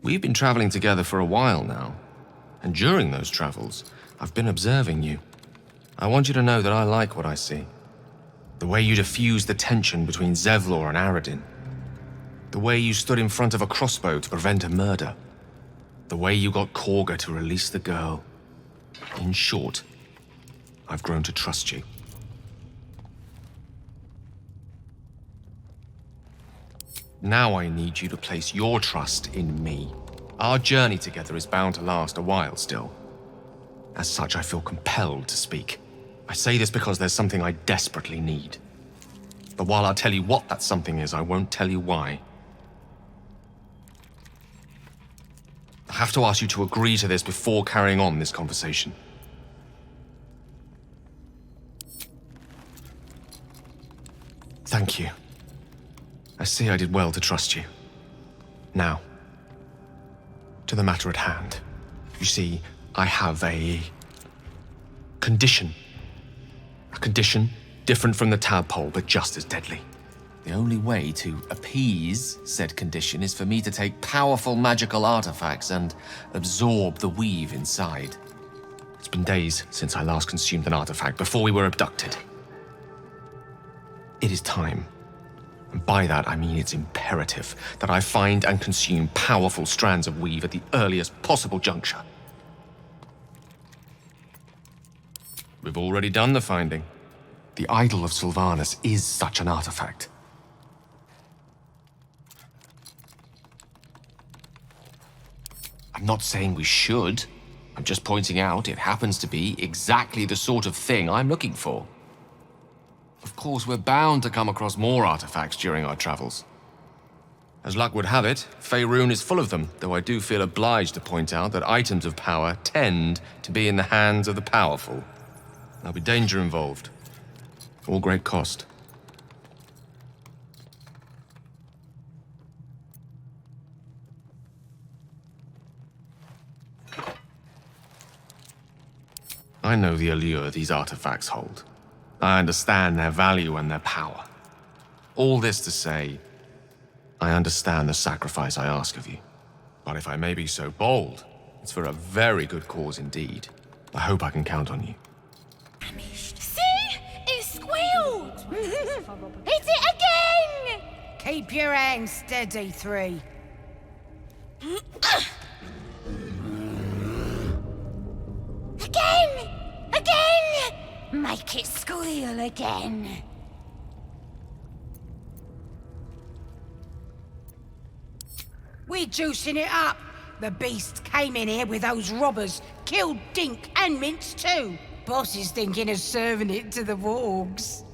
We've been traveling together for a while now, and during those travels, I've been observing you. I want you to know that I like what I see. The way you diffused the tension between Zevlor and Aradin. The way you stood in front of a crossbow to prevent a murder. The way you got Korga to release the girl. In short, I've grown to trust you. Now I need you to place your trust in me. Our journey together is bound to last a while still. As such, I feel compelled to speak. I say this because there's something I desperately need. But while I'll tell you what that something is, I won't tell you why. I have to ask you to agree to this before carrying on this conversation. Thank you. I see I did well to trust you. Now, to the matter at hand. You see, I have a condition. A condition different from the tadpole, but just as deadly. The only way to appease said condition is for me to take powerful magical artifacts and absorb the weave inside. It's been days since I last consumed an artifact, before we were abducted. It is time. And by that, I mean it's imperative that I find and consume powerful strands of weave at the earliest possible juncture. We've already done the finding. The idol of Sylvanus is such an artifact. I'm not saying we should. I'm just pointing out it happens to be exactly the sort of thing I'm looking for. Of course, we're bound to come across more artifacts during our travels. As luck would have it, Faerun is full of them, though I do feel obliged to point out that items of power tend to be in the hands of the powerful. There'll be danger involved, or great cost. I know the allure these artifacts hold. I understand their value and their power. All this to say, I understand the sacrifice I ask of you. But if I may be so bold, it's for a very good cause indeed. I hope I can count on you. See? It squealed! Hit it again! Keep your hands steady, 3. Again! Again! Make it squeal again. We're juicing it up. The beast came in here with those robbers, killed Dink and Mince too. Boss is thinking of serving it to the wargs.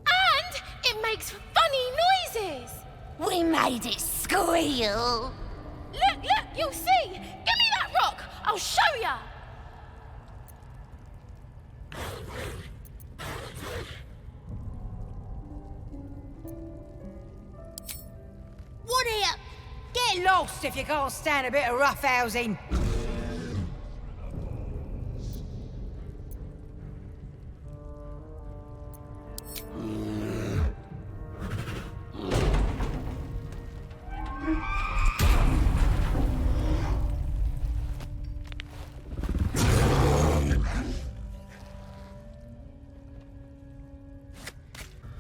And it makes funny noises! We made it squeal. Look, you'll see! Give me that rock! I'll show ya! Woody up! Get lost if you can't stand a bit of roughhousing.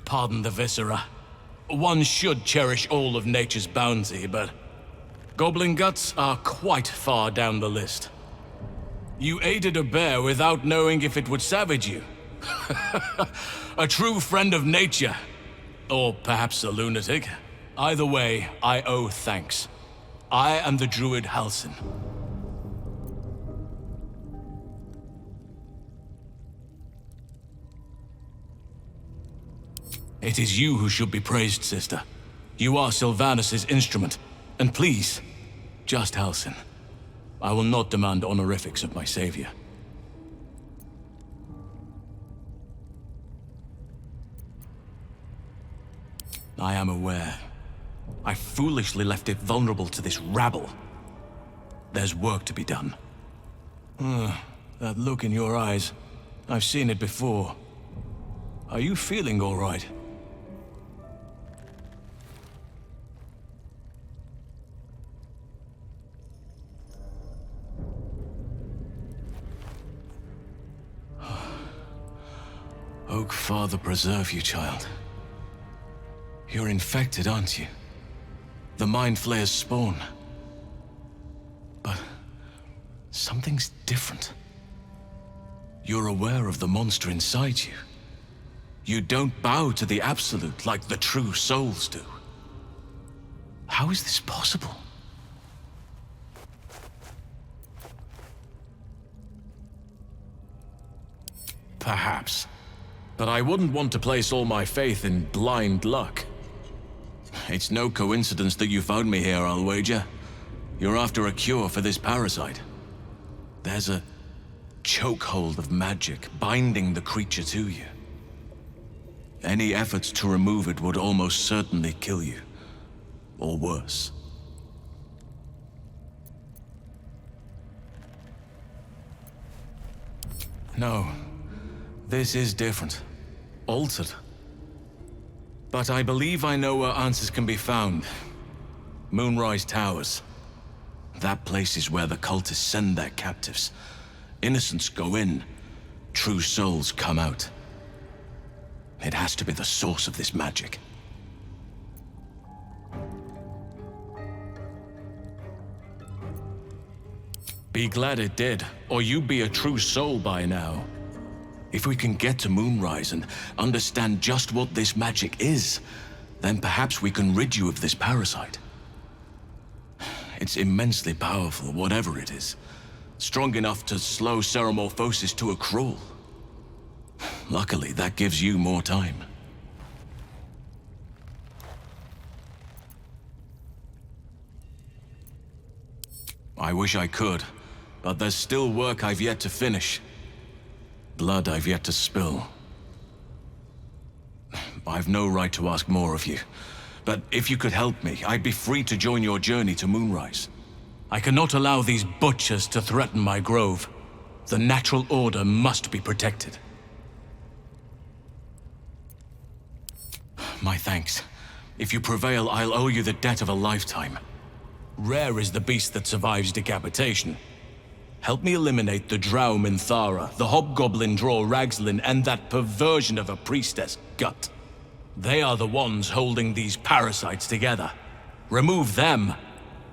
Pardon the viscera. One should cherish all of nature's bounty, but goblin guts are quite far down the list. You aided a bear without knowing if it would savage you. A true friend of nature. Or perhaps a lunatic. Either way, I owe thanks. I am the druid Halsin. It is you who should be praised, sister. You are Sylvanus' instrument. And please, just Halsin. I will not demand honorifics of my savior. I am aware. I foolishly left it vulnerable to this rabble. There's work to be done. That look in your eyes. I've seen it before. Are you feeling all right? Oak Father preserve you, child. You're infected, aren't you? The Mind Flayer's spawn. But something's different. You're aware of the monster inside you. You don't bow to the Absolute like the true souls do. How is this possible? Perhaps. But I wouldn't want to place all my faith in blind luck. It's no coincidence that you found me here, I'll wager. You're after a cure for this parasite. There's a chokehold of magic binding the creature to you. Any efforts to remove it would almost certainly kill you. Or worse. No. This is different. Altered. But I believe I know where answers can be found. Moonrise Towers. That place is where the cultists send their captives. Innocents go in. True souls come out. It has to be the source of this magic. Be glad it did, or you'd be a true soul by now. If we can get to Moonrise and understand just what this magic is, then perhaps we can rid you of this parasite. It's immensely powerful, whatever it is. Strong enough to slow ceremorphosis to a crawl. Luckily, that gives you more time. I wish I could, but there's still work I've yet to finish. Blood I've yet to spill. I've no right to ask more of you, but if you could help me, I'd be free to join your journey to Moonrise. I cannot allow these butchers to threaten my grove. The natural order must be protected. My thanks. If you prevail, I'll owe you the debt of a lifetime. Rare is the beast that survives decapitation. Help me eliminate the Drow Minthara, the Hobgoblin Draw Ragslin, and that perversion of a priestess, Gut. They are the ones holding these parasites together. Remove them,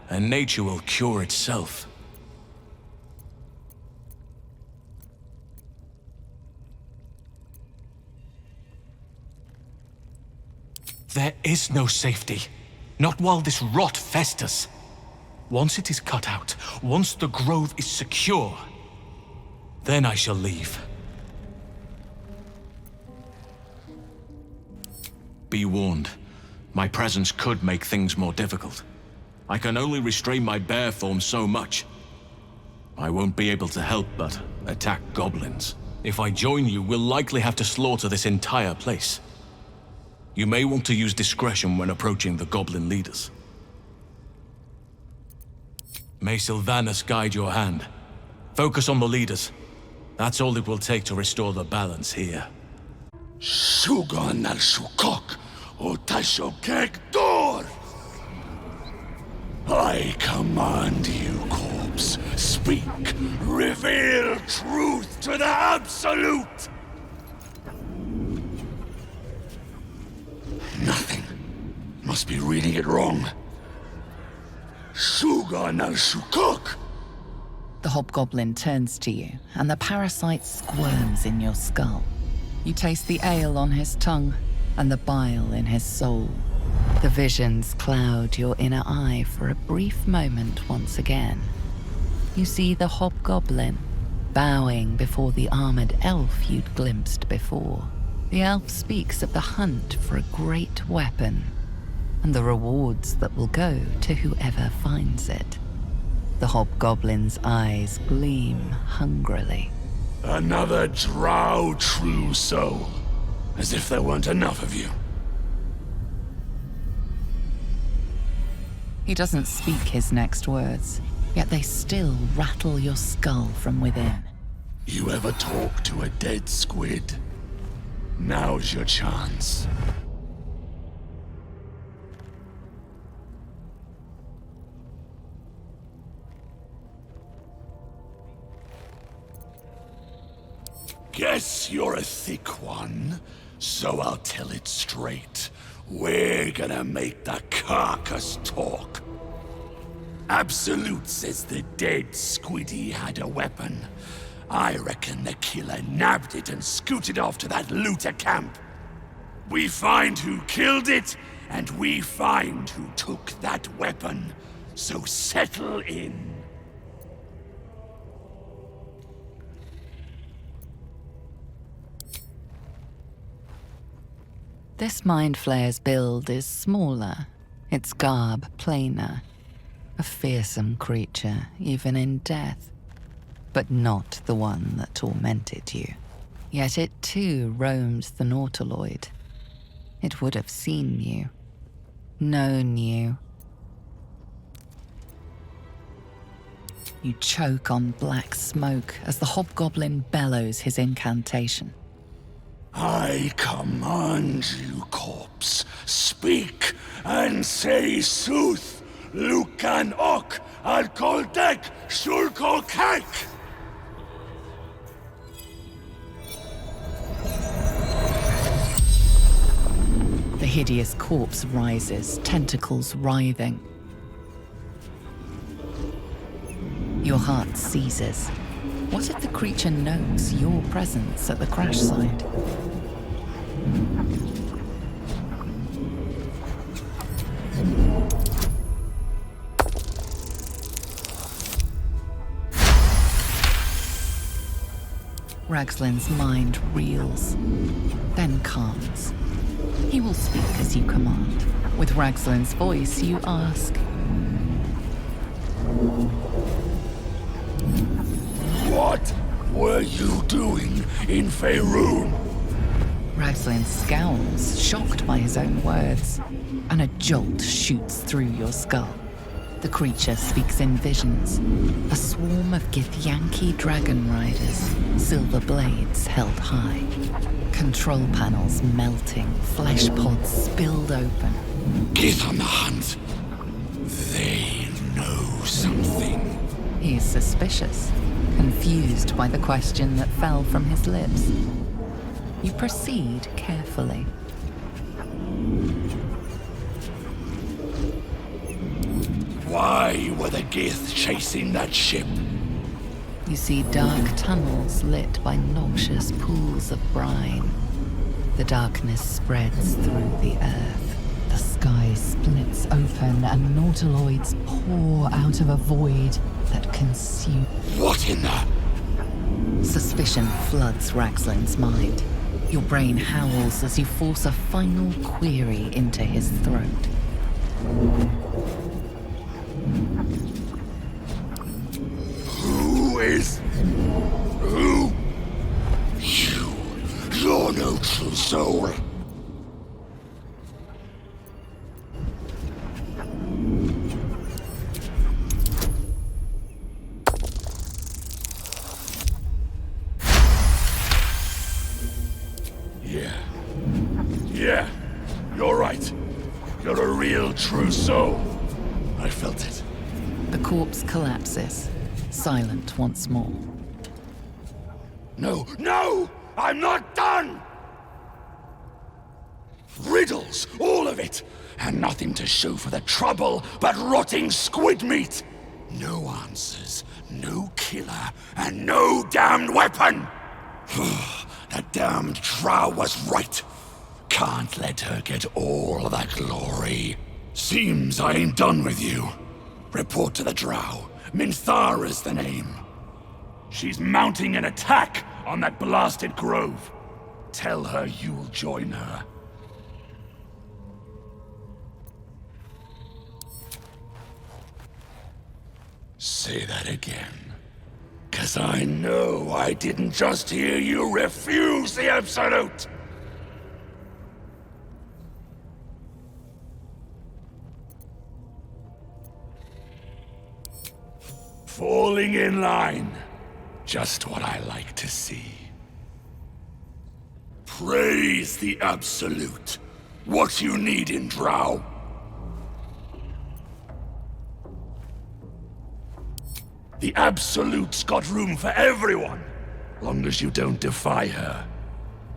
and nature will cure itself. There is no safety. Not while this rot festers. Once it is cut out, once the grove is secure, then I shall leave. Be warned. My presence could make things more difficult. I can only restrain my bear form so much. I won't be able to help but attack goblins. If I join you, we'll likely have to slaughter this entire place. You may want to use discretion when approaching the goblin leaders. May Sylvanas guide your hand. Focus on the leaders. That's all it will take to restore the balance here. Shugan al Shukok, Otashokek Dor! I command you, corpse. Speak. Reveal truth to the Absolute! Nothing. Must be reading it wrong. Shugan al Shukok! The hobgoblin turns to you, and the parasite squirms in your skull. You taste the ale on his tongue, and the bile in his soul. The visions cloud your inner eye for a brief moment once again. You see the hobgoblin, bowing before the armored elf you'd glimpsed before. The elf speaks of the hunt for a great weapon, and the rewards that will go to whoever finds it. The hobgoblin's eyes gleam hungrily. Another drow true soul. As if there weren't enough of you. He doesn't speak his next words, yet they still rattle your skull from within. You ever talk to a dead squid? Now's your chance. Guess you're a thick one, so I'll tell it straight. We're gonna make the carcass talk. Absolute says the dead squiddy had a weapon. I reckon the killer nabbed it and scooted off to that looter camp. We find who killed it, and we find who took that weapon. So settle in. This Mind Flayer's build is smaller, its garb plainer. A fearsome creature, even in death, but not the one that tormented you. Yet it too roamed the Nautiloid. It would have seen you, known you. You choke on black smoke as the hobgoblin bellows his incantation. I command you, corpse, speak and say sooth. Lucan ok al koldek shulko kek. The hideous corpse rises, tentacles writhing. Your heart seizes. What if the creature knows your presence at the crash site? Ragslin's mind reels, then calms. He will speak as you command. With Ragslin's voice, you ask. What were you doing in Faerun? Ragslin scowls, shocked by his own words, and a jolt shoots through your skull. The creature speaks in visions, a swarm of Githyanki dragon riders, silver blades held high. Control panels melting, flesh pods spilled open. Get on the hunt. They know something. He's suspicious, confused by the question that fell from his lips. You proceed carefully. Why were the Gith chasing that ship? You see dark tunnels lit by noxious pools of brine. The darkness spreads through the earth. The sky splits open and nautiloids pour out of a void that consumes. What in the... Suspicion floods Ragslin's mind. Your brain howls as you force a final query into his throat. Who is... Who? You're no true soul. Yeah, you're right. You're a real true soul. I felt it. The corpse collapses, silent once more. No! I'm not done! Riddles, all of it, and nothing to show for the trouble but rotting squid meat. No answers, no killer, and no damned weapon! That damned Drow was right. Can't let her get all that glory. Seems I ain't done with you. Report to the Drow. Minthara's the name. She's mounting an attack on that blasted grove. Tell her you'll join her. Say that again. 'Cause I know I didn't just hear you refuse the Absolute! Falling in line. Just what I like to see. Praise the Absolute. What you need in Drow. The Absolute's got room for everyone, long as you don't defy her.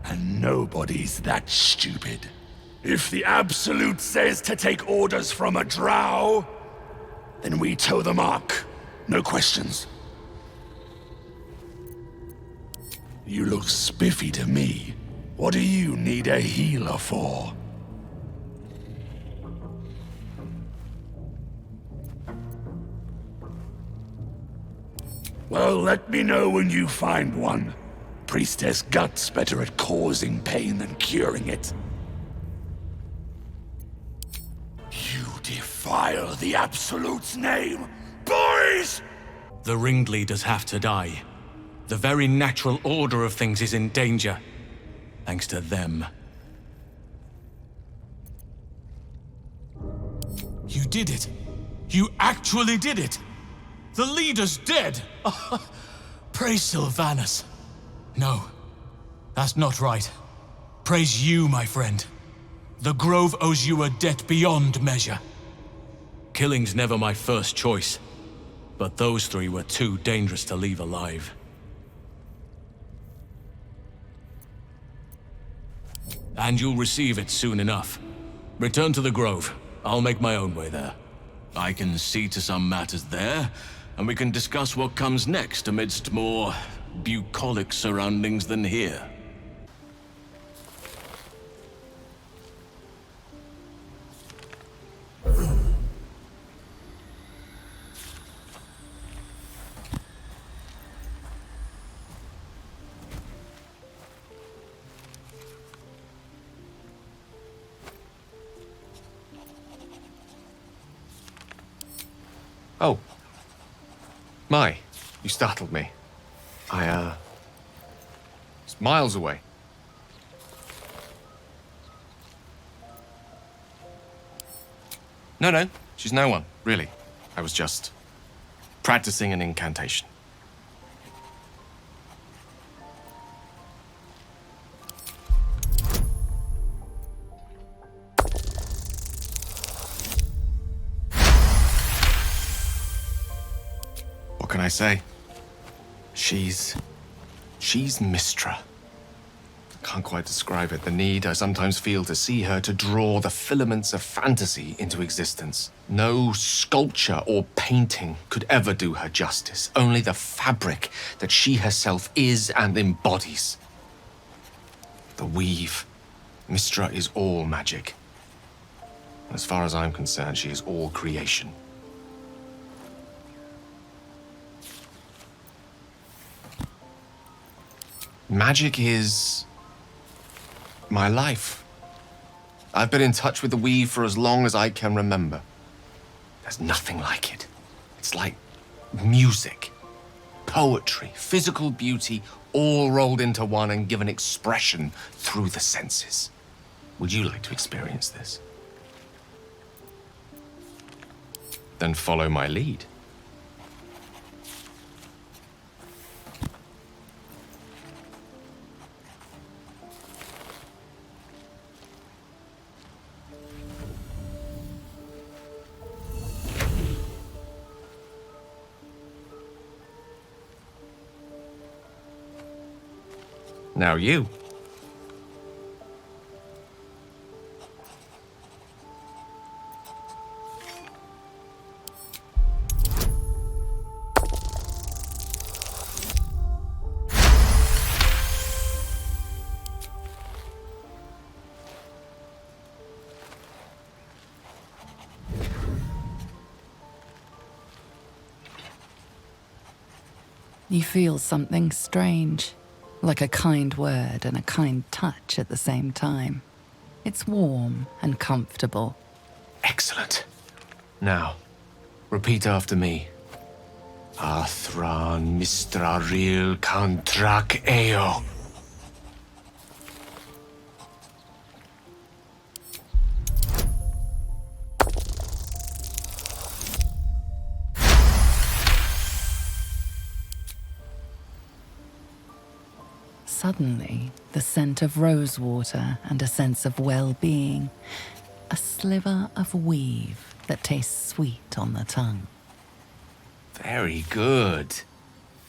And nobody's that stupid. If the Absolute says to take orders from a Drow, then we toe the mark. No questions. You look spiffy to me. What do you need a healer for? Well, let me know when you find one. Priestess Gut's better at causing pain than curing it. You defile the Absolute's name, boys! The ringleaders have to die. The very natural order of things is in danger, thanks to them. You did it. You actually did it. The leader's dead. Praise Sylvanus. No, that's not right. Praise you, my friend. The Grove owes you a debt beyond measure. Killing's never my first choice, but those three were too dangerous to leave alive. And you'll receive it soon enough. Return to the Grove. I'll make my own way there. I can see to some matters there, and we can discuss what comes next amidst more bucolic surroundings than here. Oh. My, you startled me. It's miles away. No, she's no one, really. I was just practicing an incantation. What can I say? She's Mistra. Can't quite describe it. The need I sometimes feel to see her, to draw the filaments of fantasy into existence. No sculpture or painting could ever do her justice. Only the fabric that she herself is and embodies. The weave. Mistra is all magic. As far as I'm concerned, she is all creation. Magic is my life. I've been in touch with the weave for as long as I can remember. There's nothing like it. It's like music, poetry, physical beauty, all rolled into one and given expression through the senses. Would you like to experience this? Then follow my lead. Now you. You feel something strange. Like a kind word and a kind touch at the same time. It's warm and comfortable. Excellent. Now, repeat after me. Athran mistraril kantrak eo. Suddenly, the scent of rosewater and a sense of well-being. A sliver of weave that tastes sweet on the tongue. Very good.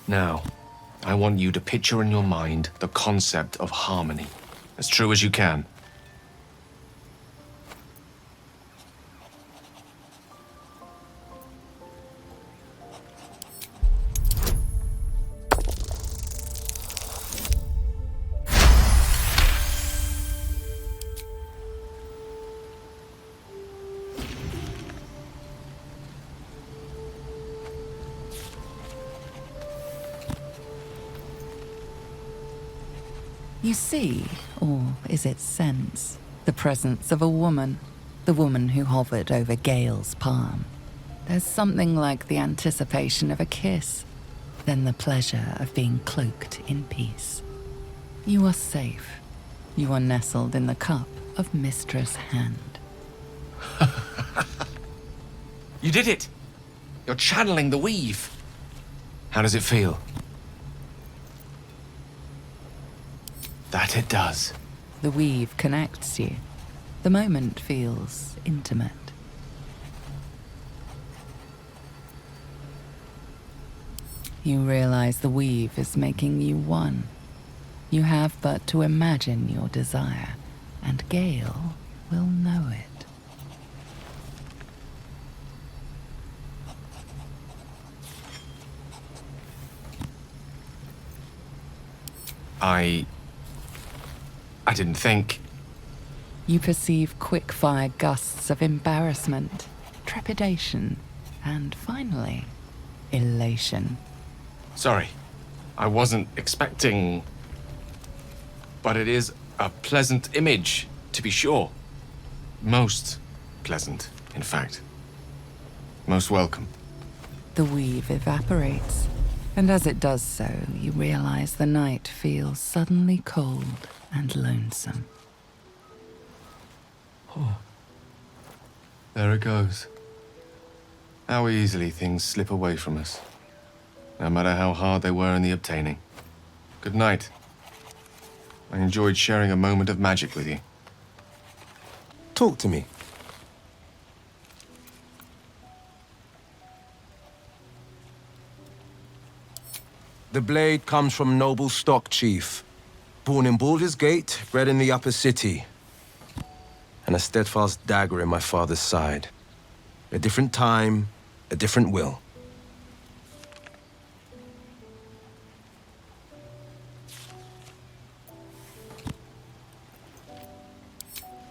Now, I want you to picture in your mind the concept of harmony, as true as you can. You see, or is it sense, the presence of a woman, the woman who hovered over Gale's palm. There's something like the anticipation of a kiss, then the pleasure of being cloaked in peace. You are safe. You are nestled in the cup of Mistress' hand. You did it! You're channeling the weave. How does it feel? That it does. The weave connects you. The moment feels intimate. You realize the weave is making you one. You have but to imagine your desire, and Gale will know it. I didn't think. You perceive quick-fire gusts of embarrassment, trepidation, and finally, elation. Sorry, I wasn't expecting... But it is a pleasant image, to be sure. Most pleasant, in fact. Most welcome. The weave evaporates, and as it does so, you realize the night feels suddenly cold and lonesome. Oh. There it goes. How easily things slip away from us, no matter how hard they were in the obtaining. Good night. I enjoyed sharing a moment of magic with you. Talk to me. The blade comes from noble stock, Chief. Born in Baldur's Gate, bred in the upper city. And a steadfast dagger in my father's side. A different time, a different will.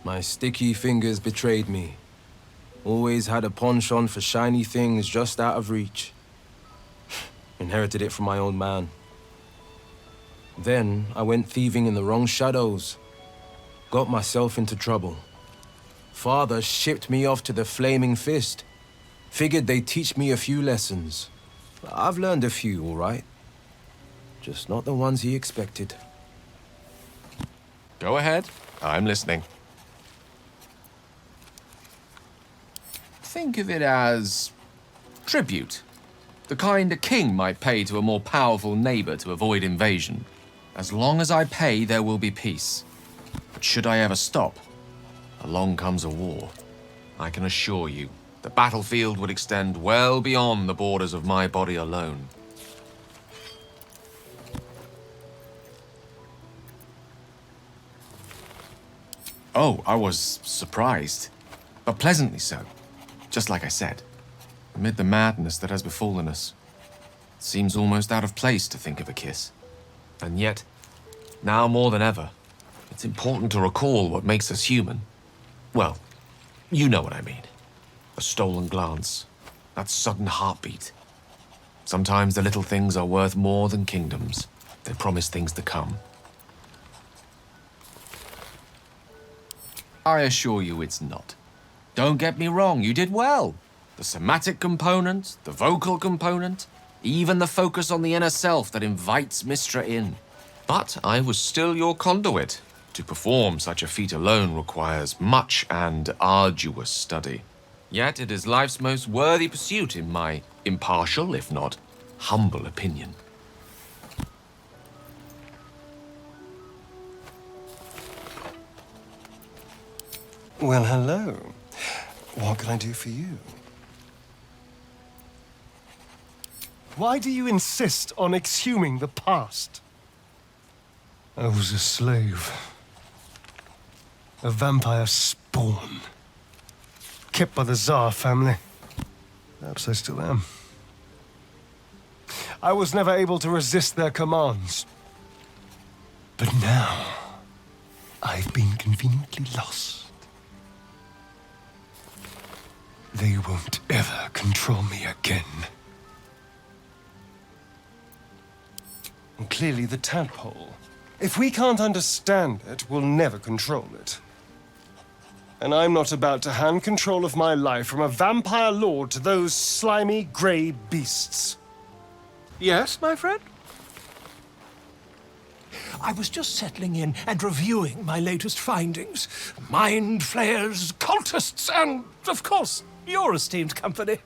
My sticky fingers betrayed me. Always had a penchant for shiny things just out of reach. Inherited it from my old man. Then I went thieving in the wrong shadows. Got myself into trouble. Father shipped me off to the Flaming Fist. Figured they'd teach me a few lessons. I've learned a few, all right. Just not the ones he expected. Go ahead. I'm listening. Think of it as tribute. The kind a king might pay to a more powerful neighbor to avoid invasion. As long as I pay, there will be peace. But should I ever stop, along comes a war. I can assure you, the battlefield would extend well beyond the borders of my body alone. Oh, I was surprised, but pleasantly so. Just like I said, amid the madness that has befallen us, it seems almost out of place to think of a kiss. And yet, now more than ever, it's important to recall what makes us human. Well, you know what I mean. A stolen glance, that sudden heartbeat. Sometimes the little things are worth more than kingdoms. They promise things to come. I assure you it's not. Don't get me wrong, you did well. The somatic component, the vocal component, even the focus on the inner self that invites Mistra in. But I was still your conduit. To perform such a feat alone requires much and arduous study. Yet it is life's most worthy pursuit in my impartial, if not humble opinion. Well, hello. What can I do for you? Why do you insist on exhuming the past? I was a slave. A vampire spawn. Kept by the Tsar family. Perhaps I still am. I was never able to resist their commands. But now, I've been conveniently lost. They won't ever control me again. And clearly the tadpole If we can't understand it, we'll never control it. And I'm not about to hand control of my life from a vampire lord to those slimy, grey beasts. Yes, my friend? I was just settling in and reviewing my latest findings. Mind flayers, cultists, and, of course, your esteemed company.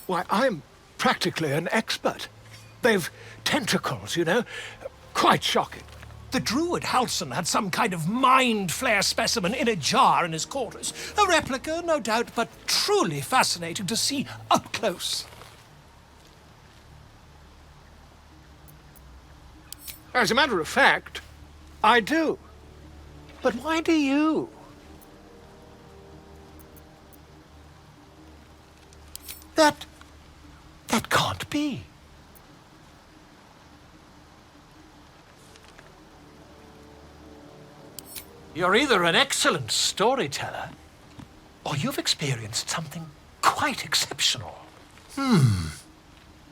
Why, I'm practically an expert. They've tentacles, you know. Quite shocking. The druid Halson had some kind of mind flare specimen in a jar in his quarters. A replica, no doubt, but truly fascinating to see up close. As a matter of fact, I do. But why do you? That can't be. You're either an excellent storyteller, or you've experienced something quite exceptional.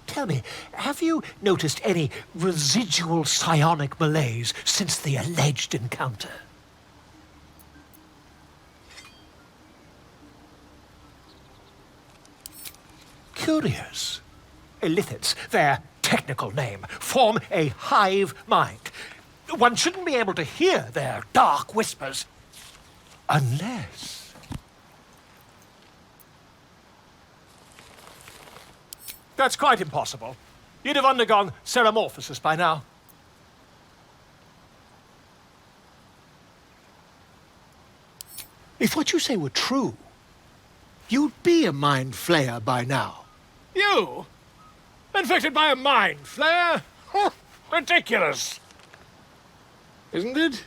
Tell me, have you noticed any residual psionic malaise since the alleged encounter? Curious. Illithids, their technical name, form a hive mind. One shouldn't be able to hear their dark whispers unless... That's quite impossible. You'd have undergone ceramorphosis by now. If what you say were true, you'd be a mind flayer by now. You? Infected by a mind flayer? Ridiculous! Isn't it?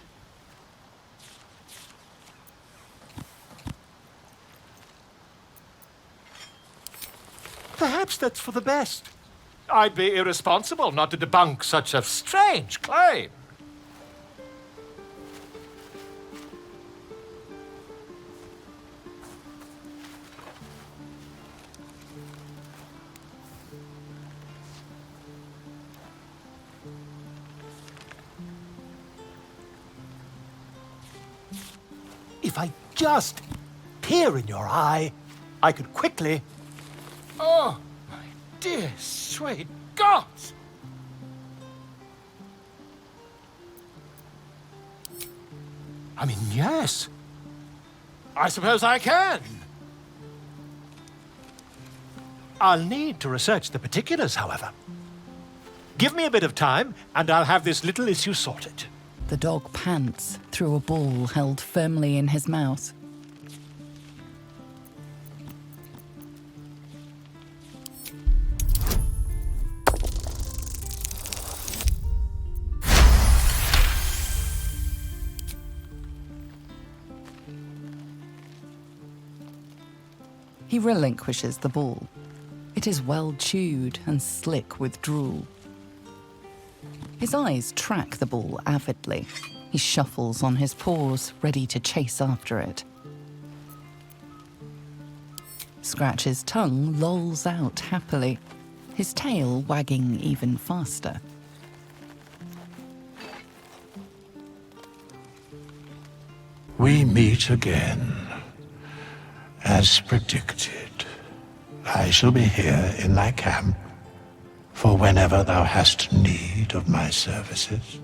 Perhaps that's for the best. I'd be irresponsible not to debunk such a strange claim. If I just peer in your eye, I could quickly... Oh, my dear, sweet gods! I mean, yes. I suppose I can. I'll need to research the particulars, however. Give me a bit of time, and I'll have this little issue sorted. The dog pants through a ball held firmly in his mouth. He relinquishes the ball. It is well chewed and slick with drool. His eyes track the ball avidly. He shuffles on his paws, ready to chase after it. Scratch's tongue lolls out happily, his tail wagging even faster. We meet again. As predicted, I shall be here in thy camp for whenever thou hast need of my services.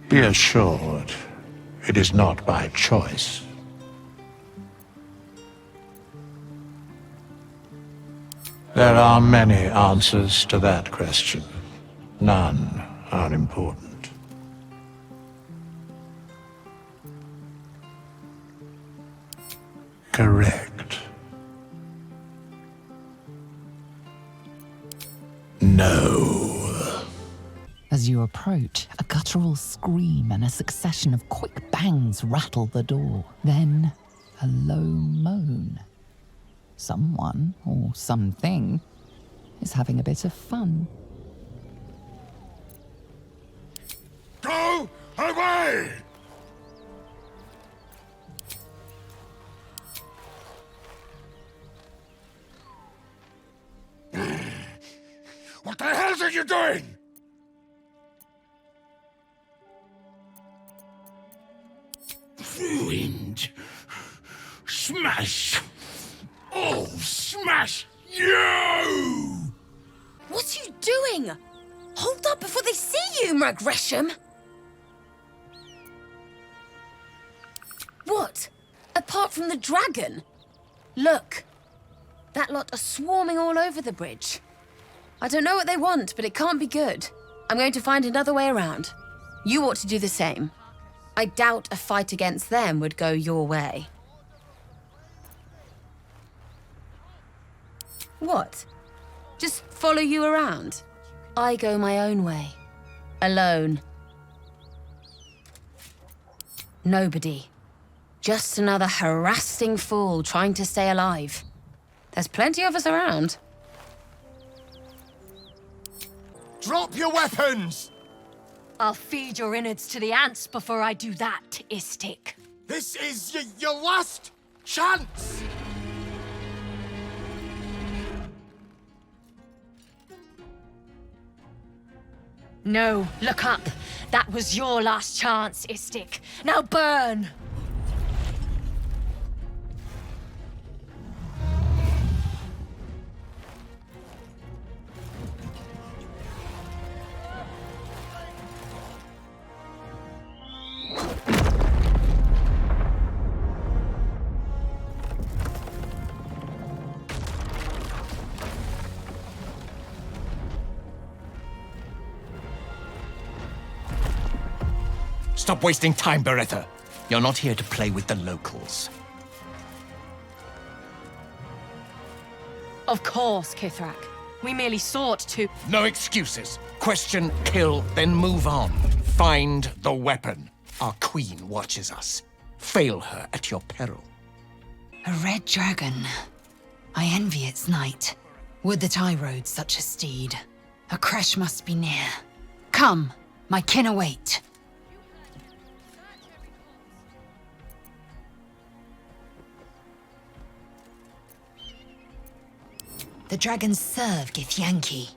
Be assured, it is not by choice. There are many answers to that question. None are important. Correct. No. As you approach, a guttural scream and a succession of quick bangs rattle the door. Then, a low moan. Someone, or something, is having a bit of fun. Go away! are you doing? Ruined. Smash. Oh, smash you! What are you doing? Hold up before they see you, Murg Gresham! What? Apart from the dragon? Look. That lot are swarming all over the bridge. I don't know what they want, but it can't be good. I'm going to find another way around. You ought to do the same. I doubt a fight against them would go your way. What? Just follow you around? I go my own way. Alone. Nobody. Just another harassing fool trying to stay alive. There's plenty of us around. Drop your weapons! I'll feed your innards to the ants before I do that, Istik. This is your last chance! No, look up. That was your last chance, Istik. Now burn! Stop wasting time, Beretta. You're not here to play with the locals. Of course, Kithrak. We merely sought to... No excuses. Question, kill, then move on. Find the weapon. Our queen watches us. Fail her at your peril. A red dragon. I envy its knight. Would that I rode such a steed. A crash must be near. Come, my kin await. The dragons serve Githyanki.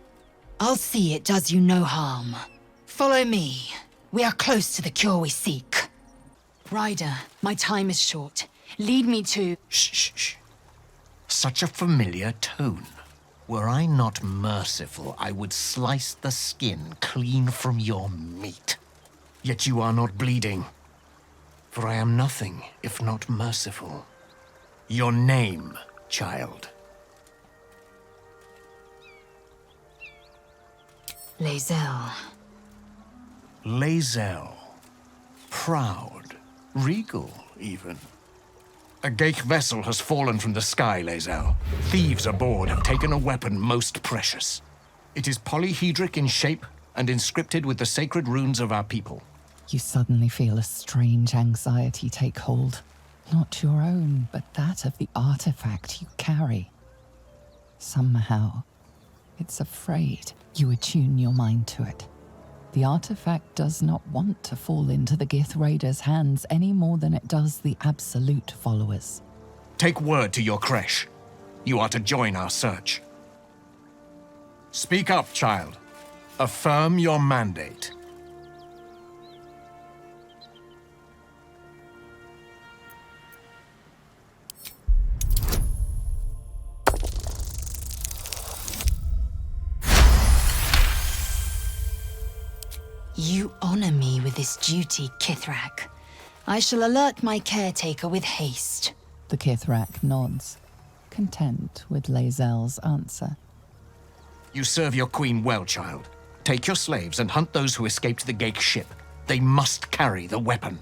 I'll see it does you no harm. Follow me. We are close to the cure we seek. Ryder, my time is short. Lead me to... Shh. Such a familiar tone. Were I not merciful, I would slice the skin clean from your meat. Yet you are not bleeding. For I am nothing if not merciful. Your name, child. Lae'zel. Lae'zel. Proud. Regal, even. A Geich vessel has fallen from the sky, Lae'zel. Thieves aboard have taken a weapon most precious. It is polyhedric in shape and inscripted with the sacred runes of our people. You suddenly feel a strange anxiety take hold. Not your own, but that of the artifact you carry. Somehow, it's afraid. You attune your mind to it. The artifact does not want to fall into the Gith Raiders' hands any more than it does the Absolute followers. Take word to your creche. You are to join our search. Speak up, child. Affirm your mandate. You honor me with this duty, Kithrak. I shall alert my caretaker with haste. The Kithrak nods, content with Lae'zel's answer. You serve your queen well, child. Take your slaves and hunt those who escaped the Geich ship. They must carry the weapon.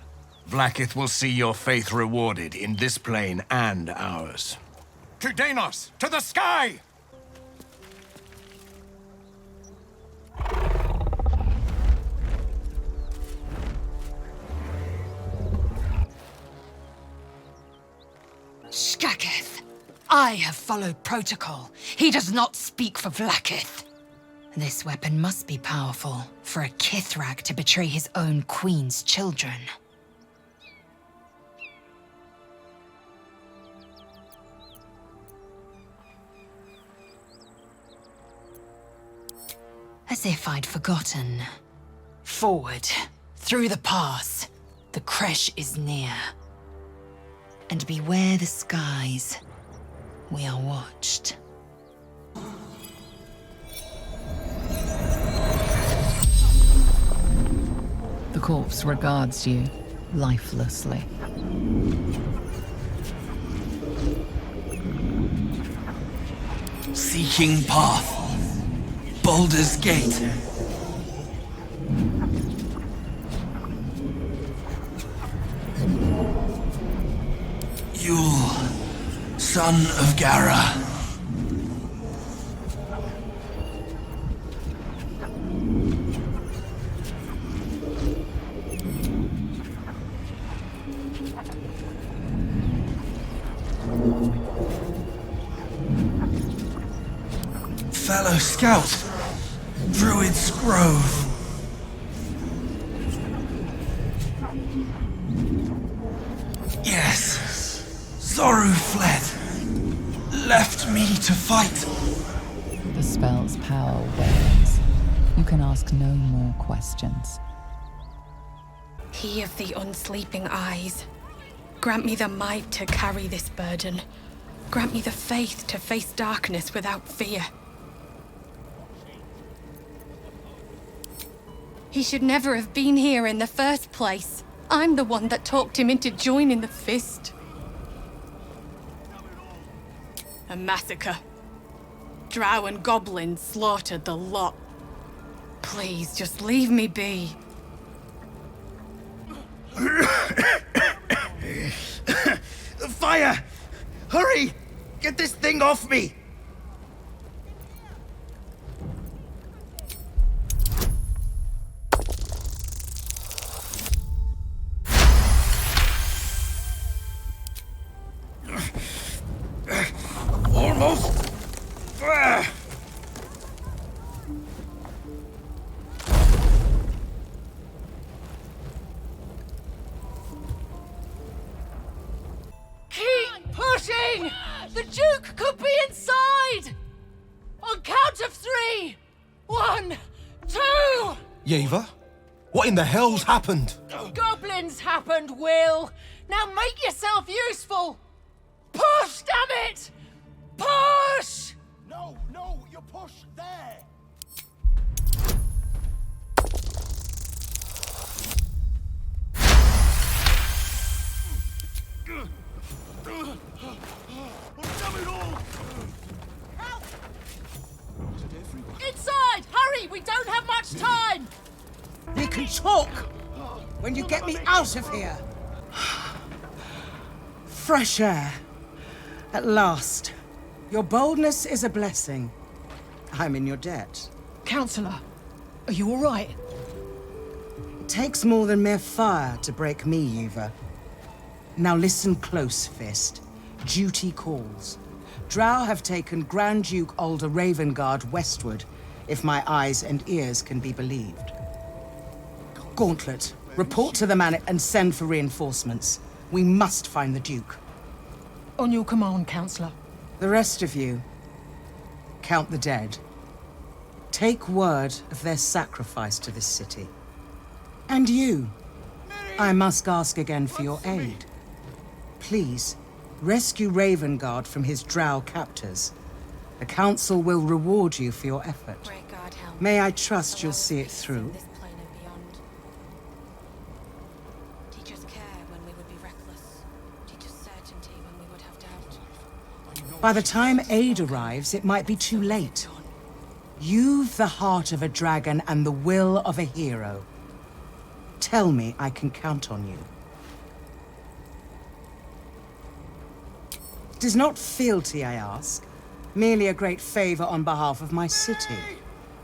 Vlaakith will see your faith rewarded in this plane and ours. To Danos! To the sky! Skaketh! I have followed protocol. He does not speak for Vlaakith. This weapon must be powerful for a Kithrak to betray his own queen's children. A As if I'd forgotten. Forward, through the pass. The creche is near. And beware the skies. We are watched. The corpse regards you lifelessly. Seeking path. Baldur's Gate. Yule, son of Gara. Fellow scout, Druid's Grove. Yes, Zoru fled, left me to fight. The spell's power wanes. You can ask no more questions. He of the unsleeping eyes, grant me the might to carry this burden. Grant me the faith to face darkness without fear. He should never have been here in the first place. I'm the one that talked him into joining the Fist. A massacre. Drow and goblins slaughtered the lot. Please, just leave me be. Fire! Hurry! Get this thing off me! Almost. Keep pushing! The Duke could be inside! On count of 3! 1, 2! Yeva? What in the hell's happened? Goblins happened, Will! Now make yourself useful! Push, damn it! Push! No, you push there! Inside! Hurry! We don't have much time! We can talk when you get me out of here. Fresh air. At last. Your boldness is a blessing. I'm in your debt. Counselor, are you all right? It takes more than mere fire to break me, Yeva. Now listen close, Fist. Duty calls. Drow have taken Grand Duke Alder Ravengard westward, if my eyes and ears can be believed. Gauntlet, report to the Manor and send for reinforcements. We must find the Duke. On your command, Counselor. The rest of you, count the dead. Take word of their sacrifice to this city. And you, I must ask again for your aid. Please, rescue Ravengard from his drow captors. The Council will reward you for your effort. May I trust you'll see it through? Teach us care when we would be reckless. Teach us certainty when we would have doubt. By the time aid arrives, it might be too late. You've the heart of a dragon and the will of a hero. Tell me I can count on you. It is not fealty, I ask. Merely a great favor on behalf of my city.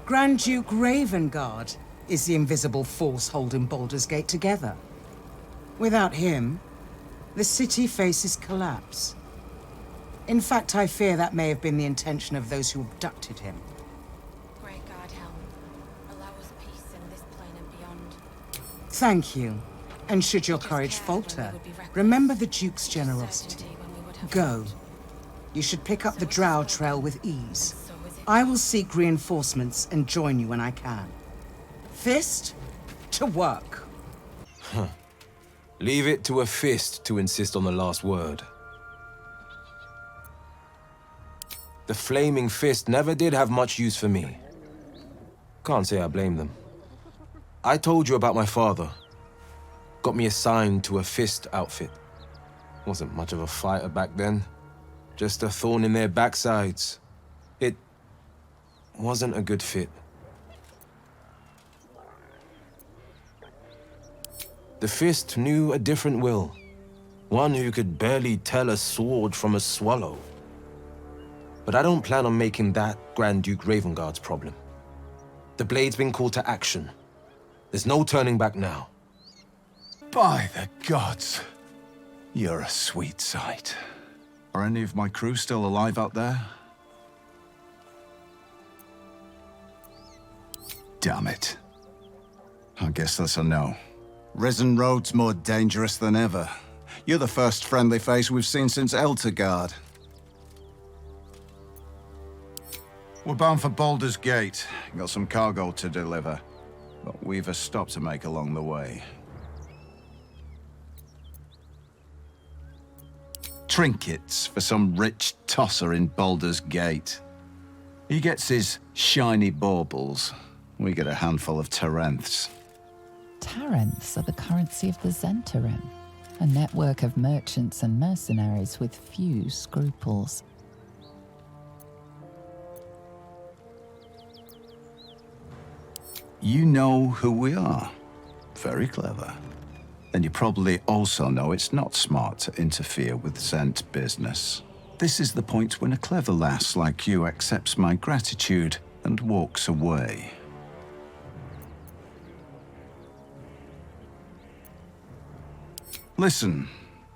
Grand Duke Ravengard is the invisible force holding Baldur's Gate together. Without him, the city faces collapse. In fact, I fear that may have been the intention of those who abducted him. Great God, Helm, allow us peace in this plane and beyond. Thank you. And should your courage falter, remember the Duke's generosity. Go. You should pick up the Drow trail with ease. I will seek reinforcements and join you when I can. Fist to work. Huh. Leave it to a fist to insist on the last word. The Flaming Fist never did have much use for me. Can't say I blame them. I told you about my father. Got me assigned to a fist outfit. Wasn't much of a fighter back then. Just a thorn in their backsides. It wasn't a good fit. The fist knew a different will. One who could barely tell a sword from a swallow. But I don't plan on making that Grand Duke Ravengard's problem. The blade's been called to action. There's no turning back now. By the gods, you're a sweet sight. Are any of my crew still alive out there? Damn it. I guess that's a no. Risen Road's more dangerous than ever. You're the first friendly face we've seen since Eltergard. We're bound for Baldur's Gate. Got some cargo to deliver. But we've a stop to make along the way. Trinkets for some rich tosser in Baldur's Gate. He gets his shiny baubles. We get a handful of Tarenths. Tarenths are the currency of the Zentarim, a network of merchants and mercenaries with few scruples. You know who we are. Very clever. And you probably also know it's not smart to interfere with Zent business. This is the point when a clever lass like you accepts my gratitude and walks away. Listen,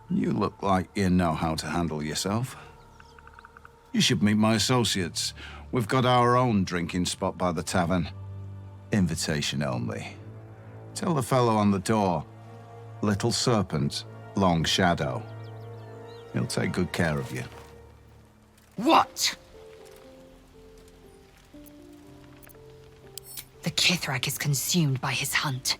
you look like you know how to handle yourself. You should meet my associates. We've got our own drinking spot by the tavern. Invitation only. Tell the fellow on the door. Little Serpent, Long Shadow. He'll take good care of you. What? The Kithrak is consumed by his hunt.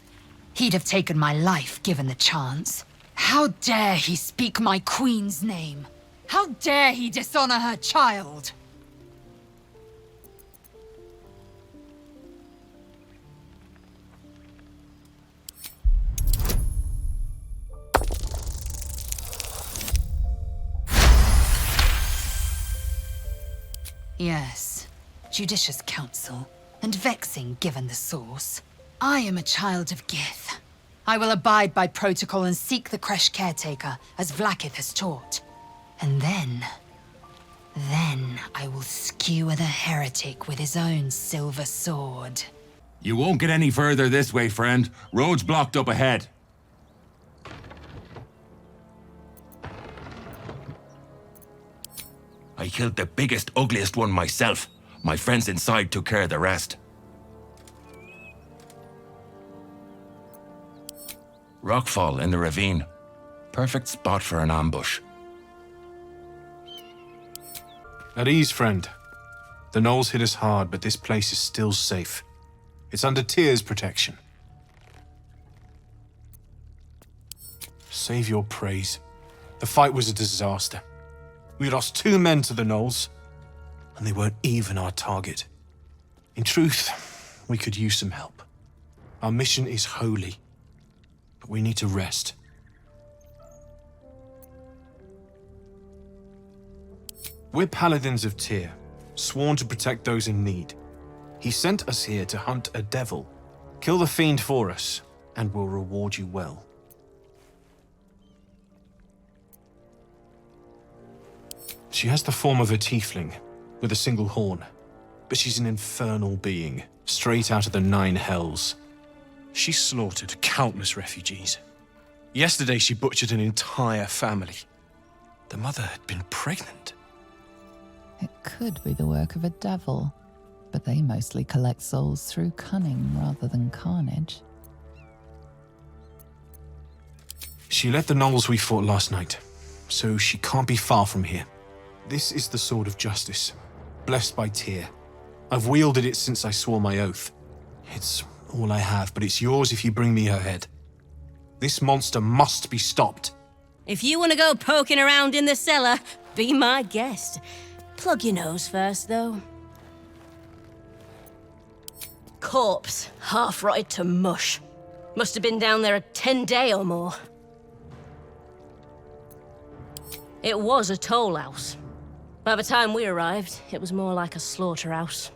He'd have taken my life given the chance. How dare he speak my queen's name? How dare he dishonor her child? Yes, judicious counsel, and vexing given the source. I am a child of Gith. I will abide by protocol and seek the Kresh caretaker, as Vlaakith has taught. And then I will skewer the heretic with his own silver sword. You won't get any further this way, friend. Road's blocked up ahead. I killed the biggest, ugliest one myself. My friends inside took care of the rest. Rockfall in the ravine. Perfect spot for an ambush. At ease, friend. The gnolls hit us hard, but this place is still safe. It's under Tyr's protection. Save your praise. The fight was a disaster. We lost 2 men to the gnolls, and they weren't even our target. In truth, we could use some help. Our mission is holy, but we need to rest. We're paladins of Tyr, sworn to protect those in need. He sent us here to hunt a devil. Kill the fiend for us, and we'll reward you well. She has the form of a tiefling, with a single horn, but she's an infernal being, straight out of the 9 hells. She slaughtered countless refugees. Yesterday she butchered an entire family. The mother had been pregnant. It could be the work of a devil, but they mostly collect souls through cunning rather than carnage. She led the gnolls we fought last night, so she can't be far from here. This is the sword of justice, blessed by Tyr. I've wielded it since I swore my oath. It's all I have, but it's yours if you bring me her head. This monster must be stopped. If you want to go poking around in the cellar, be my guest. Plug your nose first, though. Corpse, half rotted to mush. Must have been down there a 10-day or more. It was a toll house. By the time we arrived, it was more like a slaughterhouse.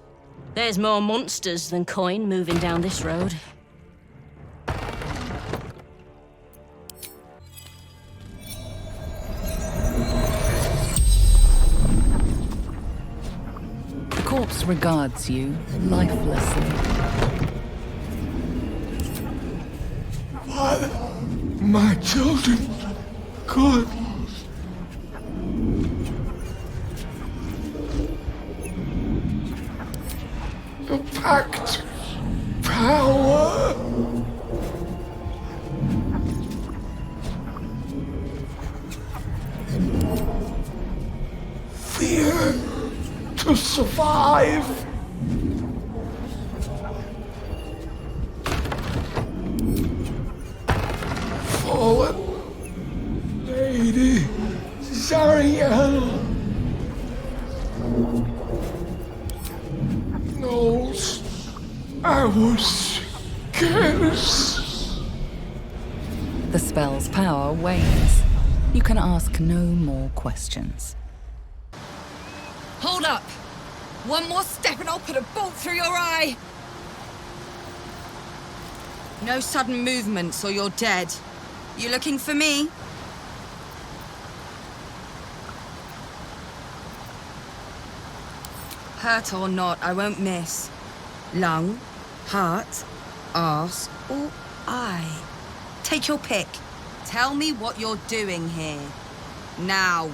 There's more monsters than coin moving down this road. The corpse regards you lifelessly. Father, my children, God. The pact power. Fear to survive. Fallen Lady Zariel knows I was careless. The spell's power wanes. You can ask no more questions. Hold up! One more step and I'll put a bolt through your eye! No sudden movements or you're dead. You looking for me? Hurt or not, I won't miss. Lung, heart, arse, or eye. Take your pick. Tell me what you're doing here. Now.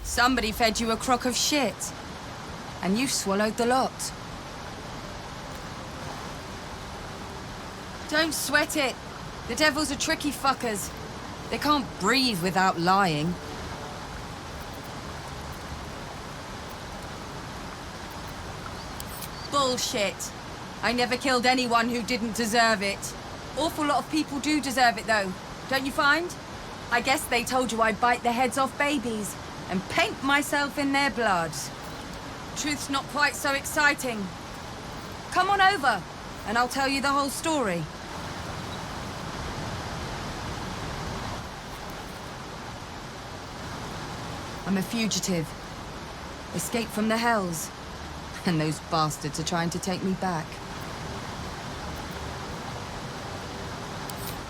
Somebody fed you a crock of shit, and you swallowed the lot. Don't sweat it. The devils are tricky fuckers. They can't breathe without lying. Bullshit. I never killed anyone who didn't deserve it. Awful lot of people do deserve it, though. Don't you find? I guess they told you I bite the heads off babies and paint myself in their blood. Truth's not quite so exciting. Come on over, and I'll tell you the whole story. I'm a fugitive. Escaped from the Hells. And those bastards are trying to take me back.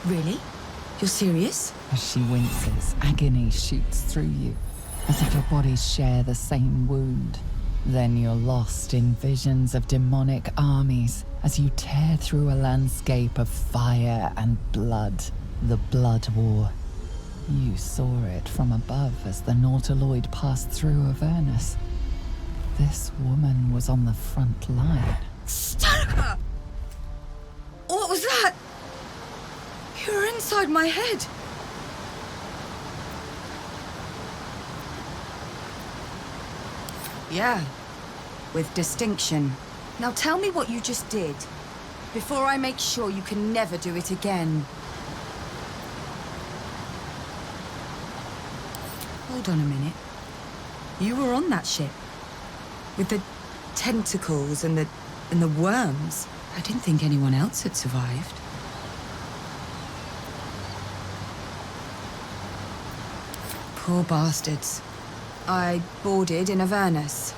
Really? You're serious? As she winces, agony shoots through you, as if your bodies share the same wound. Then you're lost in visions of demonic armies as you tear through a landscape of fire and blood. The Blood War. You saw it from above as the Nautiloid passed through Avernus. This woman was on the front line. Stoker! What was that? You were inside my head. Yeah, with distinction. Now tell me what you just did, before I make sure you can never do it again. Hold on a minute. You were on that ship. With the tentacles and the worms. I didn't think anyone else had survived. Poor bastards. I boarded in Avernus.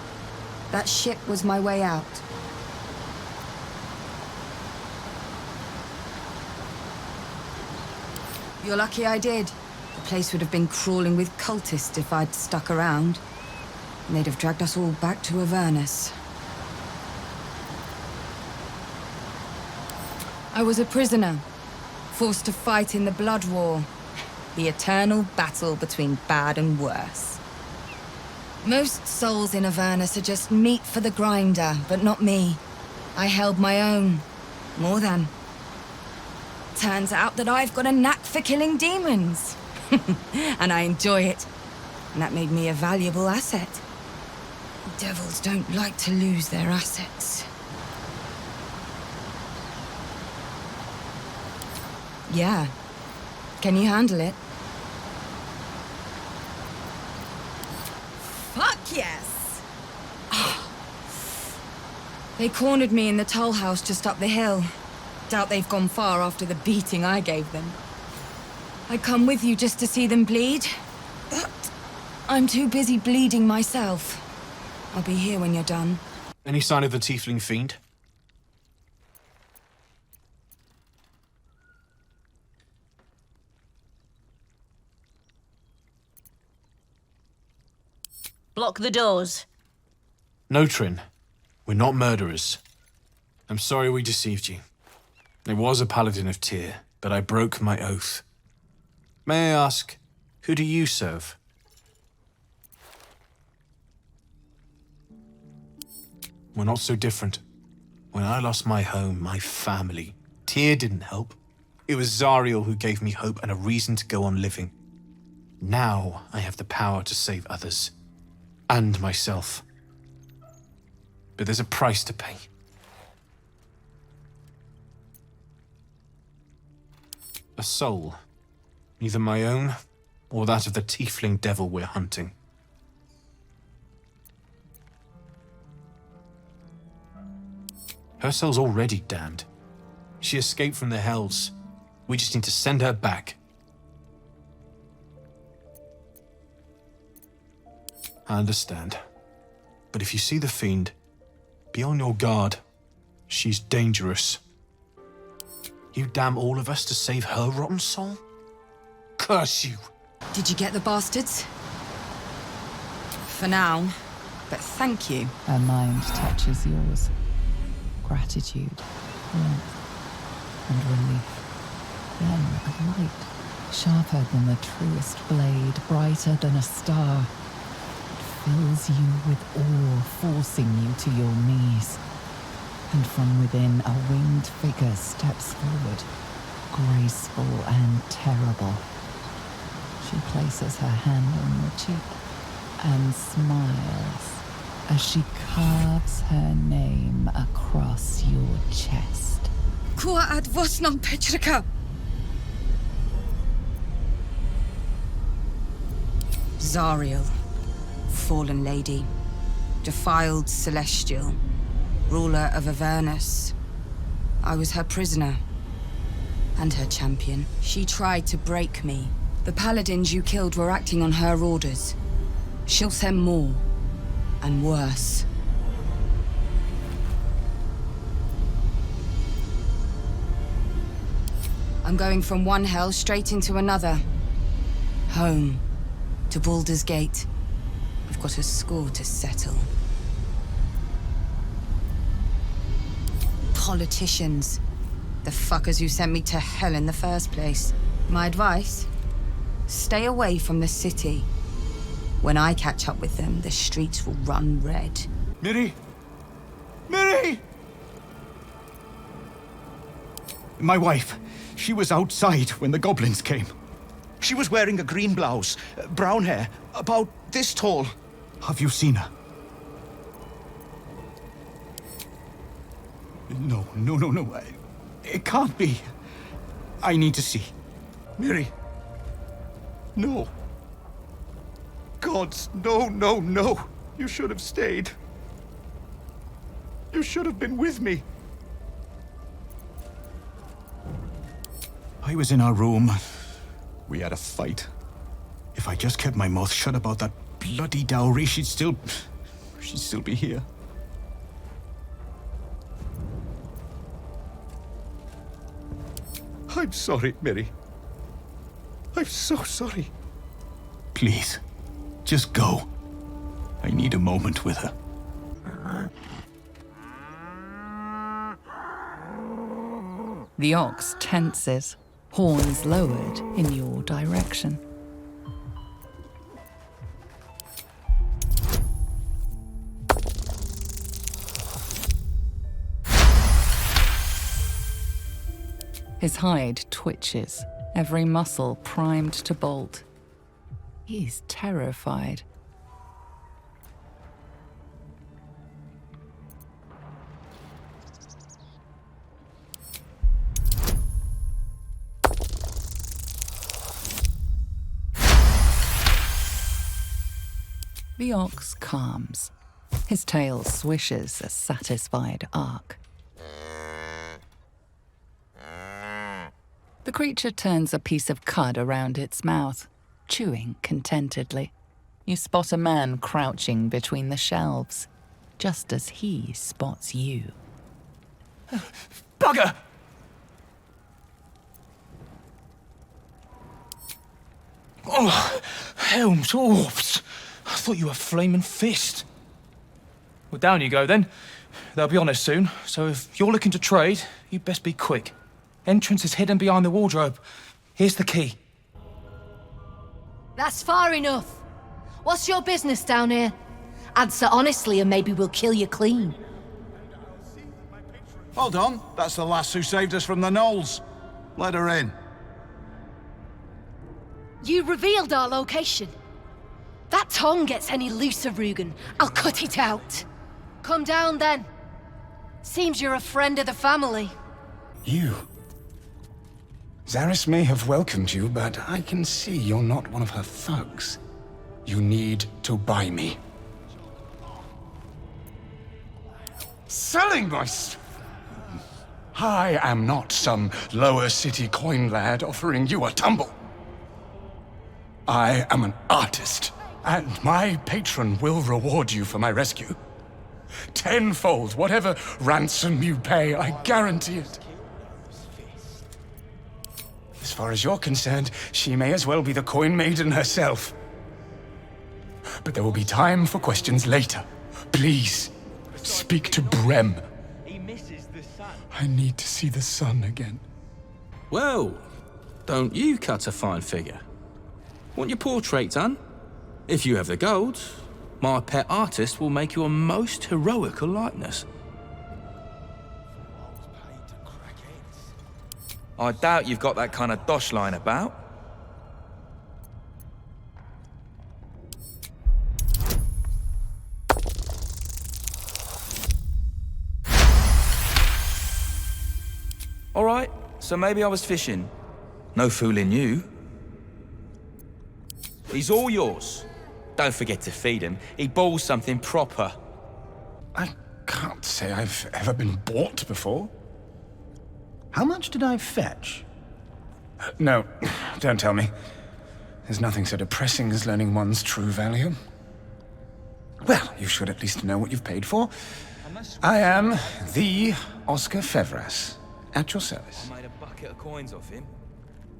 That ship was my way out. You're lucky I did. The place would have been crawling with cultists if I'd stuck around. And they'd have dragged us all back to Avernus. I was a prisoner, forced to fight in the Blood War. The eternal battle between bad and worse. Most souls in Avernus are just meat for the grinder, but not me. I held my own. More than. Turns out that I've got a knack for killing demons. And I enjoy it. And that made me a valuable asset. Devils don't like to lose their assets. Yeah. Can you handle it? Fuck yes! They cornered me in the toll house just up the hill. Doubt they've gone far after the beating I gave them. I'd come with you just to see them bleed, but I'm too busy bleeding myself. I'll be here when you're done. Any sign of the tiefling fiend? Block the doors. No, Trin. We're not murderers. I'm sorry we deceived you. I was a paladin of Tyr, but I broke my oath. May I ask, who do you serve? We're not so different. When I lost my home, my family, Tyr didn't help. It was Zariel who gave me hope and a reason to go on living. Now I have the power to save others. And myself. But there's a price to pay. A soul. Either my own, or that of the tiefling devil we're hunting. Her soul's already damned. She escaped from the hells. We just need to send her back. I understand. But if you see the fiend, be on your guard. She's dangerous. You damn all of us to save her rotten soul? Curse you! Did you get the bastards? For now, but thank you. Her mind touches yours. Gratitude, warmth, and relief. Then a light, sharper than the truest blade, brighter than a star. It fills you with awe, forcing you to your knees. And from within, a winged figure steps forward, graceful and terrible. She places her hand on your cheek and smiles as she carves her name across your chest. Kua ad vosnam Petrika! Zariel, fallen lady, defiled celestial, ruler of Avernus. I was her prisoner, and her champion. She tried to break me. The paladins you killed were acting on her orders. She'll send more, and worse. I'm going from one hell straight into another. Home, to Baldur's Gate. I've got a score to settle. Politicians. The fuckers who sent me to hell in the first place. My advice? Stay away from the city. When I catch up with them, the streets will run red. Miri! Miri! My wife. She was outside when the goblins came. She was wearing a green blouse, brown hair, about this tall. Have you seen her? No. It can't be. I need to see. Miri. No. Gods, no. You should have stayed. You should have been with me. I was in our room. We had a fight. If I just kept my mouth shut about that bloody dowry, she'd still be here. I'm sorry, Miri. I'm so sorry. Please, just go. I need a moment with her. The ox tenses, horns lowered in your direction. His hide twitches, every muscle primed to bolt. He's terrified. The ox calms. His tail swishes a satisfied arc. The creature turns a piece of cud around its mouth, chewing contentedly. You spot a man crouching between the shelves, just as he spots you. Bugger! Oh, helms, orbs! I thought you were flaming fist. Well, down you go then. They'll be on us soon, so if you're looking to trade, you'd best be quick. Entrance is hidden behind the wardrobe. Here's the key. That's far enough. What's your business down here? Answer honestly and maybe we'll kill you clean. Hold on, that's the lass who saved us from the gnolls. Let her in. You revealed our location. That tongue gets any looser, Rugen, I'll cut it out. Come down then. Seems you're a friend of the family. You? Zaris may have welcomed you, but I can see you're not one of her thugs. You need to buy me. Selling my I am not some lower city coin lad offering you a tumble. I am an artist, and my patron will reward you for my rescue. Tenfold, whatever ransom you pay, I guarantee it. As far as you're concerned, she may as well be the coin maiden herself. But there will be time for questions later. Please, speak to Brem. I need to see the sun again. Well, don't you cut a fine figure? Want your portrait done? If you have the gold, my pet artist will make you a most heroical likeness. I doubt you've got that kind of dosh line about. All right, so maybe I was fishing. No fooling you. He's all yours. Don't forget to feed him. He balls something proper. I can't say I've ever been bought before. How much did I fetch? No, don't tell me. There's nothing so depressing as learning one's true value. Well, you should at least know what you've paid for. I am the Oscar Fevras, at your service. I made a bucket of coins off him.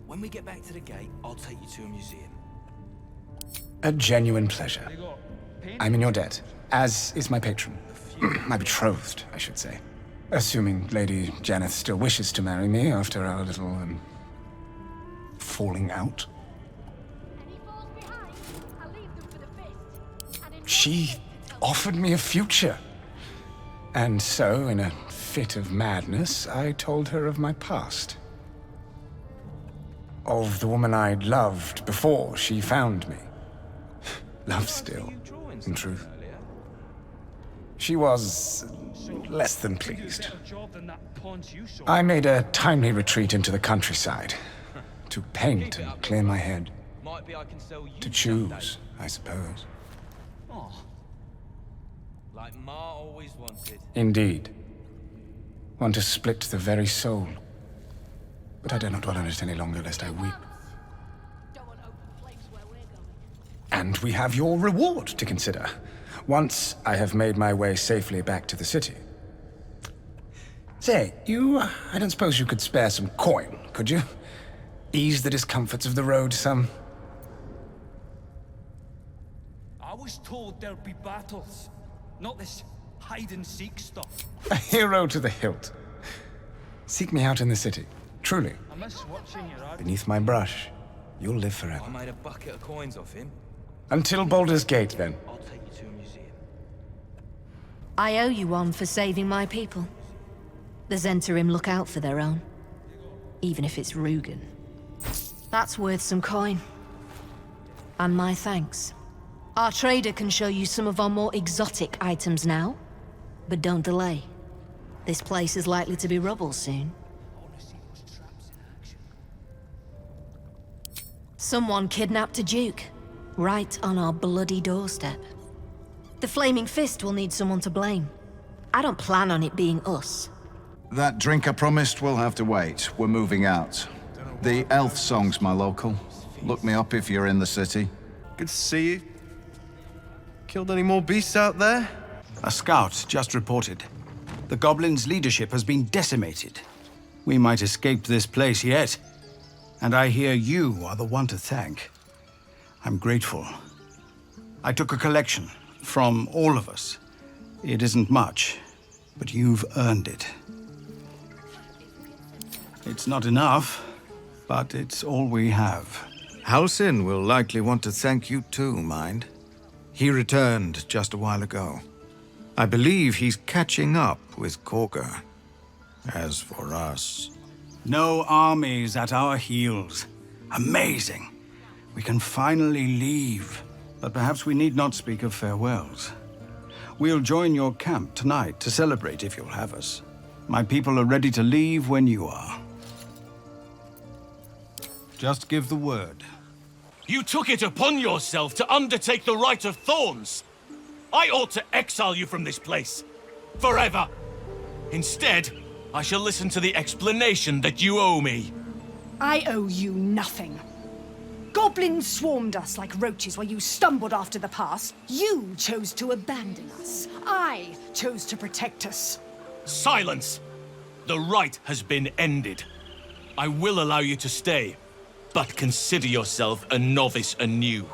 When we get back to the gate, I'll take you to a museum. A genuine pleasure. I'm in your debt, as is my patron. My betrothed, I should say. Assuming Lady Janeth still wishes to marry me after our little, falling out. She offered me a future. And so, in a fit of madness, I told her of my past. Of the woman I'd loved before she found me. Love still, in truth. She was less than pleased. I made a timely retreat into the countryside. To paint and clear my head. To choose, I suppose. Like Ma always wanted. Indeed. One to split the very soul. But I dare not dwell on it any longer, lest I weep. And we have your reward to consider. Once I have made my way safely back to the city. Say, I don't suppose you could spare some coin, could you? Ease the discomforts of the road some. I was told there'd be battles, not this hide-and-seek stuff. A hero to the hilt. Seek me out in the city, truly. I miss watching your art. Beneath my brush, you'll live forever. I made a bucket of coins off him. Until Baldur's Gate, then. I'll take you to a museum. I owe you one for saving my people. The Zentarim look out for their own. even if it's Rugen. That's worth some coin. And my thanks. Our trader can show you some of our more exotic items now. But don't delay. This place is likely to be rubble soon. Someone kidnapped a duke, right on our bloody doorstep. The Flaming Fist will need someone to blame. I don't plan on it being us. That drink I promised will have to wait. We're moving out. The Elf Song's my local. Look me up if you're in the city. Good to see you. Killed any more beasts out there? A scout just reported. The goblins' leadership has been decimated. We might escape this place yet. And I hear you are the one to thank. I'm grateful. I took a collection from all of us. It isn't much, but you've earned it. It's not enough, but it's all we have. Halsin will likely want to thank you too, mind. He returned just a while ago. I believe he's catching up with Korga. As for us... No armies at our heels. Amazing. We can finally leave. But perhaps we need not speak of farewells. We'll join your camp tonight to celebrate if you'll have us. My people are ready to leave when you are. Just give the word. You took it upon yourself to undertake the Rite of Thorns. I ought to exile you from this place. Forever. Instead, I shall listen to the explanation that you owe me. I owe you nothing. Goblins swarmed us like roaches while you stumbled after the pass. You chose to abandon us. I chose to protect us. Silence! The rite has been ended. I will allow you to stay, but consider yourself a novice anew.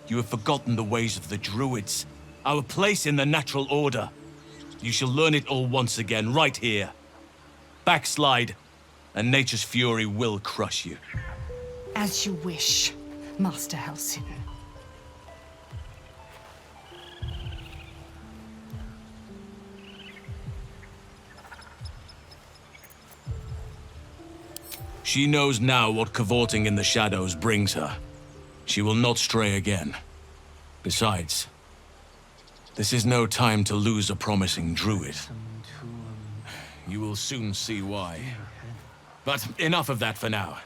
You have forgotten the ways of the Druids, our place in the natural order. You shall learn it all once again, right here. Backslide, and nature's fury will crush you. As you wish, Master Halsin. She knows now what cavorting in the shadows brings her. She will not stray again. Besides, this is no time to lose a promising druid. You will soon see why. But enough of that for now.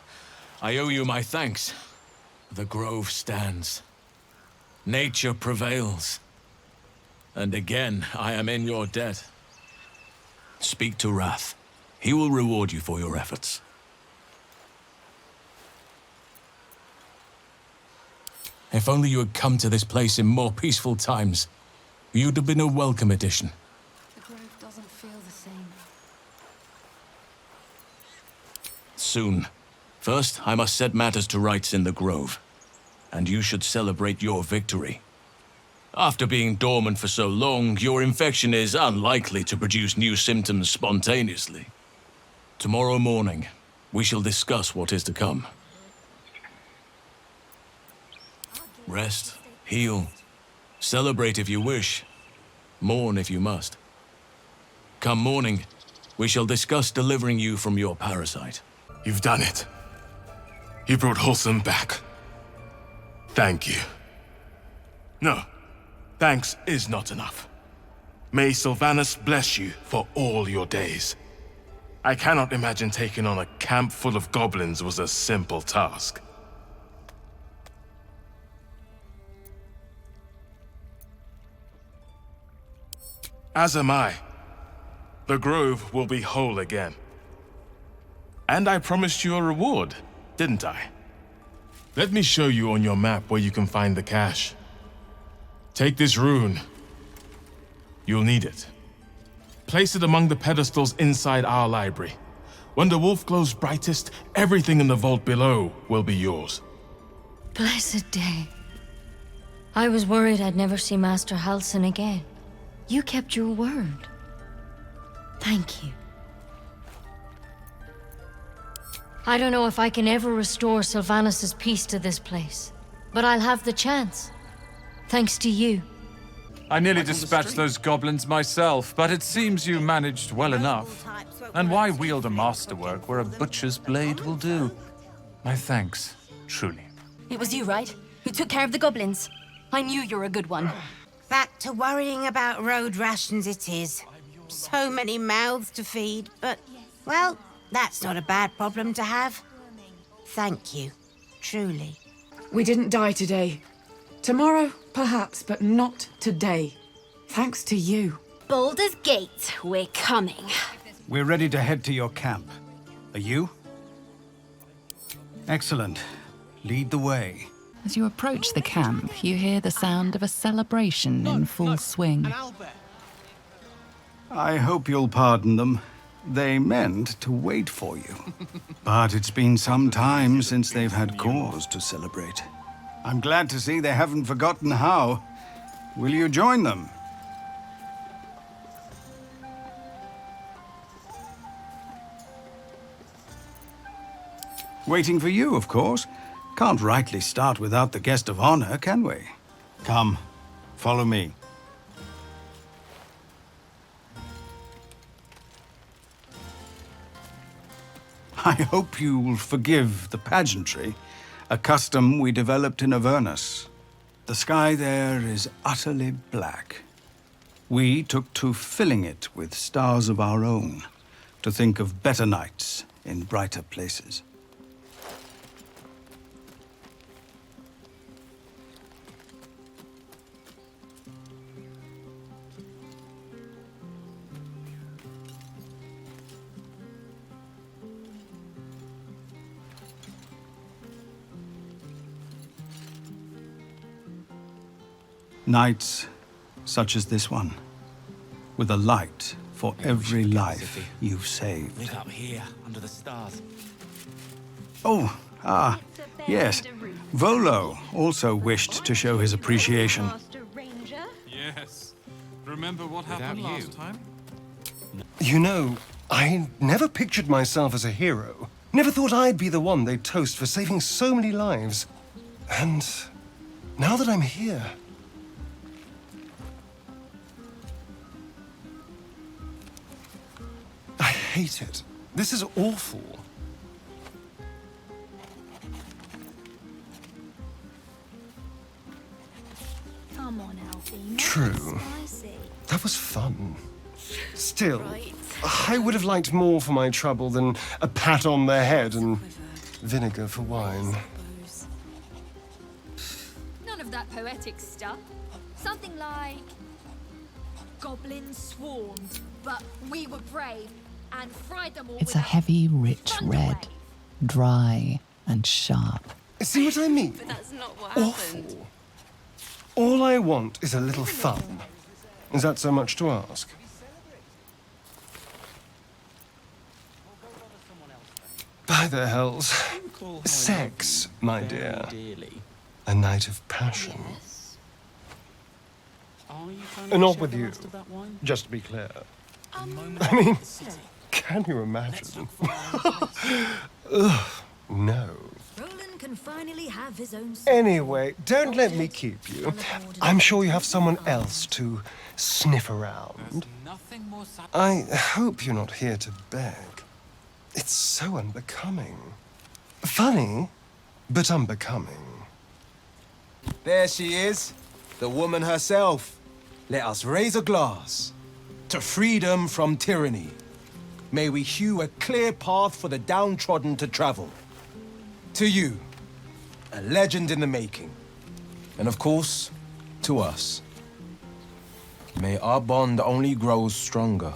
I owe you my thanks. The grove stands. Nature prevails. And again, I am in your debt. Speak to Wrath. He will reward you for your efforts. If only you had come to this place in more peaceful times, you'd have been a welcome addition. The grove doesn't feel the same. Soon. First, I must set matters to rights in the grove. And you should celebrate your victory. After being dormant for so long, your infection is unlikely to produce new symptoms spontaneously. Tomorrow morning, we shall discuss what is to come. Rest, heal, celebrate if you wish, mourn if you must. Come morning, we shall discuss delivering you from your parasite. You've done it. You brought Wholesome back. Thank you. No, thanks is not enough. May Sylvanus bless you for all your days. I cannot imagine taking on a camp full of goblins was a simple task. As am I. The grove will be whole again. And I promised you a reward, didn't I? Let me show you on your map where you can find the cache. Take this rune. You'll need it. Place it among the pedestals inside our library. When the wolf glows brightest, everything in the vault below will be yours. Blessed day. I was worried I'd never see Master Halsin again. You kept your word. Thank you. I don't know if I can ever restore Sylvanus' peace to this place, but I'll have the chance. Thanks to you. I nearly dispatched those goblins myself, but it seems you managed well enough. And why wield a masterwork where a butcher's blade will do? My thanks, truly. It was you, right? Who took care of the goblins. I knew you were a good one. Back to worrying about road rations it is. So many mouths to feed, but, well, that's not a bad problem to have. Thank you, truly. We didn't die today. Tomorrow, perhaps, but not today. Thanks to you. Baldur's Gate, we're coming. We're ready to head to your camp. Are you? Excellent. Lead the way. As you approach the camp, you hear the sound of a celebration in full swing. I hope you'll pardon them. They meant to wait for you. But it's been some time since they've had cause to celebrate. I'm glad to see they haven't forgotten how. Will you join them? Waiting for you, of course. Can't rightly start without the guest of honor, can we? Come, follow me. I hope you'll forgive the pageantry, a custom we developed in Avernus. The sky there is utterly black. We took to filling it with stars of our own, to think of better nights in brighter places. Nights such as this one, with a light for every life you've saved. Live up here, under the stars. Yes. Volo also wished to show his appreciation. Yes. Remember what happened last time? You know, I never pictured myself as a hero. Never thought I'd be the one they'd toast for saving so many lives. And now that I'm here... I hate it. This is awful. Come on, Alfie. True. That was fun. Still, I would have liked more for my trouble than a pat on the head and vinegar for wine. None of that poetic stuff. Something like... Goblins swarmed, but we were brave and fried them all. It's a heavy, rich red, dry and sharp. See what I mean? But that's not what Awful. happened. All I want is a little fun. Is that so much to ask? By the hells. Sex, my dear. A night of passion. Not with you, just to be clear. I mean, can you imagine? Ugh, no. Roland can finally have his own... Anyway, don't let me keep you. I'm sure you have someone else to sniff around. I hope you're not here to beg. It's so unbecoming. Funny, but unbecoming. There she is, the woman herself. Let us raise a glass to freedom from tyranny. May we hew a clear path for the downtrodden to travel. To you, a legend in the making. And of course, to us. May our bond only grow stronger.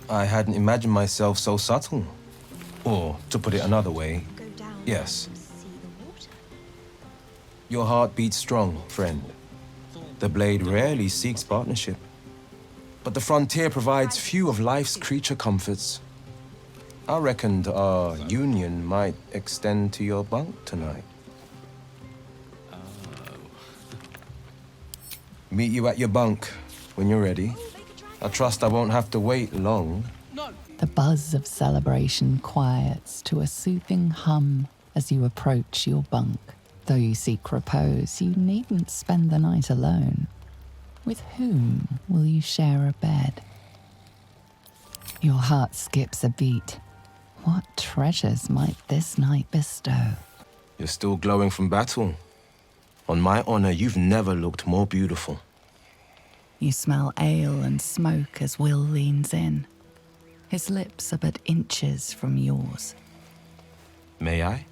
I hadn't imagined myself so subtle. Or, to put it another way, yes. Your heart beats strong, friend. The blade rarely seeks partnership. But the frontier provides few of life's creature comforts. I reckoned our union might extend to your bunk tonight. Meet you at your bunk when you're ready. I trust I won't have to wait long. The buzz of celebration quiets to a soothing hum as you approach your bunk. Though you seek repose, you needn't spend the night alone. With whom will you share a bed? Your heart skips a beat. What treasures might this night bestow? You're still glowing from battle. On my honor, you've never looked more beautiful. You smell ale and smoke as Will leans in. His lips are but inches from yours. May I?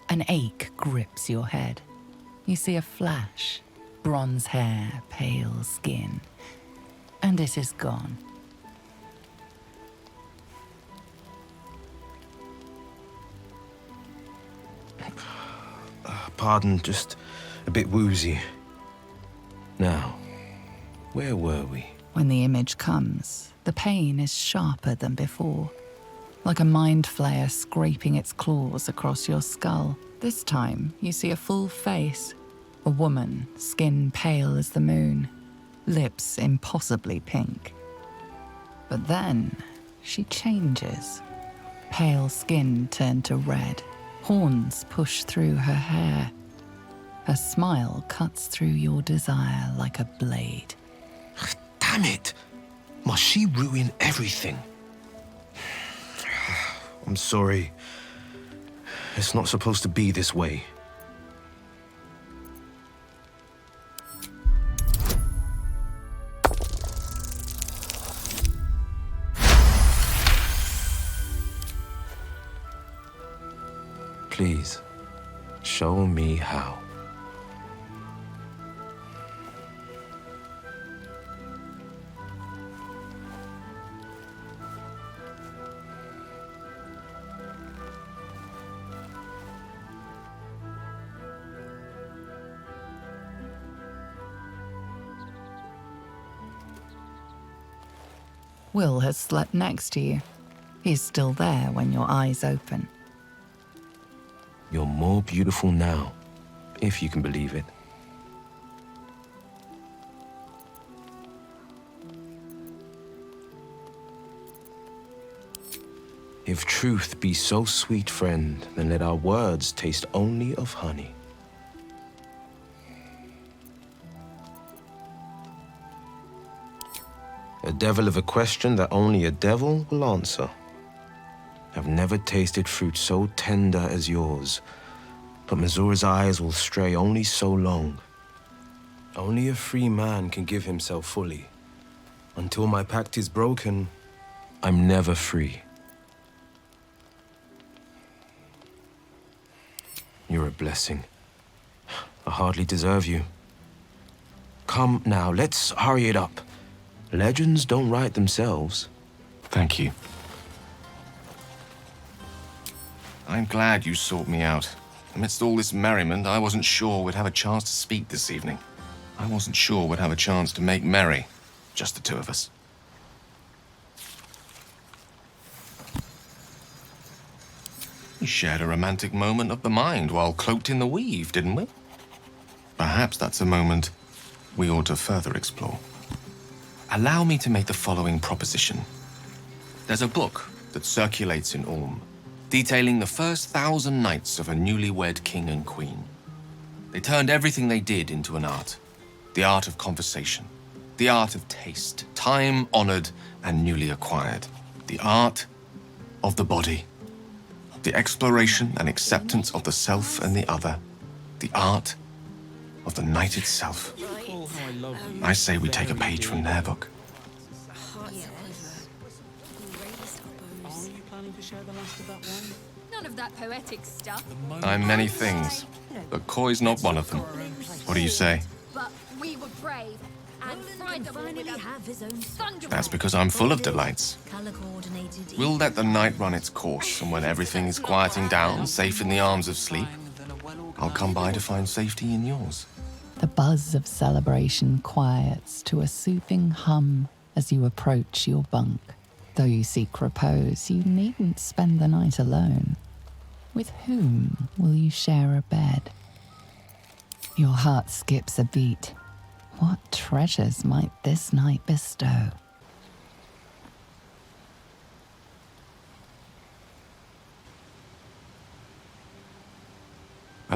An ache grips your head. You see a flash, bronze hair, pale skin, and it is gone. Pardon, just a bit woozy. Now, where were we? When the image comes, the pain is sharper than before, like a mind flayer scraping its claws across your skull. This time, you see a full face, a woman, skin pale as the moon, lips impossibly pink. But then, she changes. Pale skin turned to red, horns push through her hair. Her smile cuts through your desire like a blade. Damn it! Must she ruin everything? I'm sorry. It's not supposed to be this way. Please, show me how. Will has slept next to you. He's still there when your eyes open. You're more beautiful now, if you can believe it. If truth be so sweet, friend, then let our words taste only of honey. A devil of a question that only a devil will answer. I've never tasted fruit so tender as yours, but Missoura's eyes will stray only so long. Only a free man can give himself fully. Until my pact is broken, I'm never free. You're a blessing. I hardly deserve you. Come now, let's hurry it up. Legends don't write themselves. Thank you. I'm glad you sought me out. Amidst all this merriment, I wasn't sure we'd have a chance to speak this evening. I wasn't sure we'd have a chance to make merry, just the two of us. We shared a romantic moment of the mind while cloaked in the weave, didn't we? Perhaps that's a moment we ought to further explore. Allow me to make the following proposition. There's a book that circulates in Ulm, detailing the first 1,000 nights of a newlywed king and queen. They turned everything they did into an art. The art of conversation. The art of taste, time-honored and newly acquired. The art of the body. The exploration and acceptance of the self and the other. The art of the night itself. I say we take a page from their book. None of that poetic stuff. I'm many things, but Coy's not one of them. What do you say? But we were brave and fried them all with a thunder. That's because I'm full of delights. We'll let the night run its course, and when everything is quieting down, safe in the arms of sleep, I'll come by to find safety in yours. The buzz of celebration quiets to a soothing hum as you approach your bunk. Though you seek repose, you needn't spend the night alone. With whom will you share a bed? Your heart skips a beat. What treasures might this night bestow?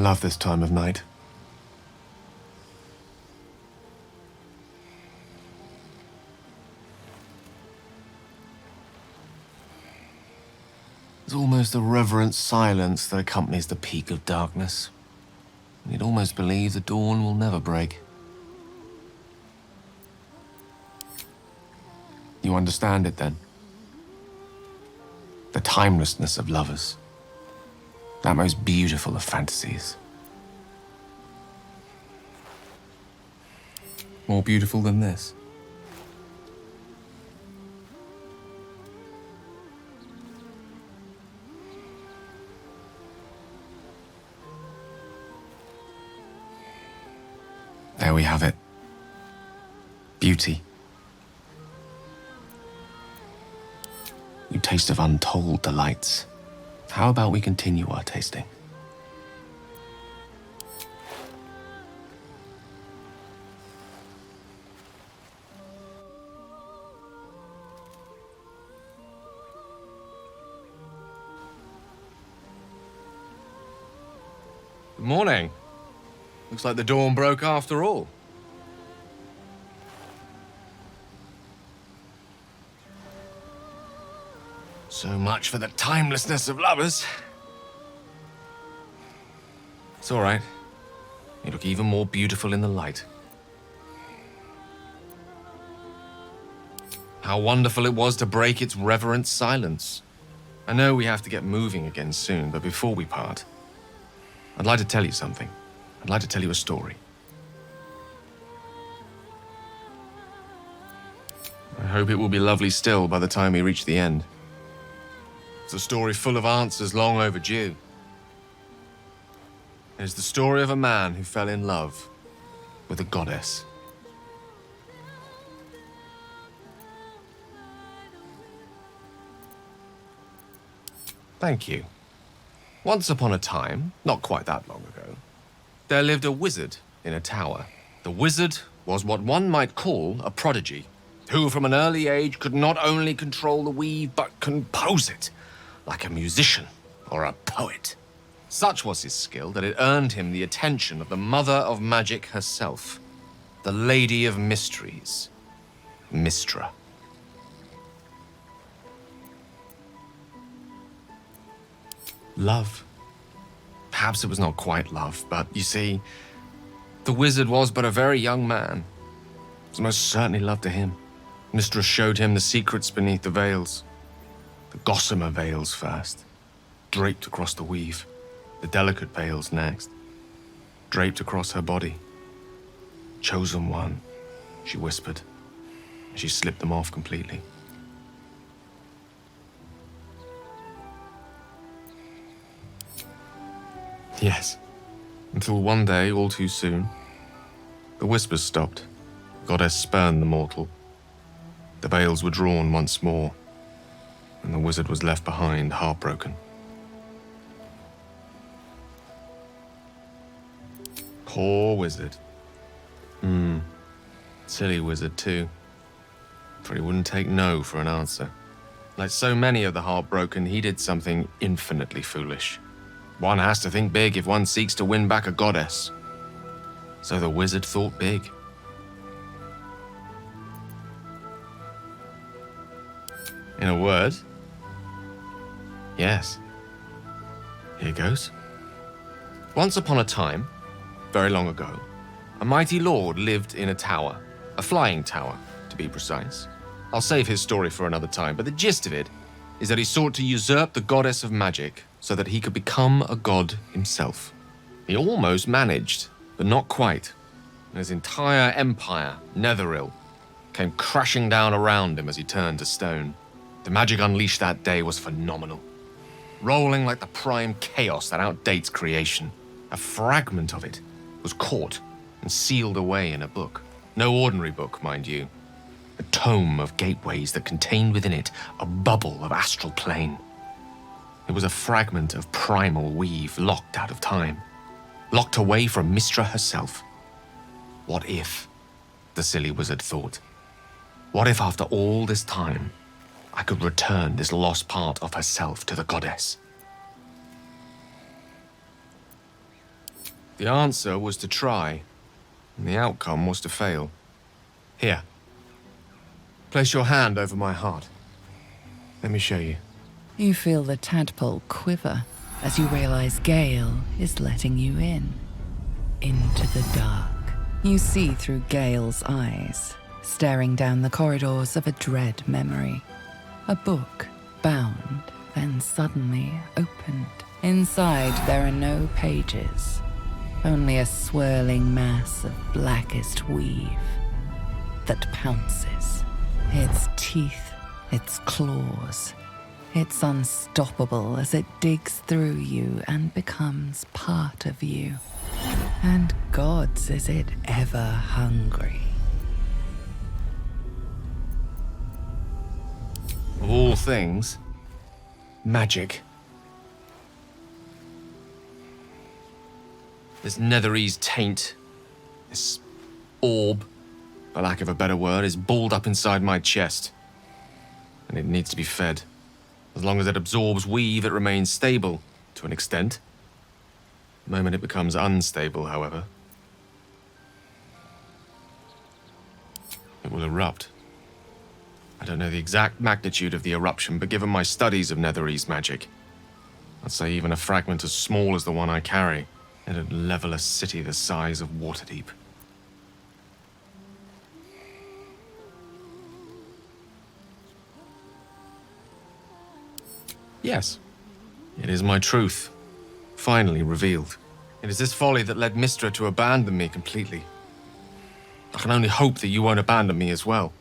love this time of night. There's almost a reverent silence that accompanies the peak of darkness. You'd almost believe the dawn will never break. You understand it then? The timelessness of lovers. That most beautiful of fantasies. More beautiful than this. There we have it. Beauty. You taste of untold delights. How about we continue our tasting? Good morning. Looks like the dawn broke after all. So much for the timelessness of lovers. It's all right. You look even more beautiful in the light. How wonderful it was to break its reverent silence. I know we have to get moving again soon, but before we part, I'd like to tell you something. I'd like to tell you a story. I hope it will be lovely still by the time we reach the end. It's a story full of answers long overdue. It is the story of a man who fell in love with a goddess. Thank you. Once upon a time, not quite that long ago, there lived a wizard in a tower. The wizard was what one might call a prodigy, who from an early age could not only control the weave, but compose it, like a musician or a poet. Such was his skill that it earned him the attention of the mother of magic herself, the Lady of Mysteries, Mystra. Love. Perhaps it was not quite love, but you see, the wizard was but a very young man. It was most certainly love to him. Mystra showed him the secrets beneath the veils. The gossamer veils first, draped across the weave. The delicate veils next, draped across her body. Chosen one, she whispered. She slipped them off completely. Yes, until one day, all too soon, the whispers stopped. The goddess spurned the mortal. The veils were drawn once more, and the wizard was left behind, heartbroken. Poor wizard. Silly wizard, too. For he wouldn't take no for an answer. Like so many of the heartbroken, he did something infinitely foolish. One has to think big if one seeks to win back a goddess. So the wizard thought big. In a word, yes. Here goes. Once upon a time, very long ago, a mighty lord lived in a tower, a flying tower, to be precise. I'll save his story for another time, but the gist of it is that he sought to usurp the goddess of magic so that he could become a god himself. He almost managed, but not quite. And his entire empire, Netheril, came crashing down around him as he turned to stone. The magic unleashed that day was phenomenal, rolling like the prime chaos that outdates creation. A fragment of it was caught and sealed away in a book. No ordinary book, mind you. A tome of gateways that contained within it a bubble of astral plane. It was a fragment of primal weave locked out of time, locked away from Mystra herself. What if, the silly wizard thought, what if after all this time, I could return this lost part of herself to the goddess? The answer was to try, and the outcome was to fail. Here. Place your hand over my heart. Let me show you. You feel the tadpole quiver as you realize Gale is letting you in. Into the dark. You see through Gale's eyes, staring down the corridors of a dread memory. A book, bound, then suddenly opened. Inside there are no pages, only a swirling mass of blackest weave that pounces. Its teeth, its claws. It's unstoppable as it digs through you and becomes part of you. And gods, is it ever hungry. Of all things, magic. This Netherese taint, this orb, for lack of a better word, is balled up inside my chest. And it needs to be fed. As long as it absorbs weave, it remains stable, to an extent. The moment it becomes unstable, however, it will erupt. I don't know the exact magnitude of the eruption, but given my studies of Netherese magic, I'd say even a fragment as small as the one I carry, it'd level a city the size of Waterdeep. Yes, it is my truth, finally revealed. It is this folly that led Mystra to abandon me completely. I can only hope that you won't abandon me as well.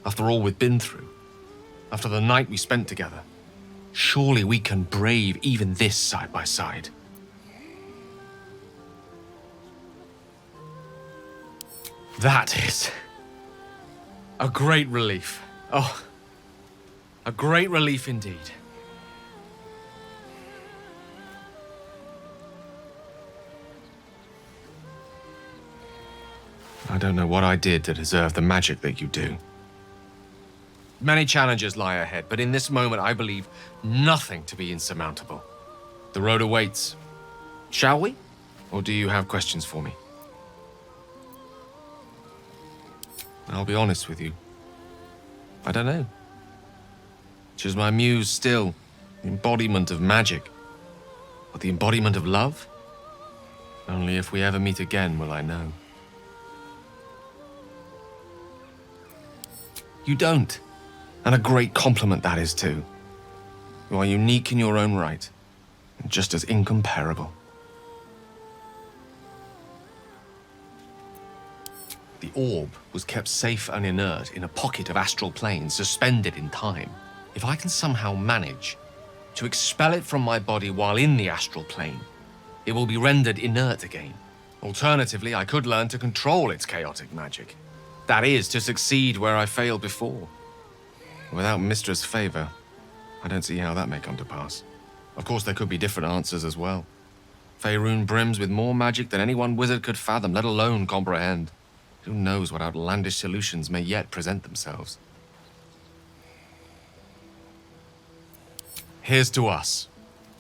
After all we've been through, after the night we spent together, surely we can brave even this side by side. That is a great relief. Oh, a great relief indeed. I don't know what I did to deserve the magic that you do. Many challenges lie ahead, but in this moment I believe nothing to be insurmountable. The road awaits. Shall we? Or do you have questions for me? I'll be honest with you. I don't know. She's my muse still, the embodiment of magic. But the embodiment of love? Only if we ever meet again will I know. You don't. And a great compliment that is too. You are unique in your own right, and just as incomparable. The orb was kept safe and inert in a pocket of astral plane, suspended in time. If I can somehow manage to expel it from my body while in the astral plane, it will be rendered inert again. Alternatively, I could learn to control its chaotic magic. That is, to succeed where I failed before. Without Mystra's favor, I don't see how that may come to pass. Of course, there could be different answers as well. Faerun brims with more magic than any one wizard could fathom, let alone comprehend. Who knows what outlandish solutions may yet present themselves. Here's to us,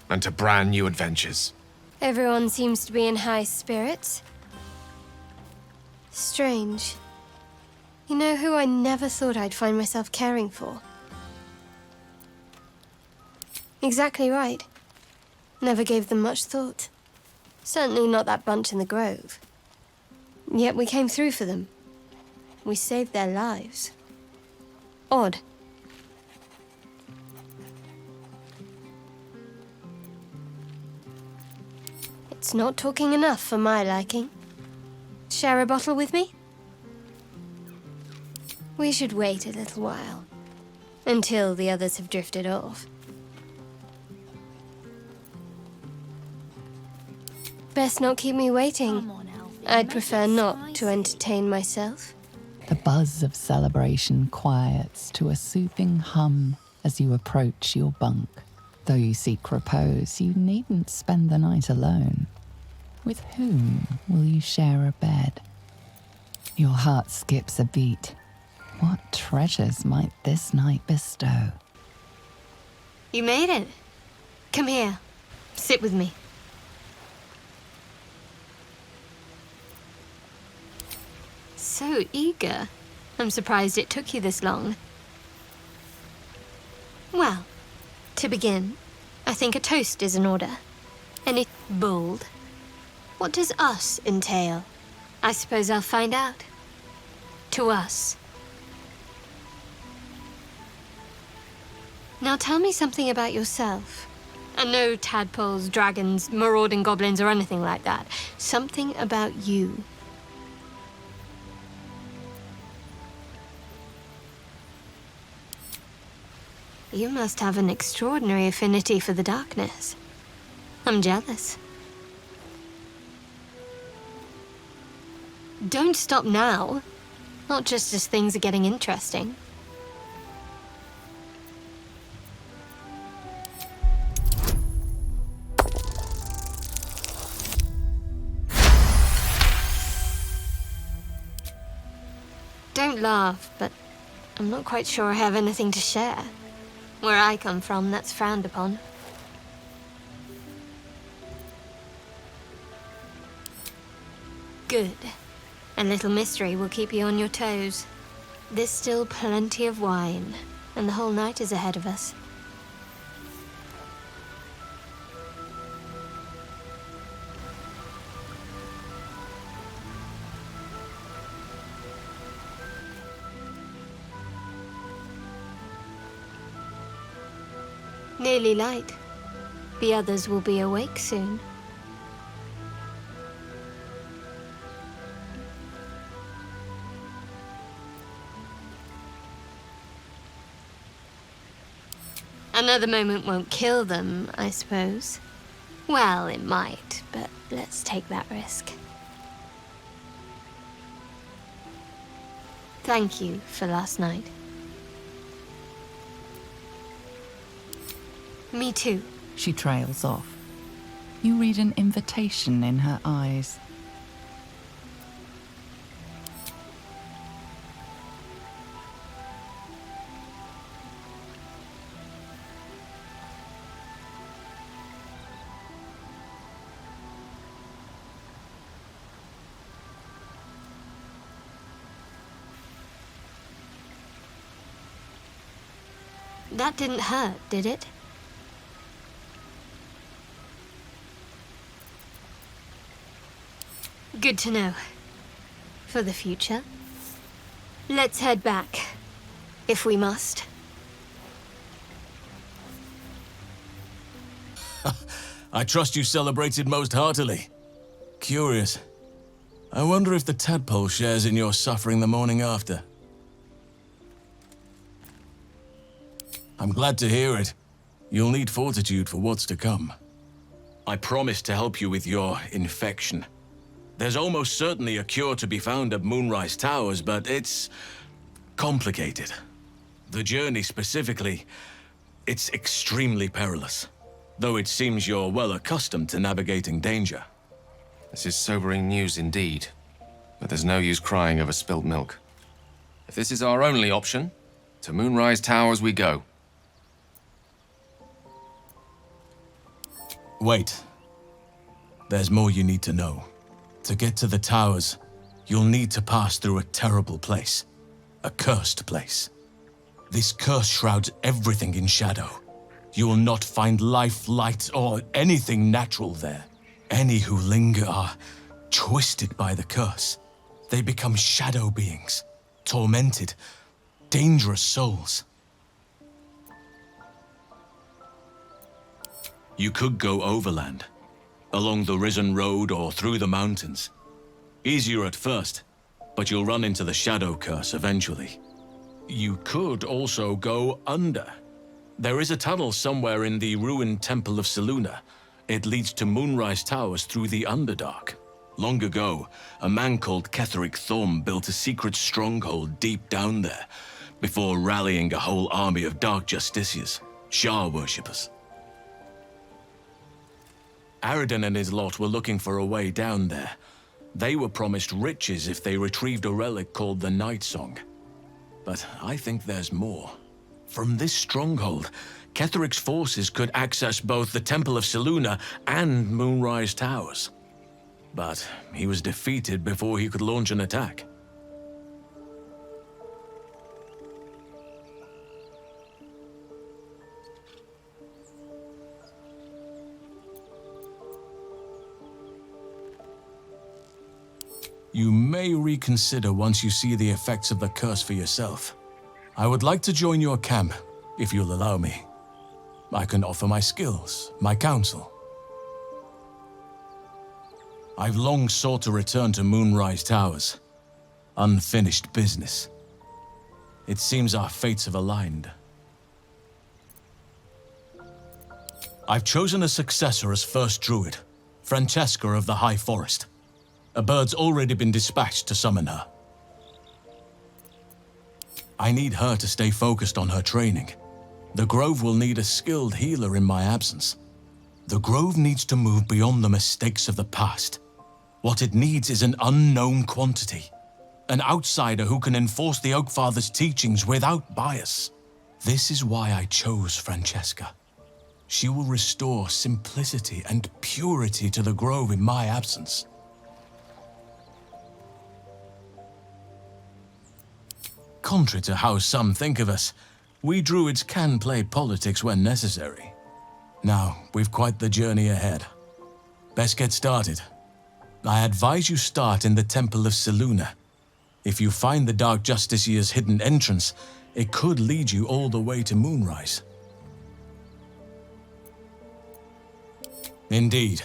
and to brand new adventures. Everyone seems to be in high spirits. Strange. You know who I never thought I'd find myself caring for? Exactly right. Never gave them much thought. Certainly not that bunch in the grove. Yet we came through for them. We saved their lives. Odd. It's not talking enough for my liking. Share a bottle with me? We should wait a little while, until the others have drifted off. Best not keep me waiting. I'd prefer not to entertain myself. The buzz of celebration quiets to a soothing hum as you approach your bunk. Though you seek repose, you needn't spend the night alone. With whom will you share a bed? Your heart skips a beat. What treasures might this night bestow? You made it. Come here. Sit with me. so eager. I'm surprised it took you this long. Well, to begin, I think a toast is in order. And it's bold. What does us entail? I suppose I'll find out. To us. Now tell me something about yourself. And no tadpoles, dragons, marauding goblins, or anything like that. Something about you. You must have an extraordinary affinity for the darkness. I'm jealous. Don't stop now. Not just as things are getting interesting. Don't laugh, but I'm not quite sure I have anything to share. Where I come from, that's frowned upon. Good. A little mystery will keep you on your toes. There's still plenty of wine, and the whole night is ahead of us. Nearly light. The others will be awake soon. Another moment won't kill them, I suppose. Well, it might, but let's take that risk. Thank you for last night. Me too. She trails off. You read an invitation in her eyes. That didn't hurt, did it? Good to know. For the future. Let's head back, if we must. I trust you celebrated most heartily. Curious. I wonder if the tadpole shares in your suffering the morning after. I'm glad to hear it. You'll need fortitude for what's to come. I promised to help you with your infection. There's almost certainly a cure to be found at Moonrise Towers, but it's complicated. The journey specifically, it's extremely perilous. Though it seems you're well accustomed to navigating danger. This is sobering news indeed. But there's no use crying over spilt milk. If this is our only option, to Moonrise Towers we go. Wait. There's more you need to know. To get to the towers, you'll need to pass through a terrible place. A cursed place. This curse shrouds everything in shadow. You will not find life, light, or anything natural there. Any who linger are twisted by the curse. They become shadow beings, tormented, dangerous souls. You could go overland, along the Risen Road or through the mountains. Easier at first, but you'll run into the shadow curse eventually. You could also go under. There is a tunnel somewhere in the ruined Temple of Selûne. It leads to Moonrise Towers through the Underdark. Long ago, a man called Ketheric Thorm built a secret stronghold deep down there, before rallying a whole army of Dark Justiciars, Shah worshippers. Aridin and his lot were looking for a way down there. They were promised riches if they retrieved a relic called the Night Song. But I think there's more. From this stronghold, Ketheric's forces could access both the Temple of Selûne and Moonrise Towers. But he was defeated before he could launch an attack. you may reconsider once you see the effects of the curse for yourself. I would like to join your camp, if you'll allow me. I can offer my skills, my counsel. I've long sought to return to Moonrise Towers. Unfinished business. It seems our fates have aligned. I've chosen a successor as first druid, Francesca of the High Forest. A bird's already been dispatched to summon her. I need her to stay focused on her training. The Grove will need a skilled healer in my absence. The Grove needs to move beyond the mistakes of the past. What it needs is an unknown quantity. An outsider who can enforce the Oakfather's teachings without bias. This is why I chose Francesca. She will restore simplicity and purity to the Grove in my absence. Contrary to how some think of us, we druids can play politics when necessary. Now, we've quite the journey ahead. Best get started. I advise you start in the Temple of Selûne. If you find the Dark Justiciar's hidden entrance, it could lead you all the way to Moonrise. Indeed,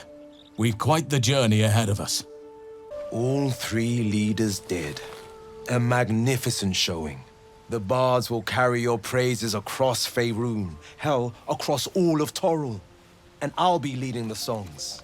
we've quite the journey ahead of us. All 3 leaders dead. A magnificent showing. The bards will carry your praises across Faerûn, hell, across all of Toril. And I'll be leading the songs.